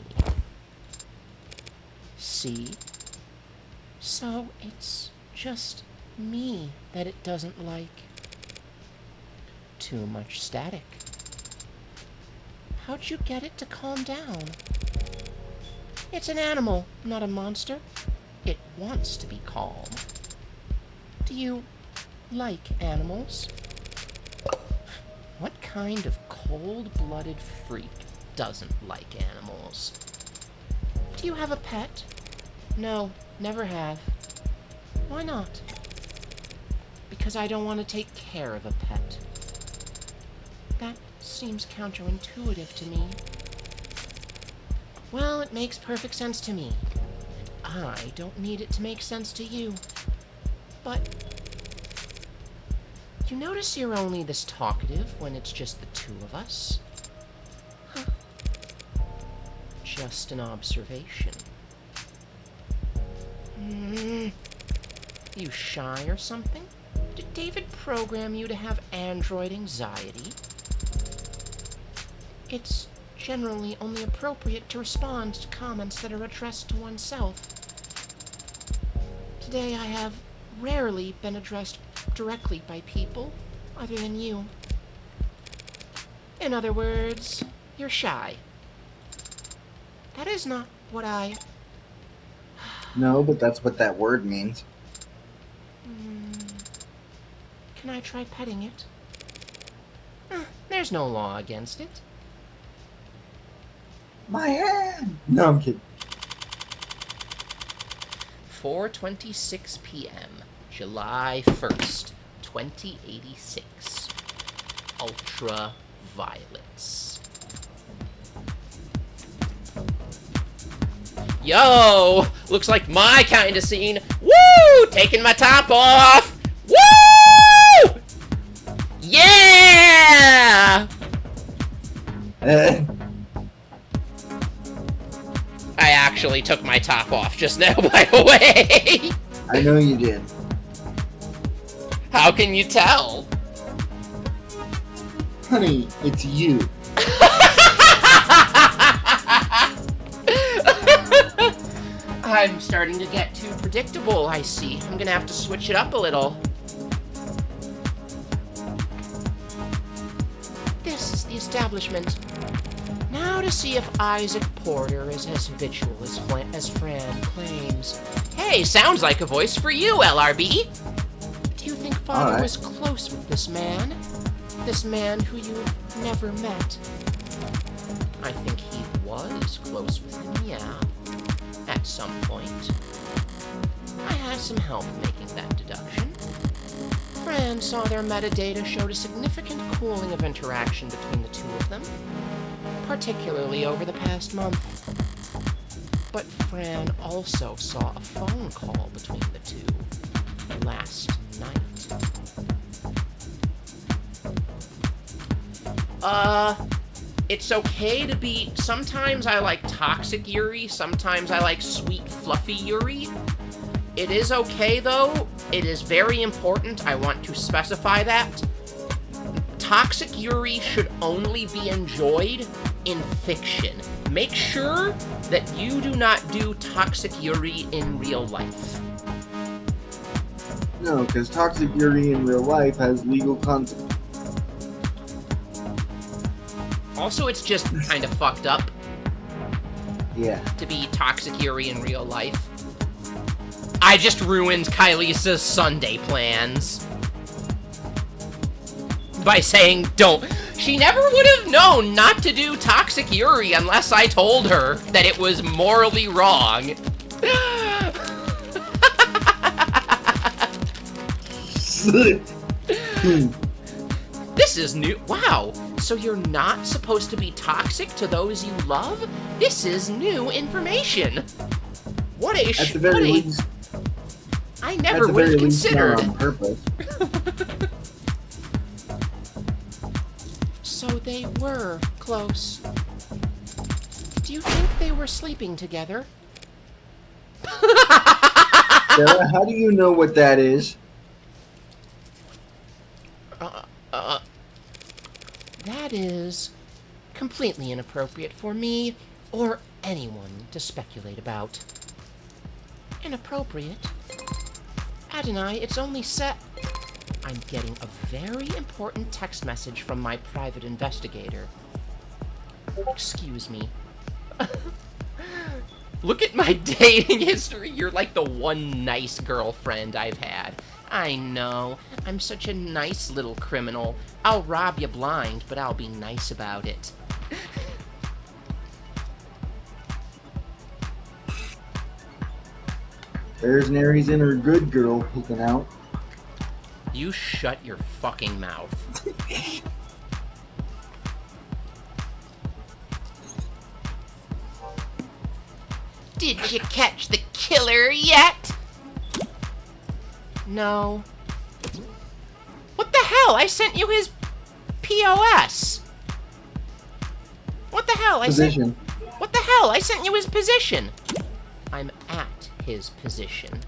S1: See? So it's just me that it doesn't like. Too much static. How'd you get it to calm down? It's an animal, not a monster. It wants to be calm. Do you like animals? What kind of cold-blooded freak doesn't like animals? Do you have a pet? No, never have. Why not? Because I don't want to take care of a pet. That seems counterintuitive to me. Well, it makes perfect sense to me. And I don't need it to make sense to you. But you notice you're only this talkative when it's just the two of us? Huh. Just an observation. You shy or something? Did David program you to have android anxiety? It's generally only appropriate to respond to comments that are addressed to oneself. Today I have rarely been addressed directly by people other than you. In other words, you're shy. That is not what I...
S4: No, but that's what that word means.
S1: Can I try petting it? There's no law against it.
S4: My hand! No, I'm kidding.
S1: 4:26 p.m., July 1st, 2086. Ultraviolets. Yo! Looks like my kind of scene. Woo! Taking my top off! Woo! Yeah! I actually took my top off just now, by the way.
S4: I know you did.
S1: How can you tell?
S4: Honey, it's you.
S1: I'm starting to get too predictable, I see. I'm gonna have to switch it up a little. This is the establishment. Now to see if Isaac Porter is as habitual as Fran claims. Hey, sounds like a voice for you, LRB. Do you think Father was close with this man? This man who you've never met? I think he was close with him, yeah. At some point. I had some help making that deduction. Fran saw their metadata showed a significant cooling of interaction between the two of them, particularly over the past month. But Fran also saw a phone call between the two last night. It's okay to be... Sometimes I like toxic Yuri, sometimes I like sweet, fluffy Yuri. It is okay, though. It is very important. I want to specify that. Toxic Yuri should only be enjoyed in fiction. Make sure that you do not do toxic Yuri in real life.
S4: No, because toxic Yuri in real life has legal consequences.
S1: Also, it's just kind of fucked up.
S4: Yeah.
S1: To be toxic Yuri in real life. I just ruined Kylisa's Sunday plans. By saying don't. She never would have known not to do toxic Yuri unless I told her that it was morally wrong. This is new. Wow. So you're not supposed to be toxic to those you love? This is new information. What a
S4: At the very least.
S1: I never would have considered.
S4: On purpose.
S1: So they were close. Do you think they were sleeping together?
S4: Sarah, how do you know what that is?
S1: That is completely inappropriate for me or anyone to speculate about. Inappropriate? Adonai, it's only set... I'm getting a very important text message from my private investigator. Excuse me. Look at my dating history. You're like the one nice girlfriend I've had. I know. I'm such a nice little criminal. I'll rob you blind, but I'll be nice about it.
S4: There's Nary's inner good girl peeking out.
S1: You shut your fucking mouth. Did you catch the killer yet? No. What the hell? I sent you his POS. What the hell?
S4: Position.
S1: What the hell? I sent you his position. I'm at his position.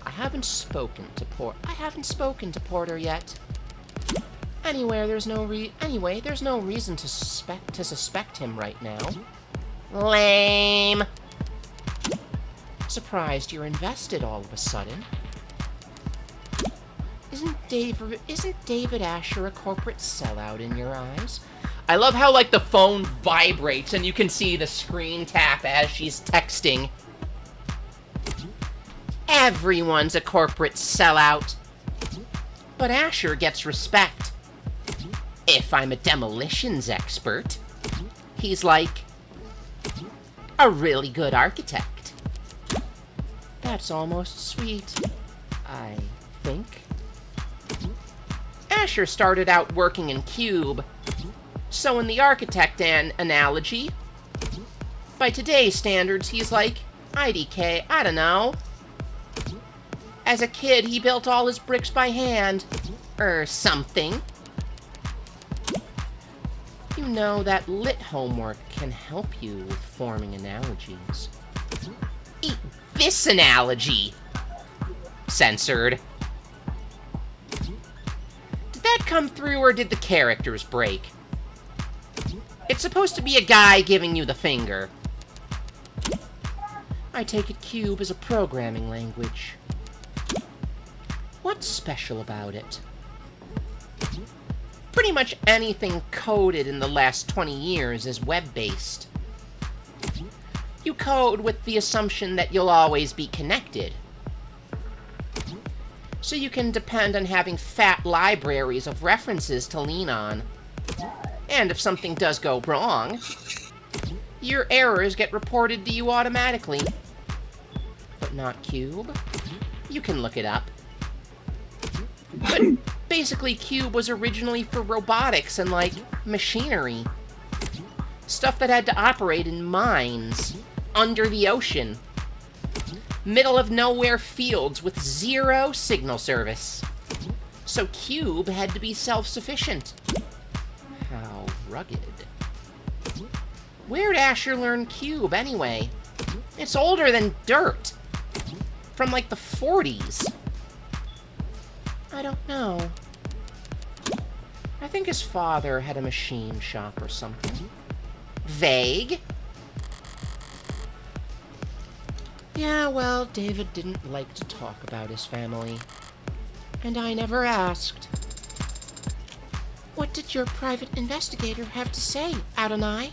S1: I haven't spoken to Porter yet. Anyway, there's no reason to suspect him right now. Lame. Surprised you're invested all of a sudden. Isn't David Asher a corporate sellout in your eyes? I love how, like, the phone vibrates and you can see the screen tap as she's texting. Everyone's a corporate sellout. But Asher gets respect. If I'm a demolitions expert, he's like a really good architect. That's almost sweet, I think. Asher started out working in Cube, so in the architect analogy, by today's standards, he's like IDK, I don't know. As a kid, he built all his bricks by hand, or something. You know that lit homework can help you with forming analogies. Eat this analogy! Censored. Did that come through, or did the characters break? It's supposed to be a guy giving you the finger. I take it Cube is a programming language. What's special about it? Pretty much anything coded in the last 20 years is web-based. You code with the assumption that you'll always be connected. So you can depend on having fat libraries of references to lean on. And if something does go wrong, your errors get reported to you automatically. But not Cube. You can look it up. But basically, Cube was originally for robotics and, like, machinery. Stuff that had to operate in mines, under the ocean, middle of nowhere fields with zero signal service. So Cube had to be self-sufficient. How rugged. Where'd Asher learn Cube, anyway? It's older than dirt. From, like, the 40s. I don't know. I think his father had a machine shop or something. Vague? Yeah, well, David didn't like to talk about his family. And I never asked. What did your private investigator have to say, Adonai?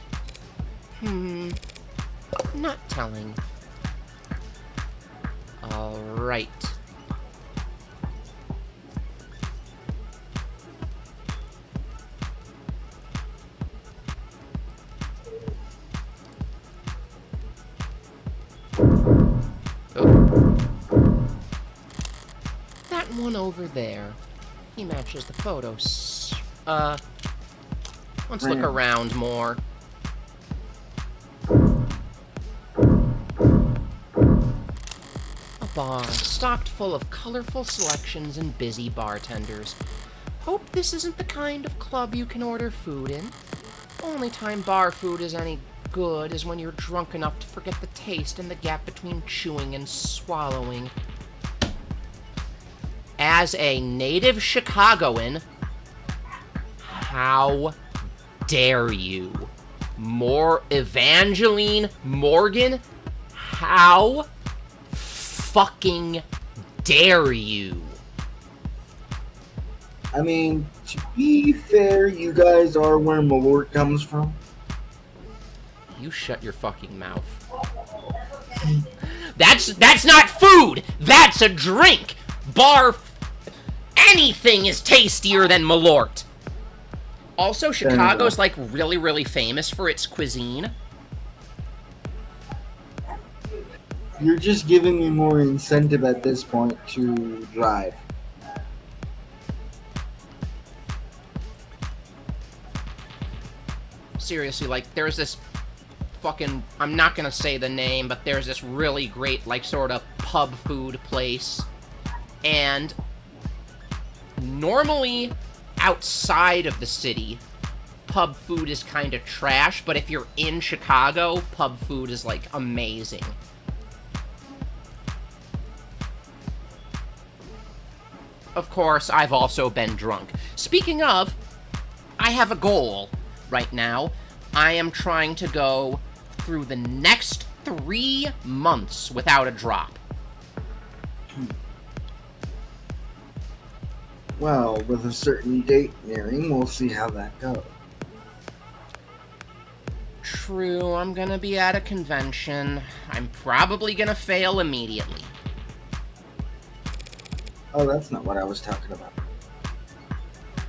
S1: Not telling. All right. That one over there. He matches the photos. Let's look around more. A bar, stocked full of colorful selections and busy bartenders. Hope this isn't the kind of club you can order food in. Only time bar food is any good is when you're drunk enough to forget the taste and the gap between chewing and swallowing. As a native Chicagoan, how dare you? Evangeline Morgan? How fucking dare you?
S4: I mean, to be fair, you guys are where Malort comes from.
S1: You shut your fucking mouth. That's not food! That's a drink! Anything is tastier than Malort. Also, Chicago's, like, really, really famous for its cuisine.
S4: You're just giving me more incentive at this point to drive.
S1: Seriously, like, there's this fucking... I'm not gonna say the name, but there's this really great, like, sort of pub food place. And normally, outside of the city, pub food is kind of trash, but if you're in Chicago, pub food is, like, amazing. Of course, I've also been drunk. Speaking of, I have a goal right now. I am trying to go through the next 3 months without a drop.
S4: Well, with a certain date nearing, we'll see how that goes.
S1: True, I'm gonna be at a convention. I'm probably gonna fail immediately.
S4: Oh, that's not what I was talking about.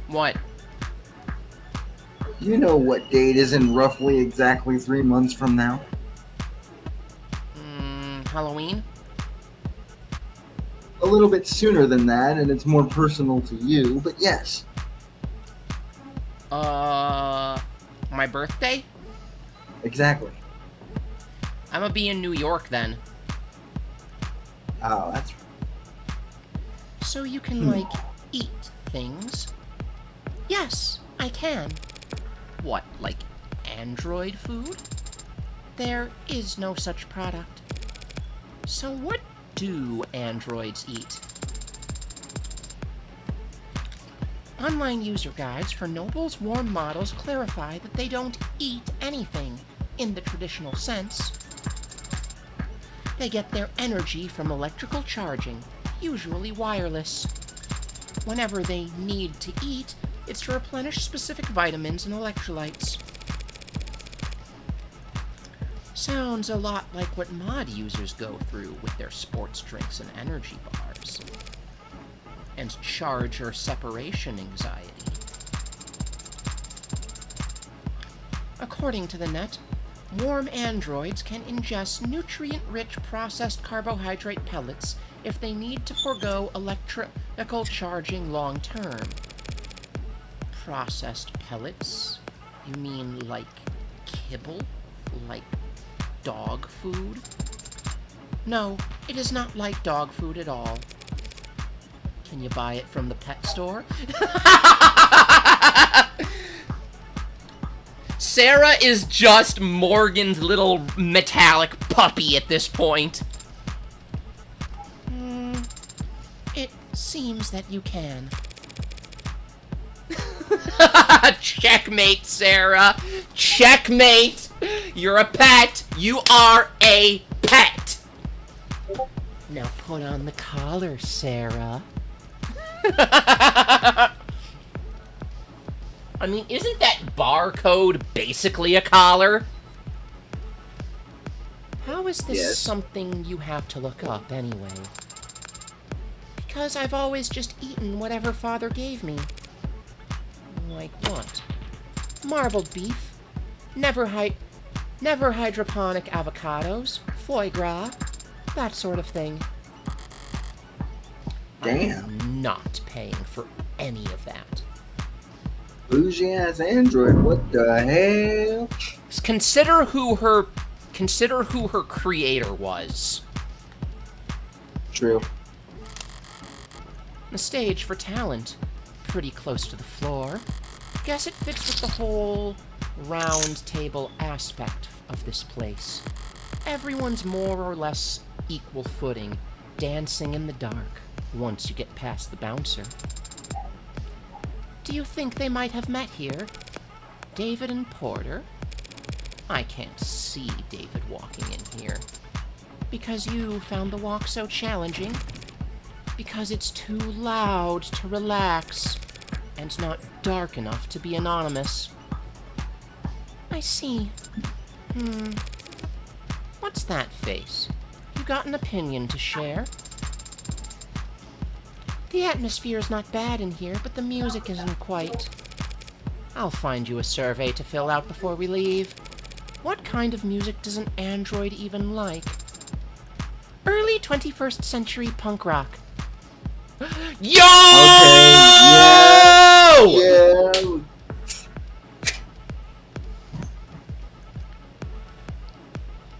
S1: What?
S4: You know what date is in roughly exactly 3 months from now?
S1: Halloween?
S4: A little bit sooner than that, and it's more personal to you, but yes.
S1: My birthday?
S4: Exactly.
S1: I'm gonna be in New York then.
S4: Oh, that's
S1: So you can, like, eat things? Yes, I can. What, like android food? There is no such product. So what do androids eat? Online user guides for Noble's warm models clarify that they don't eat anything in the traditional sense. They get their energy from electrical charging, usually wireless. Whenever they need to eat, it's to replenish specific vitamins and electrolytes. Sounds a lot like what mod users go through with their sports drinks and energy bars. And charger separation anxiety. According to the net, warm androids can ingest nutrient-rich processed carbohydrate pellets if they need to forego electrical charging long-term. Processed pellets? You mean like kibble? Like dog food? No, it is not like dog food at all. Can you buy it from the pet store? Sarah is just Morgan's little metallic puppy at this point. It seems that you can. Checkmate, Sarah. Checkmate. You're a pet. You are a pet. Now put on the collar, Sarah. I mean, isn't that barcode basically a collar? How is this
S4: Yes.
S1: something you have to look up anyway? Because I've always just eaten whatever Father gave me. Like what? Marbled beef, never hydroponic avocados, foie gras, that sort of thing.
S4: Damn.
S1: I'm not paying for any of that.
S4: Bougie ass android, what the hell?
S1: Consider who her creator was.
S4: True.
S1: The stage for talent. Pretty close to the floor. Guess it fits with the whole round table aspect of this place. Everyone's more or less equal footing, dancing in the dark once you get past the bouncer. Do you think they might have met here? David and Porter? I can't see David walking in here. Because you found the walk so challenging? Because it's too loud to relax, and not dark enough to be anonymous. I see. What's that face? You got an opinion to share? The atmosphere is not bad in here, but the music isn't quite. I'll find you a survey to fill out before we leave. What kind of music does an android even like? Early 21st century punk rock. Yo!
S4: Okay, yeah.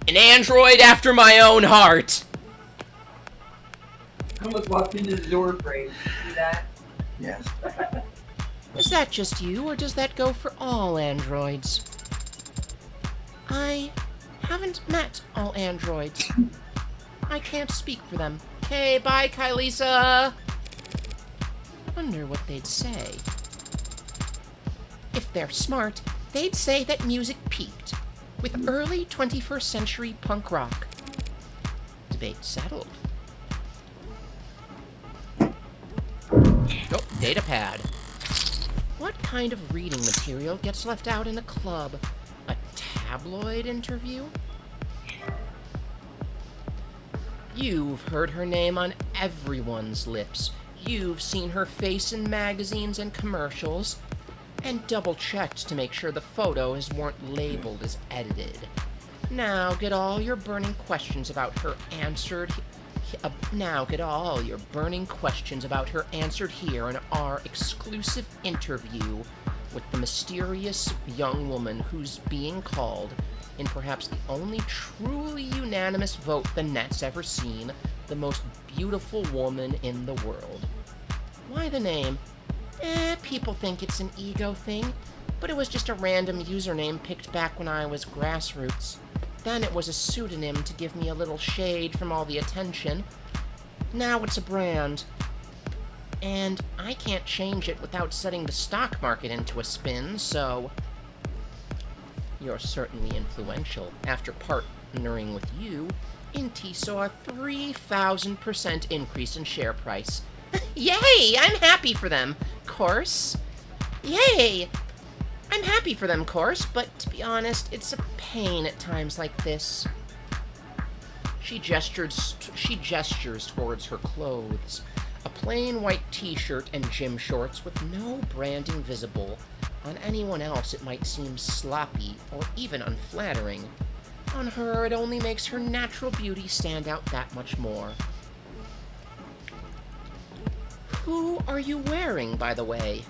S1: An android after my own heart.
S8: I almost walked into the door frame. See that?
S4: Yes.
S1: Is that just you, or does that go for all androids? I haven't met all androids. I can't speak for them. Okay, bye, Kylisa! Wonder what they'd say. If they're smart, they'd say that music peaked with early 21st century punk rock. Debate settled. Oh, datapad. What kind of reading material gets left out in a club? A tabloid interview? You've heard her name on everyone's lips. You've seen her face in magazines and commercials, and double-checked to make sure the photos weren't labeled as edited. Now get all your burning questions about her answered. Now get all your burning questions about her answered here in our exclusive interview with the mysterious young woman who's being called, in perhaps the only truly unanimous vote the net's ever seen, the most beautiful woman in the world. Why the name? People think it's an ego thing, but it was just a random username picked back when I was grassroots. Then it was a pseudonym to give me a little shade from all the attention. Now it's a brand. And I can't change it without setting the stock market into a spin, so... You're certainly influential. After partnering with you, Inti saw a 3,000% increase in share price. Yay! I'm happy for them, course. Yay! I'm happy for them, course, but to be honest, it's a pain at times like this. She gestures towards her clothes. A plain white t-shirt and gym shorts with no branding visible. On anyone else, it might seem sloppy or even unflattering. On her, it only makes her natural beauty stand out that much more. Who are you wearing, by the way?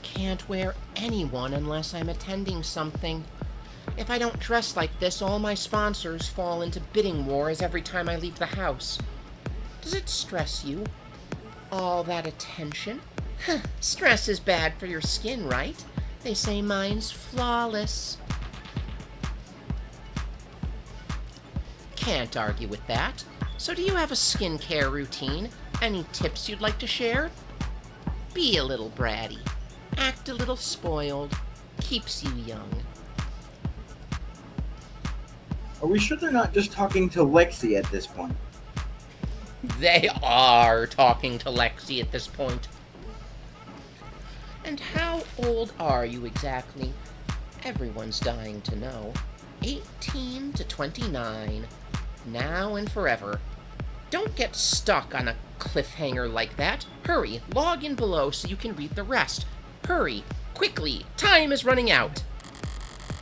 S1: Can't wear anyone unless I'm attending something. If I don't dress like this, all my sponsors fall into bidding wars every time I leave the house. Does it stress you? All that attention? Stress is bad for your skin, right? They say mine's flawless. Can't argue with that. So do you have a skincare routine? Any tips you'd like to share? Be a little bratty. Act a little spoiled. Keeps you young.
S4: Are we sure they're not just talking to Lexi at this point?
S1: They are talking to Lexi at this point. And how old are you exactly? Everyone's dying to know. 18 to 29. Now and forever. Don't get stuck on a cliffhanger like that. Hurry, log in below so you can read the rest. Hurry, quickly, time is running out.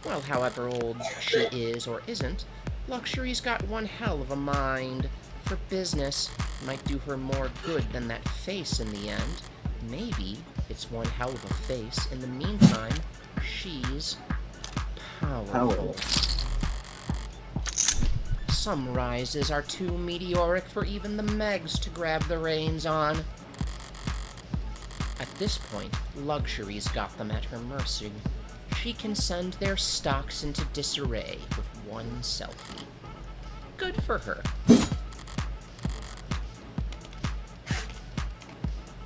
S1: Well, however old she is or isn't, Luxury's got one hell of a mind. For business, might do her more good than that face in the end. Maybe it's one hell of a face. In the meantime, she's powerful. Some rises are too meteoric for even the Megs to grab the reins on. At this point, Luxury's got them at her mercy. She can send their stocks into disarray with one selfie. Good for her.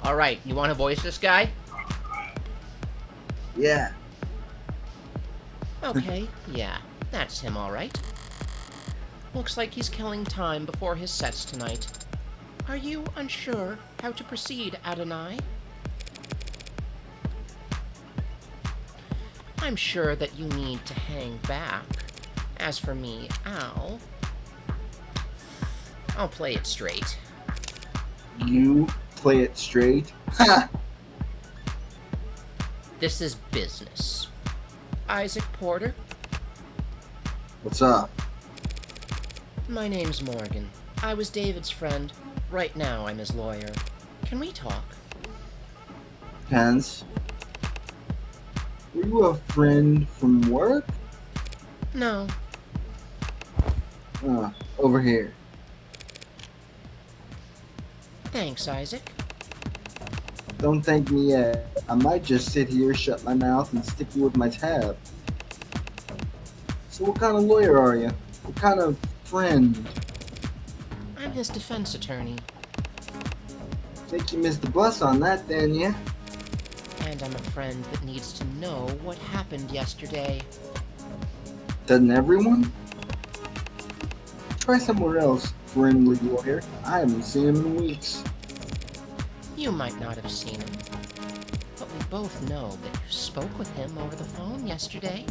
S1: Alright, you want to voice this guy?
S4: Yeah.
S1: Okay, yeah, that's him alright. Looks like he's killing time before his sets tonight. Are you unsure how to proceed, Adonai? I'm sure that you need to hang back. As for me, I'll play it straight.
S4: You play it straight? Ha!
S1: This is business. Isaac Porter?
S4: What's up?
S1: My name's Morgan. I was David's friend. Right now, I'm his lawyer. Can we talk?
S4: Depends. Were you a friend from work?
S1: No.
S4: Over here.
S1: Thanks, Isaac.
S4: Don't thank me yet. I might just sit here, shut my mouth, and stick you with my tab. So what kind of lawyer are you? What kind of friend?
S1: I'm his defense attorney,
S4: Think you missed the bus on that then, yeah?
S1: and I'm a friend that needs to know what happened yesterday.
S4: Doesn't everyone? Try somewhere else, friendly lawyer. I haven't seen him in weeks.
S1: You might not have seen him, but we both know that you spoke with him over the phone yesterday.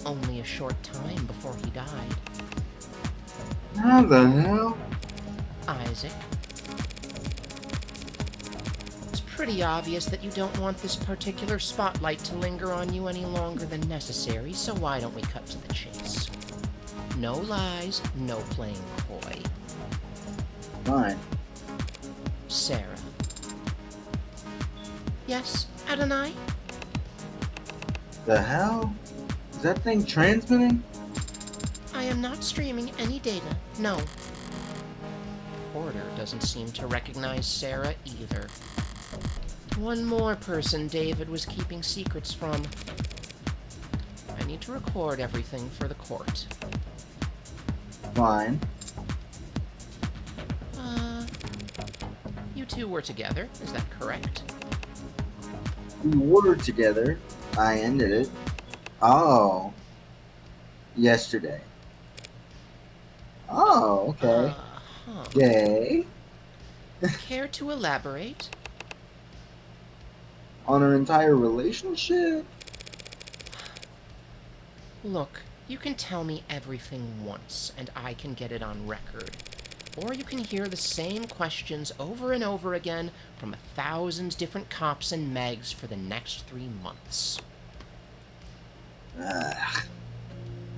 S1: Only a short time before he died.
S4: How the hell?
S1: Isaac. It's pretty obvious that you don't want this particular spotlight to linger on you any longer than necessary, so why don't we cut to the chase? No lies, no playing coy.
S4: Fine.
S1: Sarah. Yes, Adonai?
S4: The hell? Is that thing transmitting?
S1: I am not streaming any data, no. Porter doesn't seem to recognize Sarah either. One more person David was keeping secrets from. I need to record everything for the court.
S4: Fine.
S1: You two were together, is that correct?
S4: We were together. I ended it. Oh. Yesterday. Oh, okay.
S1: Uh-huh.
S4: Yay.
S1: Care to elaborate?
S4: On our entire relationship?
S1: Look, you can tell me everything once, and I can get it on record. Or you can hear the same questions over and over again from 1,000 different cops and megs for the next 3 months.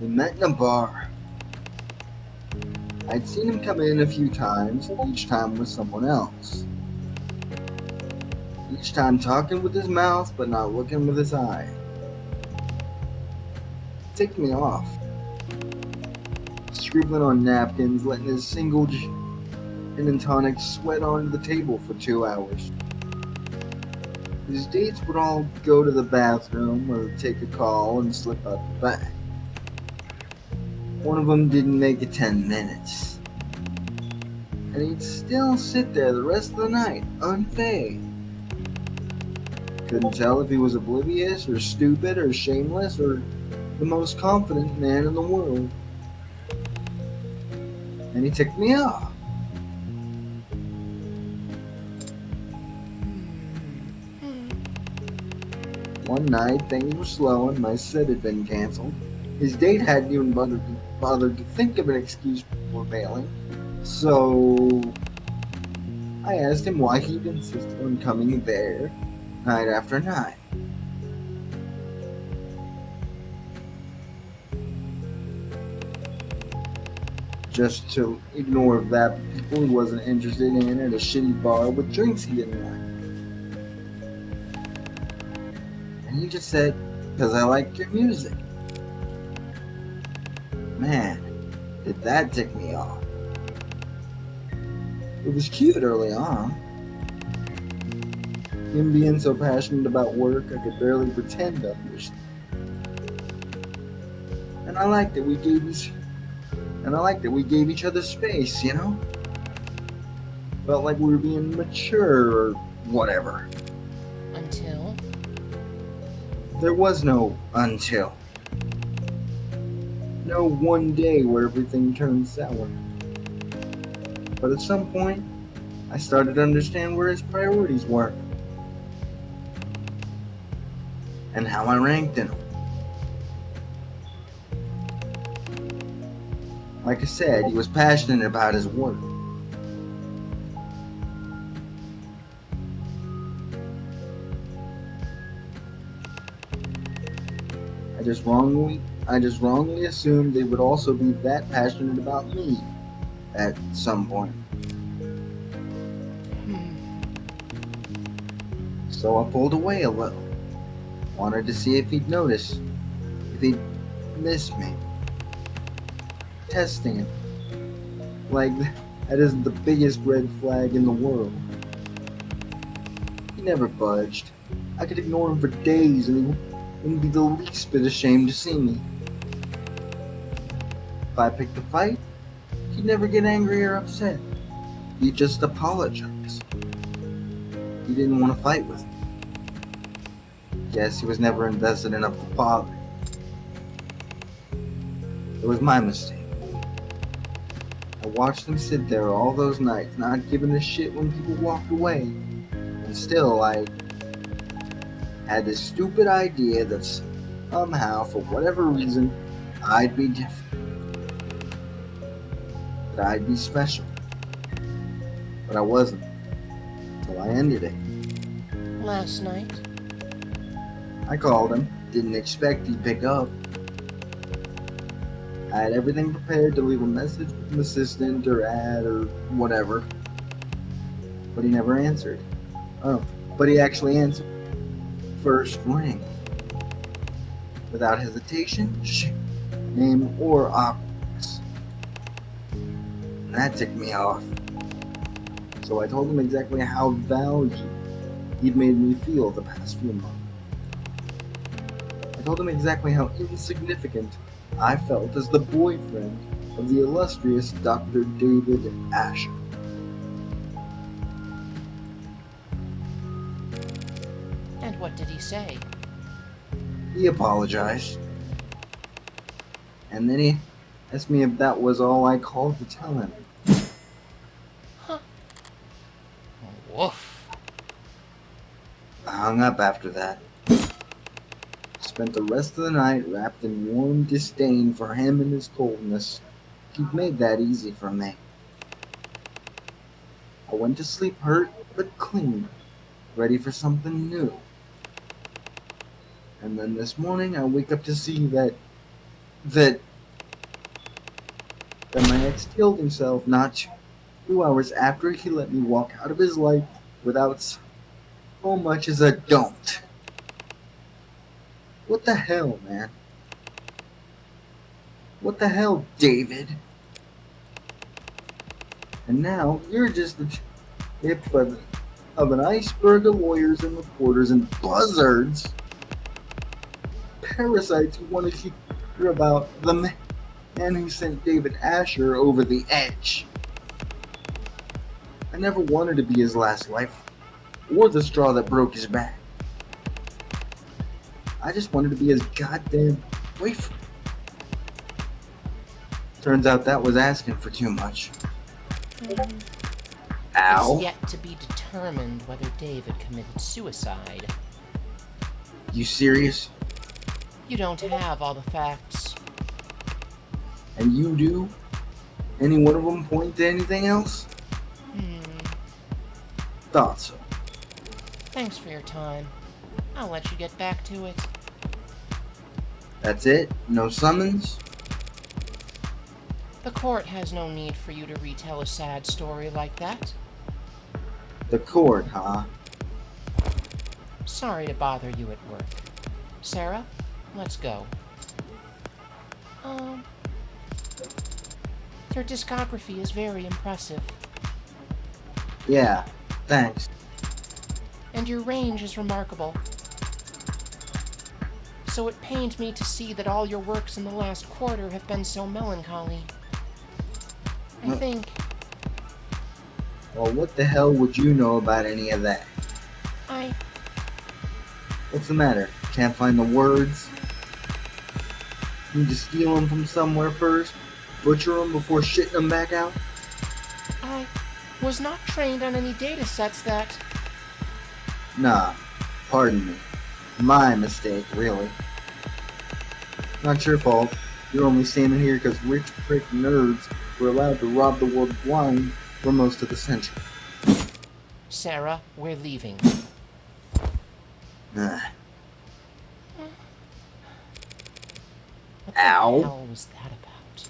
S4: We met in a bar. I'd seen him come in a few times, each time with someone else. Each time talking with his mouth, but not looking with his eye. Ticked me off. Scribbling on napkins, letting his single gin and tonic sweat onto the table for 2 hours. His dates would all go to the bathroom or take a call and slip out the back. One of them didn't make it 10 minutes. And he'd still sit there the rest of the night, unfazed. Couldn't tell if he was oblivious or stupid or shameless or the most confident man in the world. And he ticked me off. One night, things were slow and my set had been canceled. His date hadn't even bothered to think of an excuse for bailing. So I asked him why he'd insisted on coming there night after night. Just to ignore vapid people he wasn't interested in at a shitty bar with drinks he didn't like. And he just said, "'Cause I like your music." Man, did that tick me off. It was cute early on. Him being so passionate about work, I could barely pretend to understand. And I liked that we gave each other space, you know? Felt like we were being mature or whatever.
S1: Until?
S4: There was no until. No one day where everything turned sour. But at some point, I started to understand where his priorities were. And how I ranked in them. Like I said, he was passionate about his work. I just wrongly assumed they would also be that passionate about me at some point. So I pulled away a little. Wanted to see if he'd notice, if he'd miss me. Testing it. That isn't the biggest red flag in the world. He never budged. I could ignore him for days and he wouldn't be the least bit ashamed to see me. If I picked a fight, he'd never get angry or upset. He'd just apologize. He didn't want to fight with me. Guess he was never invested enough to bother. It was my mistake. I watched him sit there all those nights, not giving a shit when people walked away. And still, I had this stupid idea that somehow, for whatever reason, I'd be different. That I'd be special. But I wasn't. Until I ended it.
S1: Last night?
S4: I called him. Didn't expect he'd pick up. I had everything prepared to leave a message with an assistant or ad or whatever. But he never answered. Oh, but he actually answered. First ring. Without hesitation, shame, or awkwardness. And that ticked me off. So I told him exactly how valued he'd made me feel the past few months. I told him exactly how insignificant I felt as the boyfriend of the illustrious Dr. David Asher.
S1: And what did he say?
S4: He apologized. And then he asked me if that was all I called to tell him.
S1: Huh. Woof.
S4: I hung up after that. Spent the rest of the night wrapped in warm disdain for him and his coldness. He'd made that easy for me. I went to sleep hurt but clean, ready for something new. And then this morning I wake up to see that my ex killed himself not 2 hours after he let me walk out of his life without so much as a don't. What the hell, man? What the hell, David? And now you're just the tip of an iceberg of lawyers and reporters and buzzards, parasites who want to hear about the man who sent David Asher over the edge. I never wanted to be his last life, or the straw that broke his back. I just wanted to be his goddamn boyfriend. Turns out that was asking for too much. Ow.
S1: It's yet to be determined whether David committed suicide.
S4: You serious?
S1: You don't have all the facts.
S4: And you do? Any one of them point to anything else? Thought so.
S1: Thanks for your time. I'll let you get back to it.
S4: That's it? No summons?
S1: The court has no need for you to retell a sad story like that.
S4: The court, huh?
S1: Sorry to bother you at work. Sarah, let's go. Your discography is very impressive.
S4: Yeah, thanks.
S1: And your range is remarkable. So it pained me to see that all your works in the last quarter have been so melancholy. I think...
S4: Well, what the hell would you know about any of that? What's the matter? Can't find the words? Need to steal them from somewhere first? Butcher them before shitting them back out?
S1: I was not trained on any data sets that...
S4: Nah, pardon me. My mistake, really. Not your fault. You're only standing here because rich prick nerds were allowed to rob the world blind for most of the century.
S1: Sarah, we're leaving.
S4: Ugh.
S1: What the
S4: Ow.
S1: hell was that about?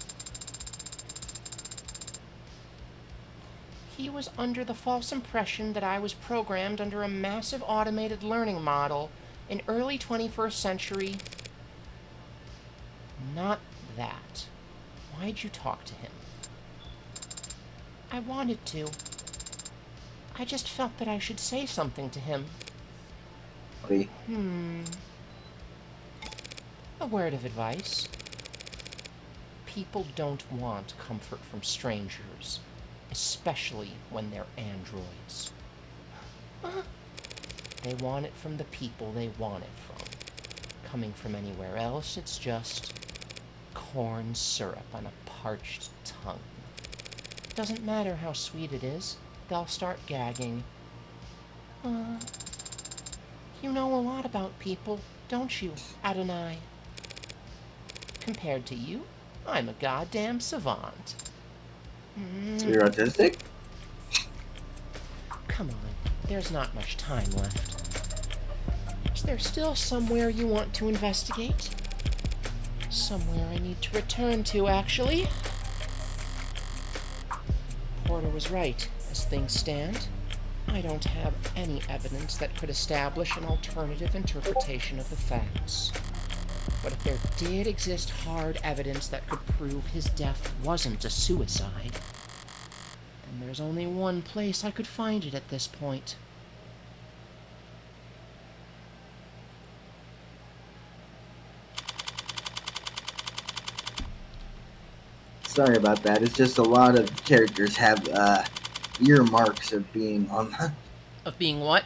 S1: He was under the false impression that I was programmed under a massive automated learning model in early 21st century. Not that. Why'd you talk to him? I wanted to. I just felt that I should say something to him. A word of advice. People don't want comfort from strangers, especially when they're androids. They want it from the people they want it from. Coming from anywhere else, it's just corn syrup on a parched tongue. Doesn't matter how sweet it is, they'll start gagging. You know a lot about people, don't you, Adonai? Compared to you, I'm a goddamn savant.
S4: So you're autistic?
S1: Come on, there's not much time left. Is there still somewhere you want to investigate? Somewhere I need to return to, actually. Porter was right. As things stand, I don't have any evidence that could establish an alternative interpretation of the facts. But if there did exist hard evidence that could prove his death wasn't a suicide, then there's only one place I could find it at this point.
S4: Sorry about that. It's just a lot of characters have earmarks of being on the,
S1: Of being what?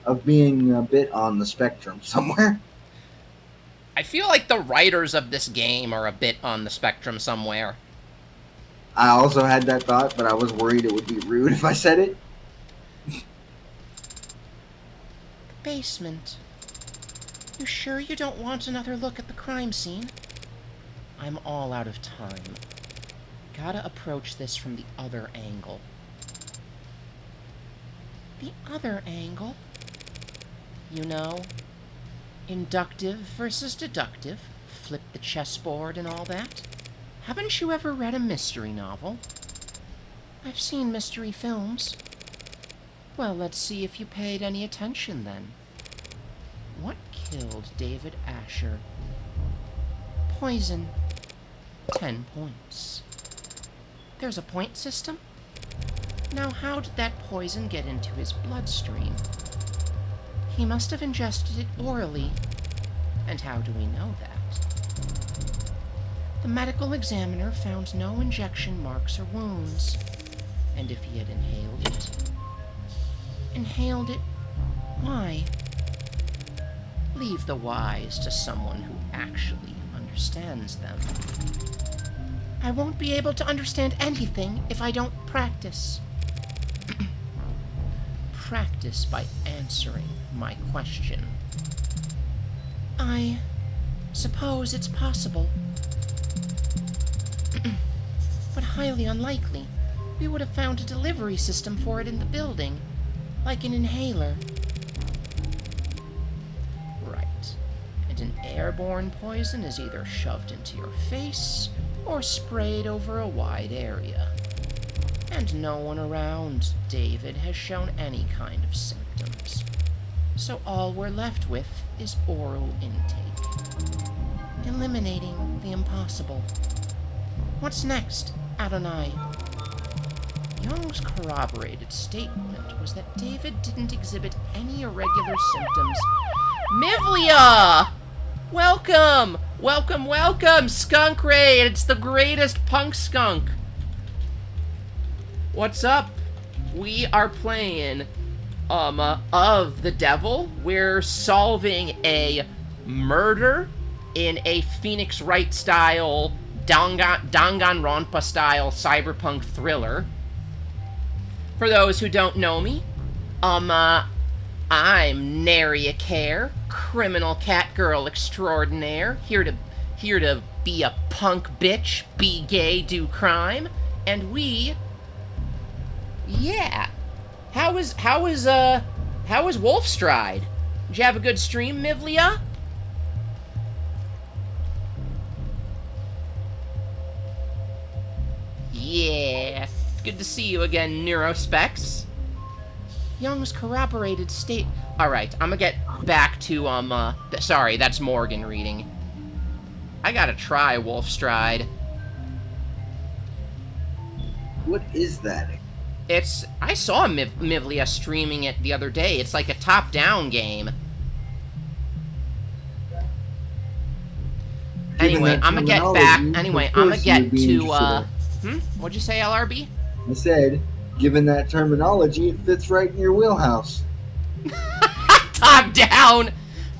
S4: of being a bit on the spectrum somewhere.
S1: I feel like the writers of this game are a bit on the spectrum somewhere.
S4: I also had that thought, but I was worried it would be rude if I said it.
S1: Basement. You sure you don't want another look at the crime scene? I'm all out of time. Gotta approach this from the other angle. The other angle? You know, inductive versus deductive, flip the chessboard and all that. Haven't you ever read a mystery novel? I've seen mystery films. Well, let's see if you paid any attention then. What killed David Asher? Poison. 10 points. There's a point system? Now how did that poison get into his bloodstream? He must have ingested it orally. And how do we know that? The medical examiner found no injection marks or wounds. And if he had inhaled it? Inhaled it? Why? Leave the whys to someone who actually understands them. I won't be able to understand anything if I don't practice. Practice by answering my question. I suppose it's possible. But highly unlikely. We would have found a delivery system for it in the building, like an inhaler. Right. And an airborne poison is either shoved into your face or sprayed over a wide area. And no one around David has shown any kind of symptoms. So all we're left with is oral intake. Eliminating the impossible. What's next, Adonai? Young's corroborated statement was that David didn't exhibit any irregular symptoms. Mivlia! Welcome! Welcome, welcome! Skunk Raid! It's the greatest punk skunk! What's up? We are playing, of the Devil. We're solving a murder in a Phoenix Wright style, Danganronpa style cyberpunk thriller. For those who don't know me, I'm nary a care, criminal cat girl extraordinaire, here to be a punk bitch, be gay, do crime, and yeah. How was Wolfstride? Did you have a good stream, Mivlia? Yeah. Good to see you again, Neurospecs. Young's corroborated state... Alright, I'm gonna get back to, sorry, that's Morgan reading. I gotta try Wolfstride.
S4: What is that?
S1: I saw Mivlia streaming it the other day. It's like a top-down game. Anyway, I'm gonna get back. Anyway, I'm gonna get to, What'd you say, LRB?
S4: I said, given that terminology, it fits right in your wheelhouse.
S1: Top-down!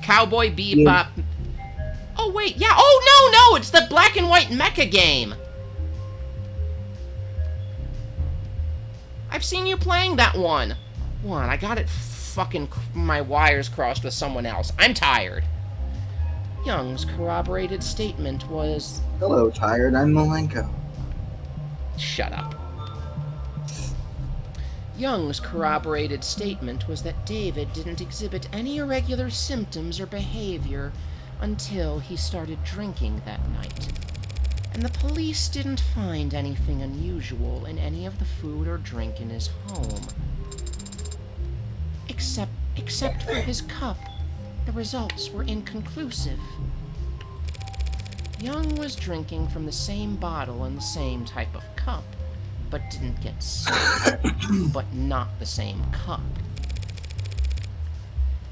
S1: Cowboy Bebop.
S4: Yeah.
S1: Oh, wait, yeah. Oh, no, it's the black and white mecha game. I've seen you playing that one. I got it fucking my wires crossed with someone else. I'm tired. Young's corroborated statement was...
S4: Hello, tired. I'm Malenko.
S1: Shut up. Young's corroborated statement was that David didn't exhibit any irregular symptoms or behavior until he started drinking that night. And the police didn't find anything unusual in any of the food or drink in his home. Except for his cup, the results were inconclusive. Young was drinking from the same bottle and the same type of cup, but didn't get sick, but not the same cup.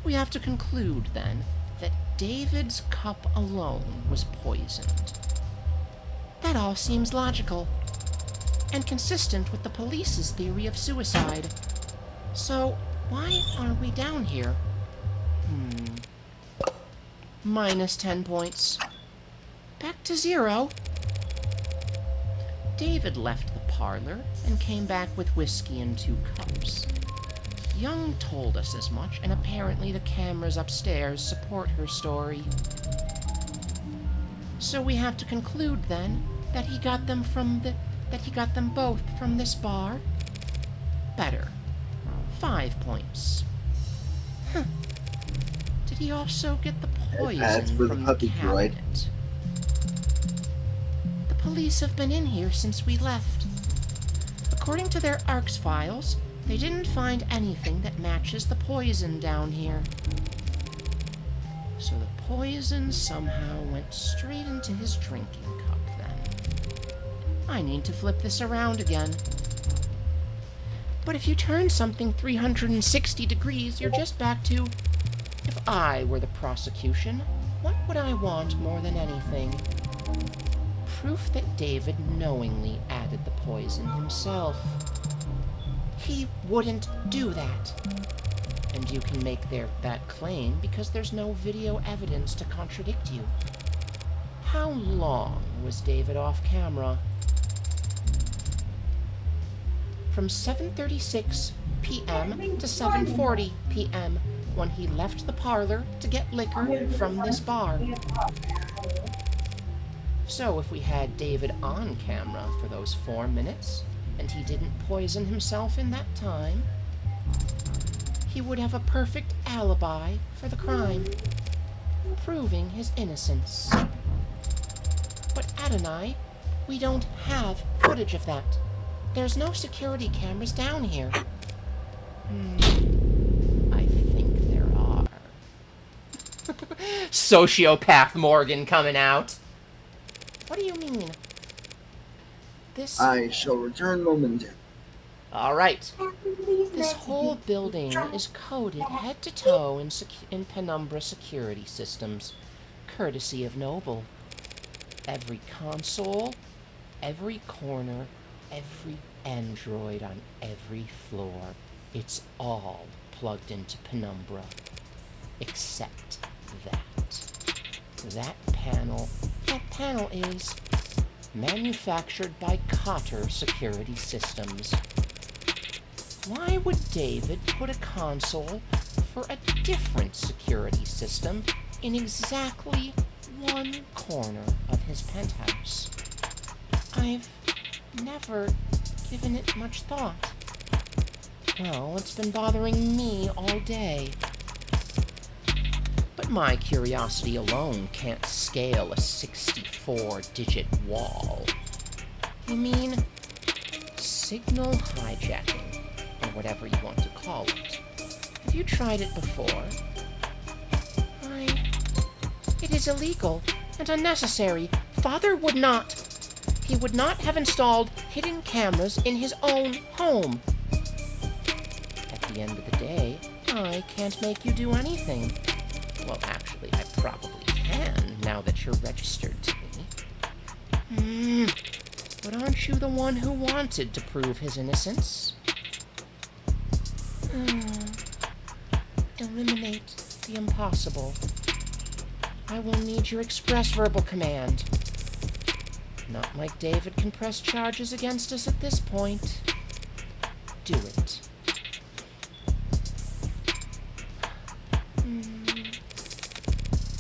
S1: We have to conclude, then, that David's cup alone was poisoned. That all seems logical, and consistent with the police's theory of suicide. So, why are we down here? Minus 10 points. Back to 0. David left the parlor and came back with whiskey and 2 cups. Young told us as much, and apparently the cameras upstairs support her story. So we have to conclude, then, that he got them both from this bar? Better. 5 points. Huh. Did he also get the poison from the cabinet? The police have been in here since we left. According to their ARCS files, they didn't find anything that matches the poison down here. So the poison somehow went straight into his drinking cup, then. I need to flip this around again. But if you turn something 360 degrees, you're just back to, if I were the prosecution, what would I want more than anything? Proof that David knowingly added the poison himself. He wouldn't do that. And you can make that claim because there's no video evidence to contradict you. How long was David off camera? From 7:36 p.m. to 7:40 p.m. when he left the parlor to get liquor from this bar. So if we had David on camera for those 4 minutes, and he didn't poison himself in that time, he would have a perfect alibi for the crime, proving his innocence. But Adonai, we don't have footage of that. There's no security cameras down here. I think there are. Sociopath Morgan coming out. What do you mean?
S4: I shall return momentarily.
S1: Alright. This whole building is coded head to toe in Penumbra security systems, courtesy of Noble. Every console, every corner, every android on every floor, it's all plugged into Penumbra. Except that panel is manufactured by Cotter Security Systems. Why would David put a console for a different security system in exactly one corner of his penthouse? I've never given it much thought. Well, it's been bothering me all day. But my curiosity alone can't scale a 64-digit wall. You mean signal hijacking, or whatever you want to call it. Have you tried it before? It is illegal and unnecessary. Father would not. He would not have installed hidden cameras in his own home. At the end of the day, I can't make you do anything. Well, actually, I probably can, now that you're registered to me. But aren't you the one who wanted to prove his innocence? Eliminate the impossible. I will need your express verbal command. Not like David can press charges against us at this point. Do it.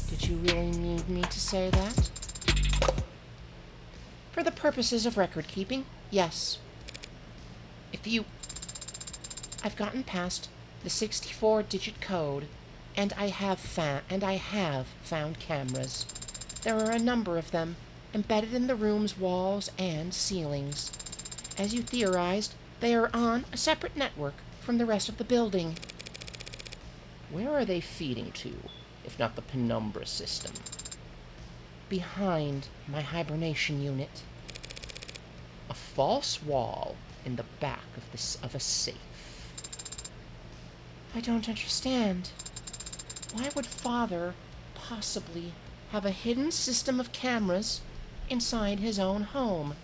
S1: Did you really need me to say that? For the purposes of record keeping, yes. I've gotten past the 64-digit code, and I have found cameras. There are a number of them, embedded in the room's walls and ceilings. As you theorized, they are on a separate network from the rest of the building. Where are they feeding to, if not the penumbra system? Behind my hibernation unit. A false wall in the back of a safe. I don't understand. Why would Father possibly have a hidden system of cameras inside his own home?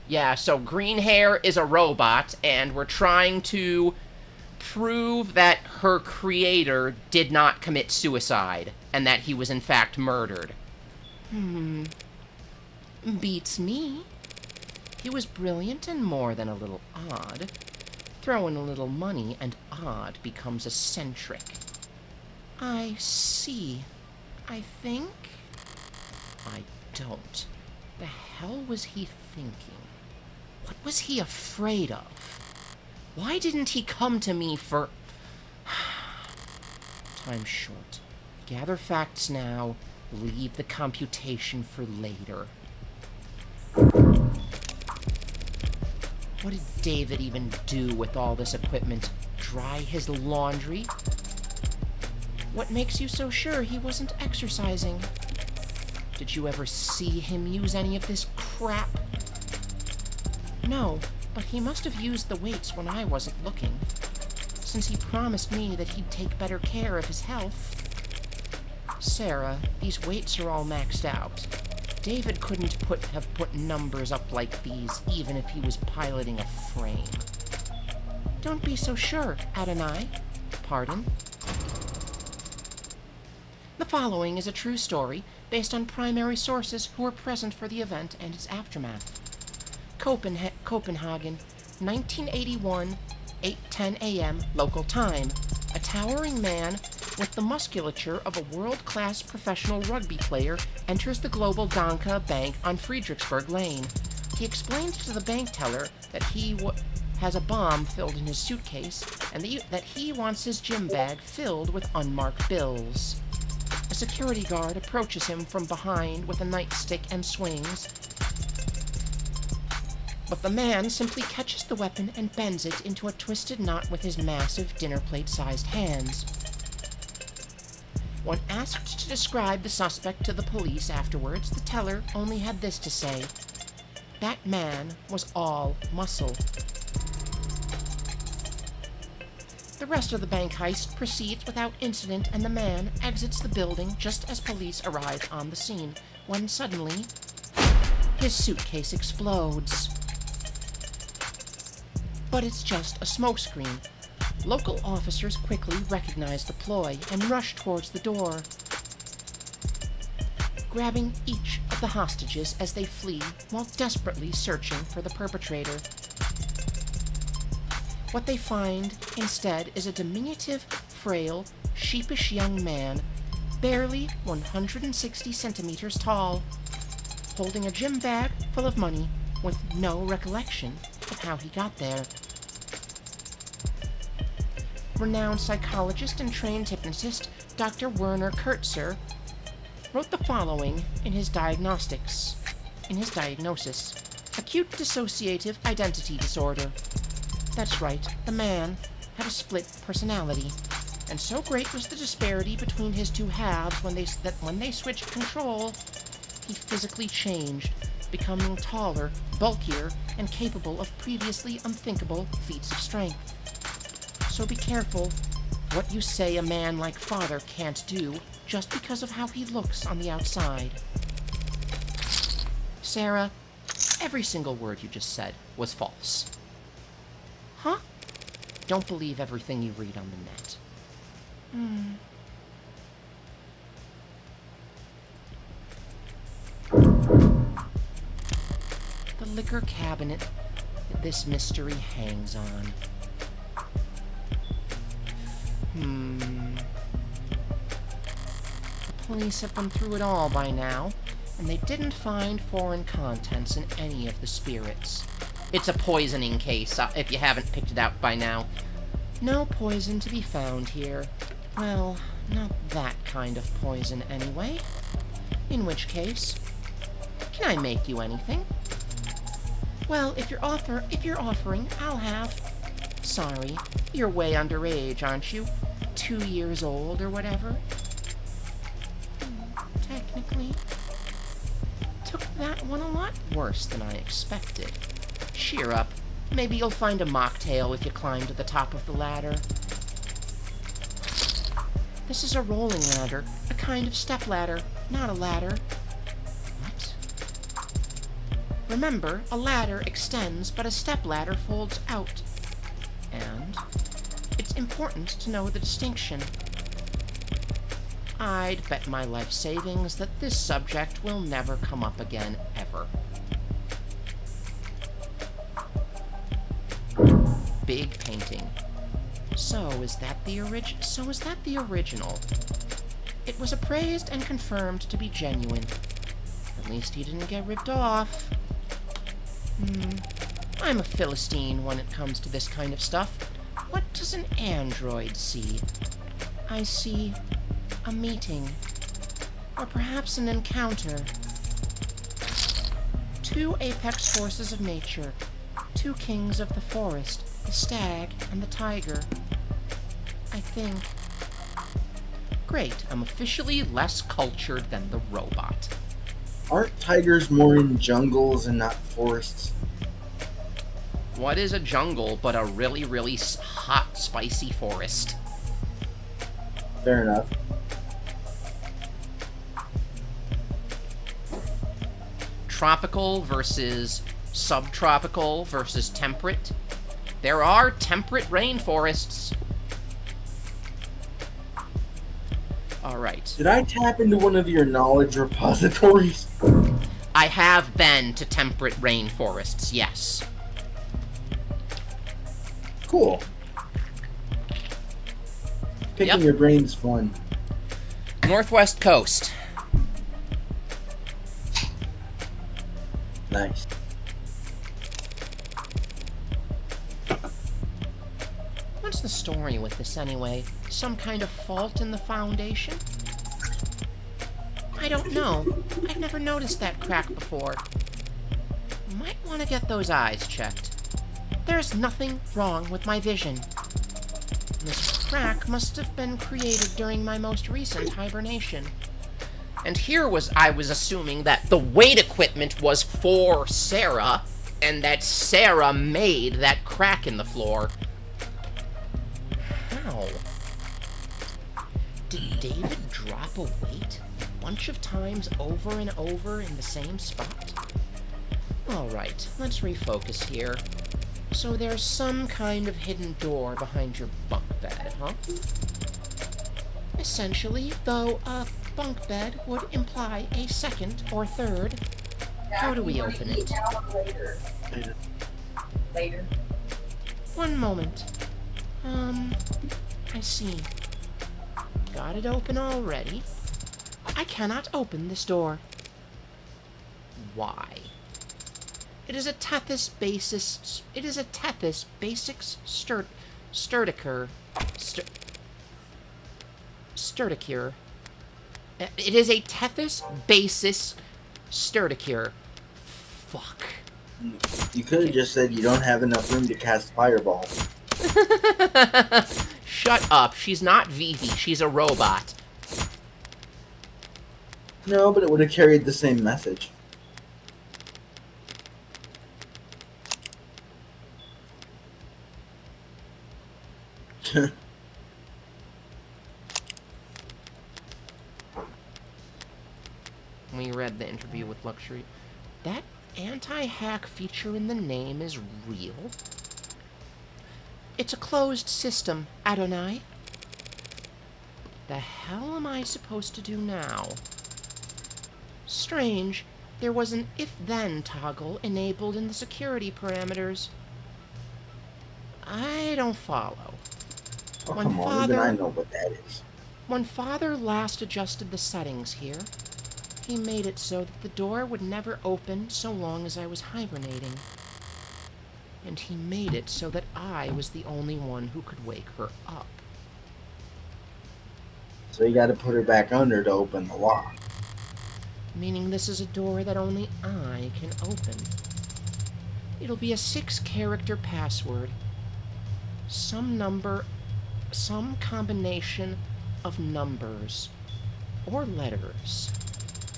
S1: Yeah, so green hair is a robot, and we're trying to prove that her creator did not commit suicide, and that he was in fact murdered. Beats me. He was brilliant and more than a little odd. Throw in a little money and odd becomes eccentric. I see. I think? I don't. The hell was he thinking? What was he afraid of? Why didn't he come to me for... Time's short. Gather facts now. Leave the computation for later. What did David even do with all this equipment? Dry his laundry? What makes you so sure he wasn't exercising? Did you ever see him use any of this crap? No, but he must have used the weights when I wasn't looking, since he promised me that he'd take better care of his health. Sarah, these weights are all maxed out. David couldn't have put numbers up like these, even if he was piloting a frame. Don't be so sure, Adonai. Pardon? The following is a true story based on primary sources who were present for the event and its aftermath. Copenhagen, 1981, 8:10 a.m. local time. A towering man with the musculature of a world-class professional rugby player enters the Global Danka Bank on Friedrichsburg Lane. He explains to the bank teller that he has a bomb filled in his suitcase and that he wants his gym bag filled with unmarked bills. A security guard approaches him from behind with a nightstick and swings, but the man simply catches the weapon and bends it into a twisted knot with his massive dinner plate-sized hands. When asked to describe the suspect to the police afterwards, the teller only had this to say: that man was all muscle. The rest of the bank heist proceeds without incident, and the man exits the building just as police arrive on the scene, when suddenly his suitcase explodes. But it's just a smokescreen. Local officers quickly recognize the ploy and rush towards the door, grabbing each of the hostages as they flee while desperately searching for the perpetrator. What they find instead is a diminutive, frail, sheepish young man, barely 160 centimeters tall, holding a gym bag full of money with no recollection of how he got there. Renowned psychologist and trained hypnotist Dr. Werner Kurtzer wrote the following in his diagnosis: acute dissociative identity disorder. That's right, the man had a split personality, and so great was the disparity between his two halves when they switched control, he physically changed, becoming taller, bulkier, and capable of previously unthinkable feats of strength. So be careful what you say a man like Father can't do just because of how he looks on the outside. Sarah, every single word you just said was false. Huh? Don't believe everything you read on the net. The liquor cabinet that this mystery hangs on. The police have been through it all by now, and they didn't find foreign contents in any of the spirits. It's a poisoning case, if you haven't picked it out by now. No poison to be found here. Well, not that kind of poison anyway. In which case, can I make you anything? Well, if you're offering, I'll have. Sorry, you're way underage, aren't you? 2 years old or whatever. Technically. Took that one a lot worse than I expected. Cheer up. Maybe you'll find a mocktail if you climb to the top of the ladder. This is a rolling ladder, a kind of step ladder, not a ladder. What? Remember, a ladder extends, but a step ladder folds out. And it's important to know the distinction. I'd bet my life savings that this subject will never come up again, ever. Big painting. So is that the original? It was appraised and confirmed to be genuine. At least he didn't get ripped off. I'm a Philistine when it comes to this kind of stuff. What does an android see? I see a meeting. Or perhaps an encounter. Two apex forces of nature. Two kings of the forest. The stag and the tiger. I think. Great, I'm officially less cultured than the robot.
S4: Aren't tigers more in jungles and not forests?
S1: What is a jungle but a really, really hot, spicy forest?
S4: Fair enough.
S1: Tropical versus subtropical versus temperate. There are temperate rainforests. Alright.
S4: Did I tap into one of your knowledge repositories?
S1: I have been to temperate rainforests, yes.
S4: Cool. Picking
S1: Yep.
S4: your brain's fun.
S1: Northwest coast.
S4: Nice.
S1: What's the story with this anyway? Some kind of fault in the foundation? I don't know. I've never noticed that crack before. Might want to get those eyes checked. There's nothing wrong with my vision. This crack must have been created during my most recent hibernation. And here I was assuming that the weight equipment was for Sarah, and that Sarah made that crack in the floor. How? Did David drop a weight a bunch of times over and over in the same spot? Alright, let's refocus here. So there's some kind of hidden door behind your bunk bed, huh? Essentially, though a bunk bed would imply a second or third. How do we open it?
S8: Later.
S1: One moment. I see. Got it open already. I cannot open this door. Why? It is a Tethys basis. It is a Tethys basics sturdicure. Sturdicure. It is a Tethys basis sturdicure. Fuck.
S4: You could have just said you don't have enough room to cast fireball.
S1: Shut up. She's not Vivi. She's a robot.
S4: No, but it would have carried the same message.
S1: We read the interview with Luxury. That anti-hack feature in the name is real? It's a closed system, Adonai. The hell am I supposed to do now? Strange, there was an if-then toggle enabled in the security parameters. I don't follow.
S8: Oh,
S1: When
S8: come on,
S1: Father-
S8: even I know what that is.
S1: When Father last adjusted the settings here, he made it so that the door would never open so long as I was hibernating. And he made it so that I was the only one who could wake her up.
S8: So you gotta put her back under to open the lock.
S1: Meaning this is a door that only I can open. It'll be a 6-character password. Some combination of numbers or letters.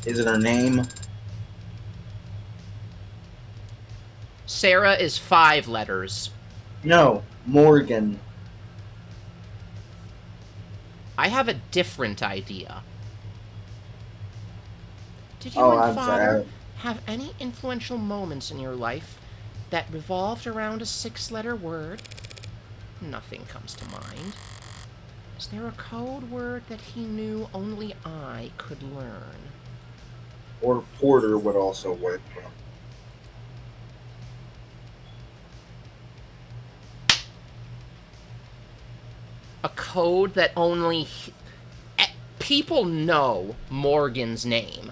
S8: Is it her name?
S1: Sarah is 5 letters.
S8: No, Morgan.
S1: I have a different idea. Did you
S8: Oh,
S1: and
S8: I'm
S1: Father
S8: sorry.
S1: have any influential moments in your life that revolved around a 6-letter word? Nothing comes to mind. Is there a code word that he knew only I could learn?
S8: Or Porter would also work from.
S1: A code that only people know Morgan's name.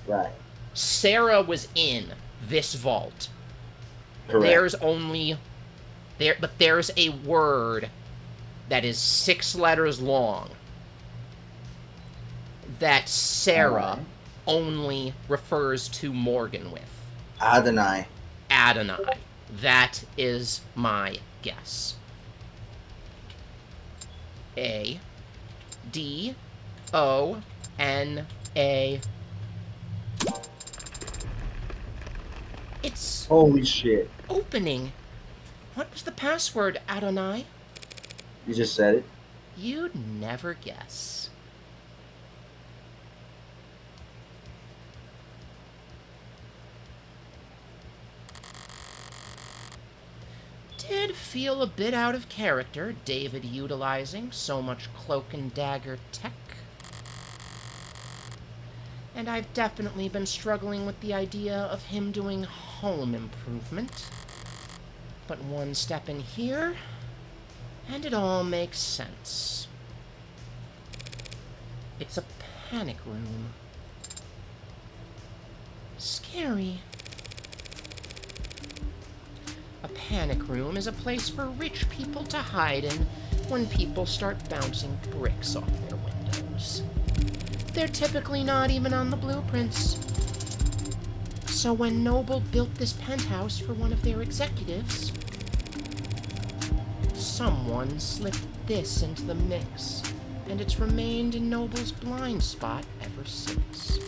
S8: Right.
S1: Sarah was in this vault.
S8: Correct.
S1: There's a word that is 6 letters long that Sarah only refers to Morgan with.
S8: Adonai.
S1: Adonai. That is my guess. A-D-O-N-A. It's
S8: Holy shit.
S1: opening. What was the password, Adonai?
S8: You just said it?
S1: You'd never guess. Did feel a bit out of character, David utilizing so much cloak and dagger tech. And I've definitely been struggling with the idea of him doing home improvement. But one step in here, and it all makes sense. It's a panic room. Scary. A panic room is a place for rich people to hide in when people start bouncing bricks off their windows. They're typically not even on the blueprints. So when Noble built this penthouse for one of their executives, someone slipped this into the mix, and it's remained in Noble's blind spot ever since.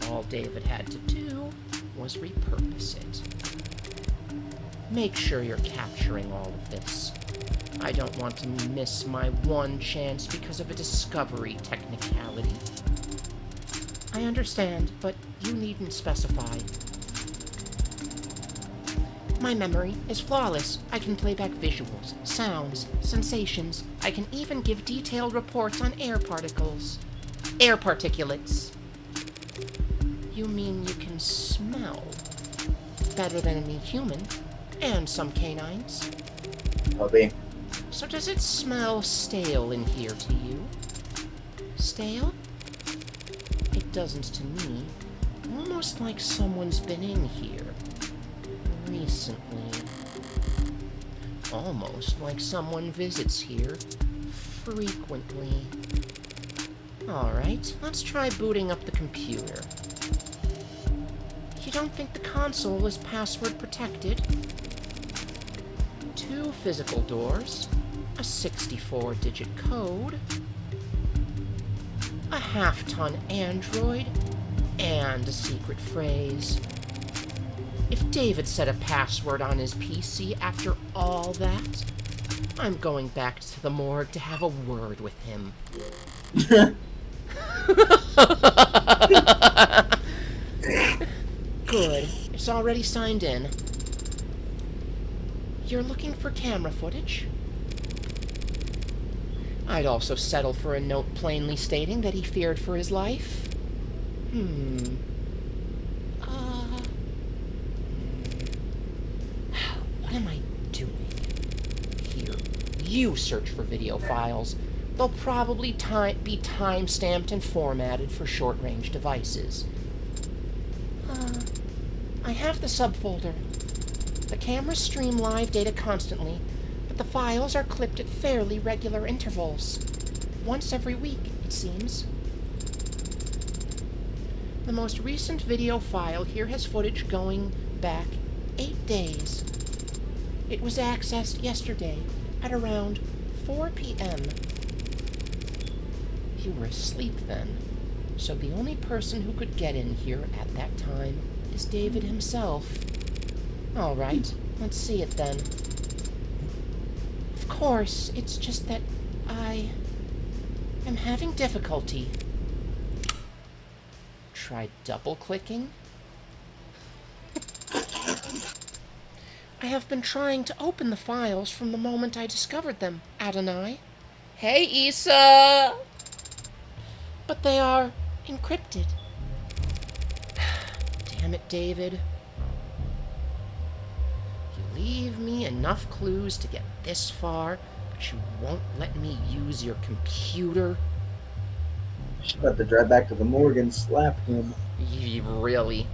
S1: All David had to do was repurpose it. Make sure you're capturing all of this. I don't want to miss my one chance because of a discovery technicality. I understand, but you needn't specify. My memory is flawless. I can play back visuals, sounds, sensations. I can even give detailed reports on air particles. Air particulates. You mean you can smell? Better than any human, and some canines.
S8: Puppy.
S1: So does it smell stale in here to you? Stale? It doesn't to me. Almost like someone's been in here. Recently. Almost like someone visits here frequently. Alright, let's try booting up the computer. You don't think the console is password protected? 2 physical doors, a 64-digit code, a half-ton android, and a secret phrase. If David set a password on his PC after all that, I'm going back to the morgue to have a word with him. Good. It's already signed in. You're looking for camera footage? I'd also settle for a note plainly stating that he feared for his life. What am I doing? Here. You search for video files. They'll probably be time-stamped and formatted for short-range devices. I have the subfolder. The cameras stream live data constantly, but the files are clipped at fairly regular intervals. Once every week, it seems. The most recent video file here has footage going back 8 days. It was accessed yesterday at around 4 p.m. You were asleep then, so the only person who could get in here at that time is David himself. All right, let's see it then. Of course, it's just that I am having difficulty. Try double-clicking? I have been trying to open the files from the moment I discovered them, Adonai. Hey, Issa! But they are encrypted. Damn it, David. You leave me enough clues to get this far, but you won't let me use your computer?
S4: She's about to drive back to the morgue and slap him.
S1: Really?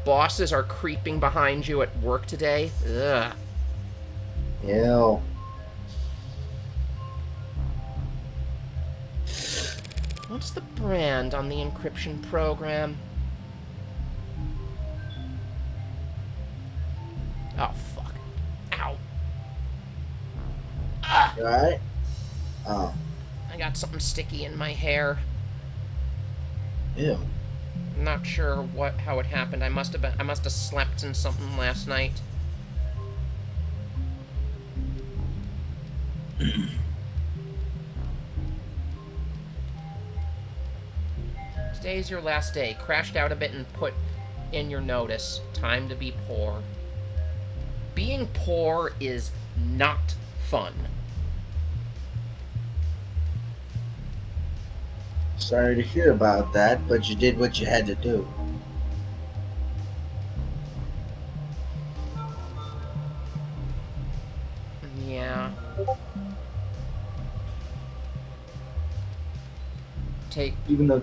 S1: Bosses are creeping behind you at work today? Ugh.
S4: Ew.
S1: What's the brand on the encryption program? Oh, fuck. Ow. Ah!
S4: You alright? Oh.
S1: I got something sticky in my hair.
S4: Ew.
S1: I'm not sure how it happened. I must have slept in something last night. Today's your last day. Crashed out a bit and put in your notice. Time to be poor. Being poor is not fun.
S4: Sorry to hear about that, but you did what you had to do.
S1: Yeah.
S4: Even though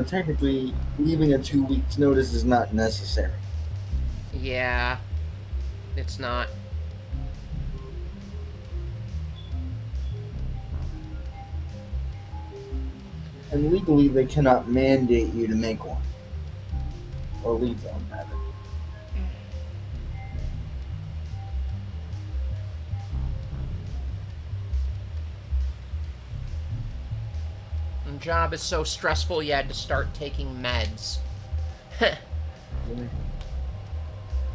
S4: technically leaving a 2 weeks notice is not necessary.
S1: Yeah. It's not.
S4: And legally, they cannot mandate you to make one. Or leave one, rather.
S1: The job is so stressful you had to start taking meds.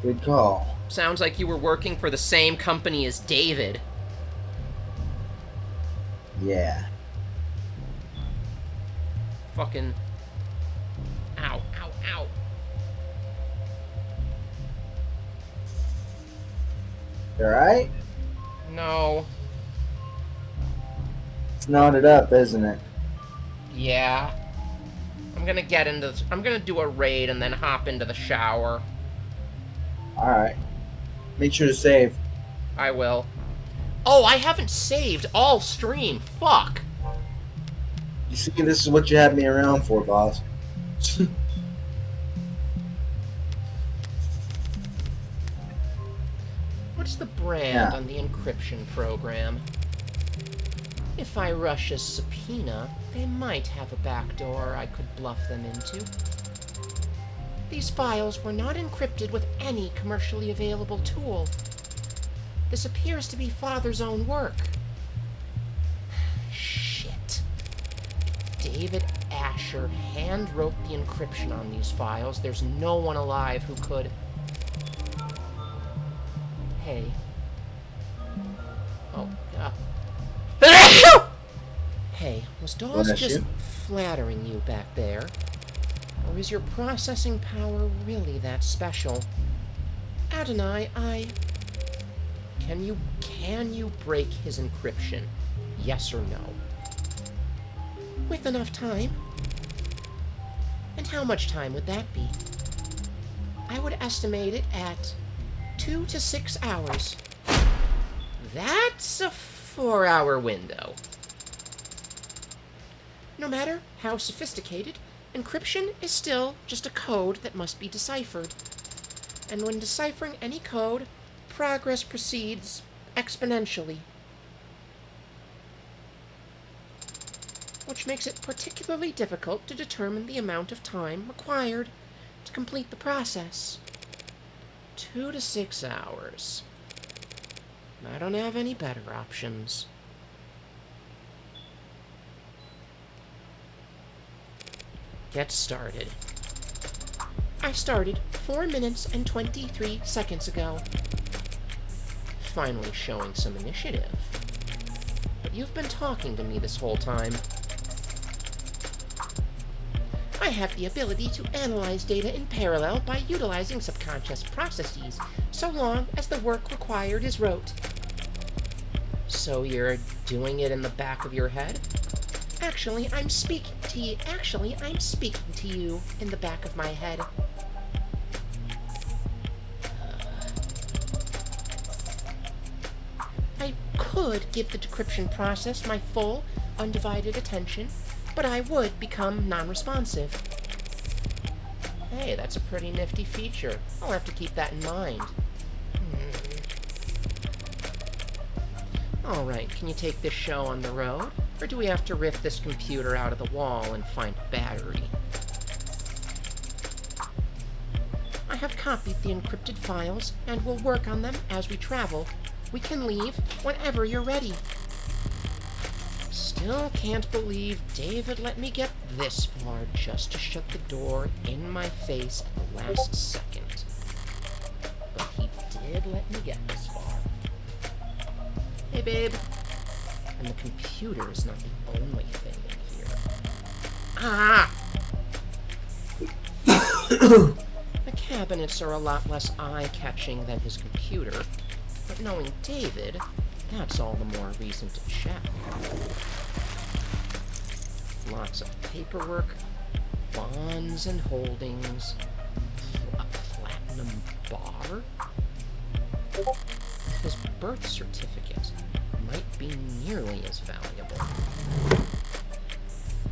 S4: Good call.
S1: Sounds like you were working for the same company as David.
S4: Yeah.
S1: Fucking... Ow, ow, ow.
S4: You alright?
S1: No.
S4: It's knotted up, isn't it?
S1: Yeah. I'm gonna do a raid and then hop into the shower.
S4: Alright. Make sure to save.
S1: I will. Oh, I haven't saved all stream. Fuck.
S4: You see, this is what you had me around for, boss.
S1: What's the brand on the encryption program? If I rush a subpoena, they might have a backdoor I could bluff them into. These files were not encrypted with any commercially available tool. This appears to be Father's own work. Shit. David Asher hand-wrote the encryption on these files, there's no one alive who could... Hey. Oh, Hey, was Dawes
S8: Bless
S1: just
S8: you.
S1: flattering you back there? Or is your processing power really that special? Adonai, Can you break his encryption? Yes or no? With enough time. And how much time would that be? I would estimate it at 2 to 6 hours. That's a 4-hour window. No matter how sophisticated, encryption is still just a code that must be deciphered. And when deciphering any code, progress proceeds exponentially. Which makes it particularly difficult to determine the amount of time required to complete the process. 2 to 6 hours. I don't have any better options. Get started. I started 4 minutes and 23 seconds ago. Finally showing some initiative. But you've been talking to me this whole time. I have the ability to analyze data in parallel by utilizing subconscious processes, so long as the work required is rote. So you're doing it in the back of your head? Actually, I'm speaking to you in the back of my head. I could give the decryption process my full, undivided attention, but I would become non-responsive. Hey, that's a pretty nifty feature. I'll have to keep that in mind. Alright, can you take this show on the road? Or do we have to rip this computer out of the wall and find a battery? I have copied the encrypted files, and will work on them as we travel. We can leave whenever you're ready. Still can't believe David let me get this far just to shut the door in my face at the last second. But he did let me get this far. Hey, babe. And the computer is not the only thing in here. Ah! The cabinets are a lot less eye-catching than his computer, but knowing David, that's all the more reason to check. Lots of paperwork, bonds and holdings, a platinum bar. His birth certificate might be nearly as valuable.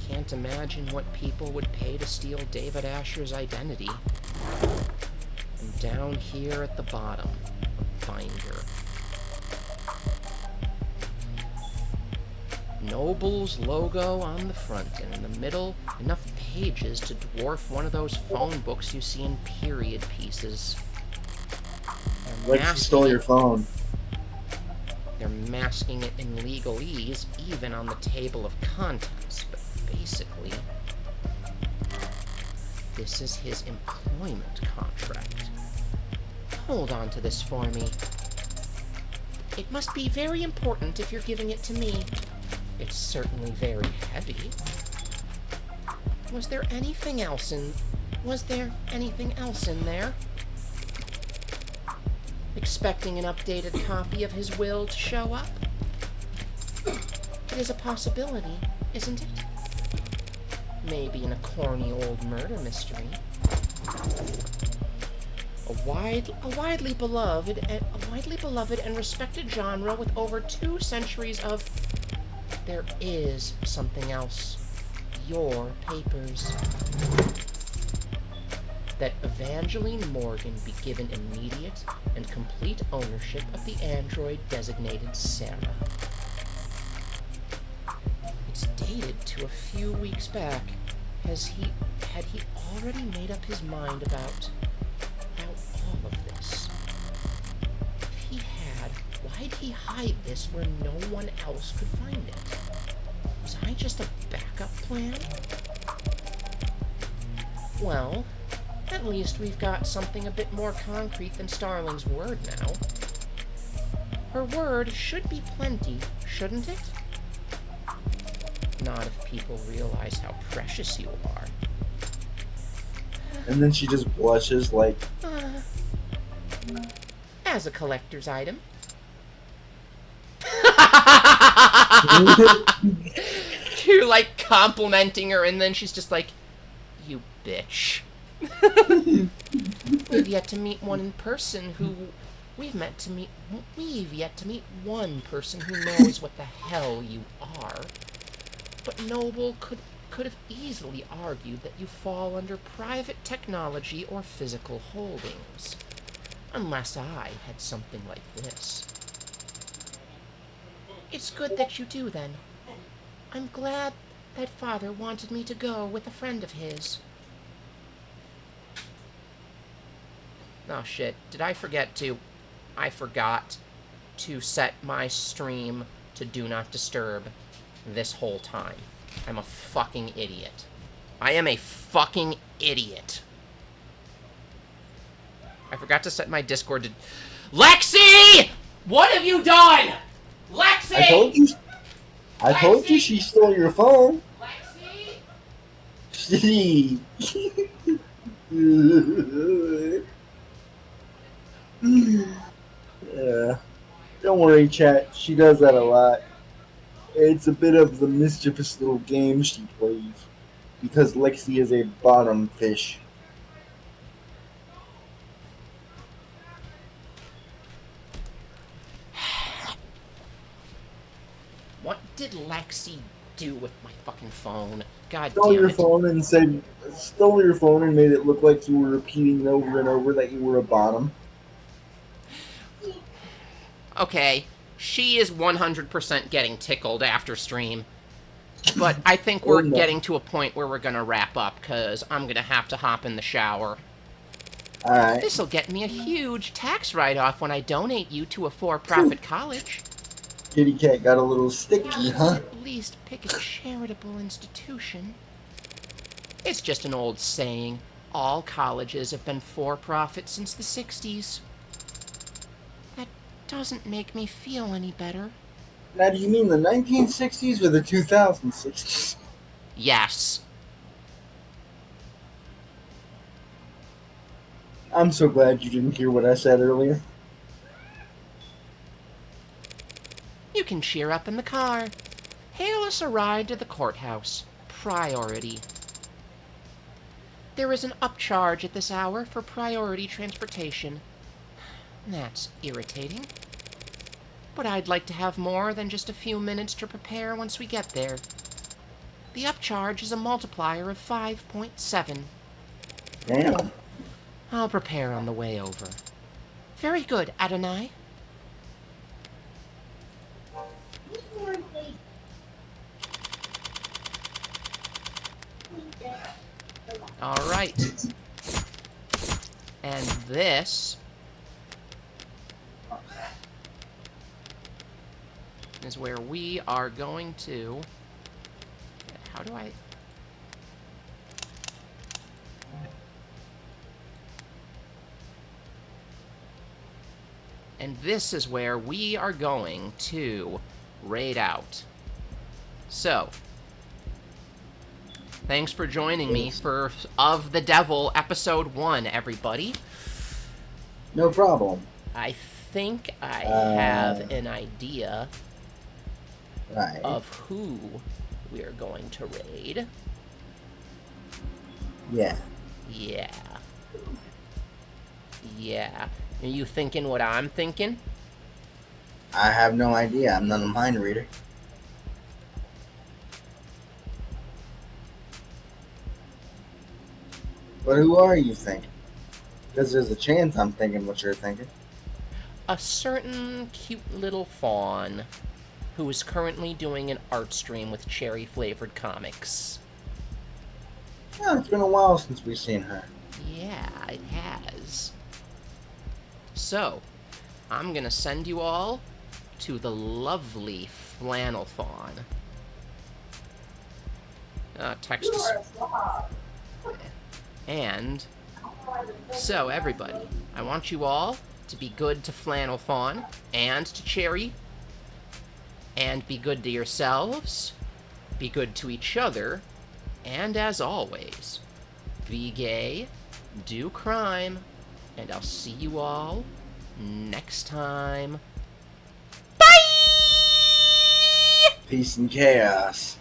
S1: Can't imagine what people would pay to steal David Asher's identity. And down here at the bottom, a binder. Noble's logo on the front, and in the middle, enough pages to dwarf one of those phone books you see in period pieces.
S8: Like she stole your phone.
S1: They're masking it in legalese, even on the table of contents, but basically, this is his employment contract. Hold on to this for me. It must be very important if you're giving it to me. It's certainly very heavy. Was there anything else in there? Expecting an updated copy of his will to show up? It is a possibility, isn't it? Maybe in a corny old murder mystery. A widely beloved and respected genre with over 2 centuries of... There is something else. Your papers. That Evangeline Morgan be given immediate and complete ownership of the android designated Sarah. It's dated to a few weeks back. Had he already made up his mind about all of this? If he had, why'd he hide this where no one else could find it? Was I just a backup plan? Well, at least we've got something a bit more concrete than Starling's word now. Her word should be plenty, shouldn't it? Not if people realize how precious you are.
S4: And then she just blushes like,
S1: As a collector's item. You're like complimenting her, and then she's just like, you bitch. We've yet to meet one in person who... We've yet to meet one person who knows what the hell you are. But Noble could have easily argued that you fall under private technology or physical holdings. Unless I had something like this. It's good that you do, then. I'm glad that Father wanted me to go with a friend of his. Oh shit, I forgot to set my stream to Do Not Disturb this whole time. I'm a fucking idiot. I am a fucking idiot. I forgot to set my Discord to... Lexi! What have you done? Lexi!
S4: I told you she stole your phone.
S1: Lexi?
S4: Yeah. Don't worry, chat. She does that a lot. It's a bit of the mischievous little game she plays. Because Lexi is a bottom fish.
S1: What did Lexi do with my fucking phone? God
S4: Stole
S1: damn
S4: your
S1: it.
S4: stole your phone and made it look like you were repeating over and over that you were a bottom.
S1: Okay, she is 100% getting tickled after stream. But I think we're getting to a point where we're gonna wrap up, because I'm gonna have to hop in the shower.
S4: Alright.
S1: This'll get me a huge tax write-off when I donate you to a for-profit college.
S4: Kitty cat got a little sticky, huh?
S1: At least pick a charitable institution. It's just an old saying. All colleges have been for-profit since the 60s. That doesn't make me feel any better.
S4: Now, do you mean the 1960s or the 2060s?
S1: Yes.
S4: I'm so glad you didn't hear what I said earlier.
S1: You can cheer up in the car. Hail us a ride to the courthouse. Priority. There is an upcharge at this hour for priority transportation. That's irritating. But I'd like to have more than just a few minutes to prepare once we get there. The upcharge is a multiplier of 5.7.
S4: Damn.
S1: I'll prepare on the way over. Very good, Adonai. Alright. And this is where we are going to... How do I... And this is where we are going to raid out. So, thanks for joining me for Of the Devil Episode 1, everybody.
S4: No problem.
S1: I think I have an idea
S4: Right.
S1: of who we're going to raid.
S4: Yeah.
S1: Yeah. Yeah. Are you thinking what I'm thinking?
S4: I have no idea. I'm not a mind reader. But who are you thinking? Because there's a chance I'm thinking what you're thinking.
S1: A certain cute little fawn who is currently doing an art stream with cherry-flavored comics.
S4: Yeah, it's been a while since we've seen her.
S1: Yeah, it has. So, I'm gonna send you all to the lovely flannel fawn. Text to And so, everybody, I want you all to be good to Flannel Fawn and to Cherry, and be good to yourselves, be good to each other, and as always, be gay, do crime, and I'll see you all next time.
S8: Peace and chaos.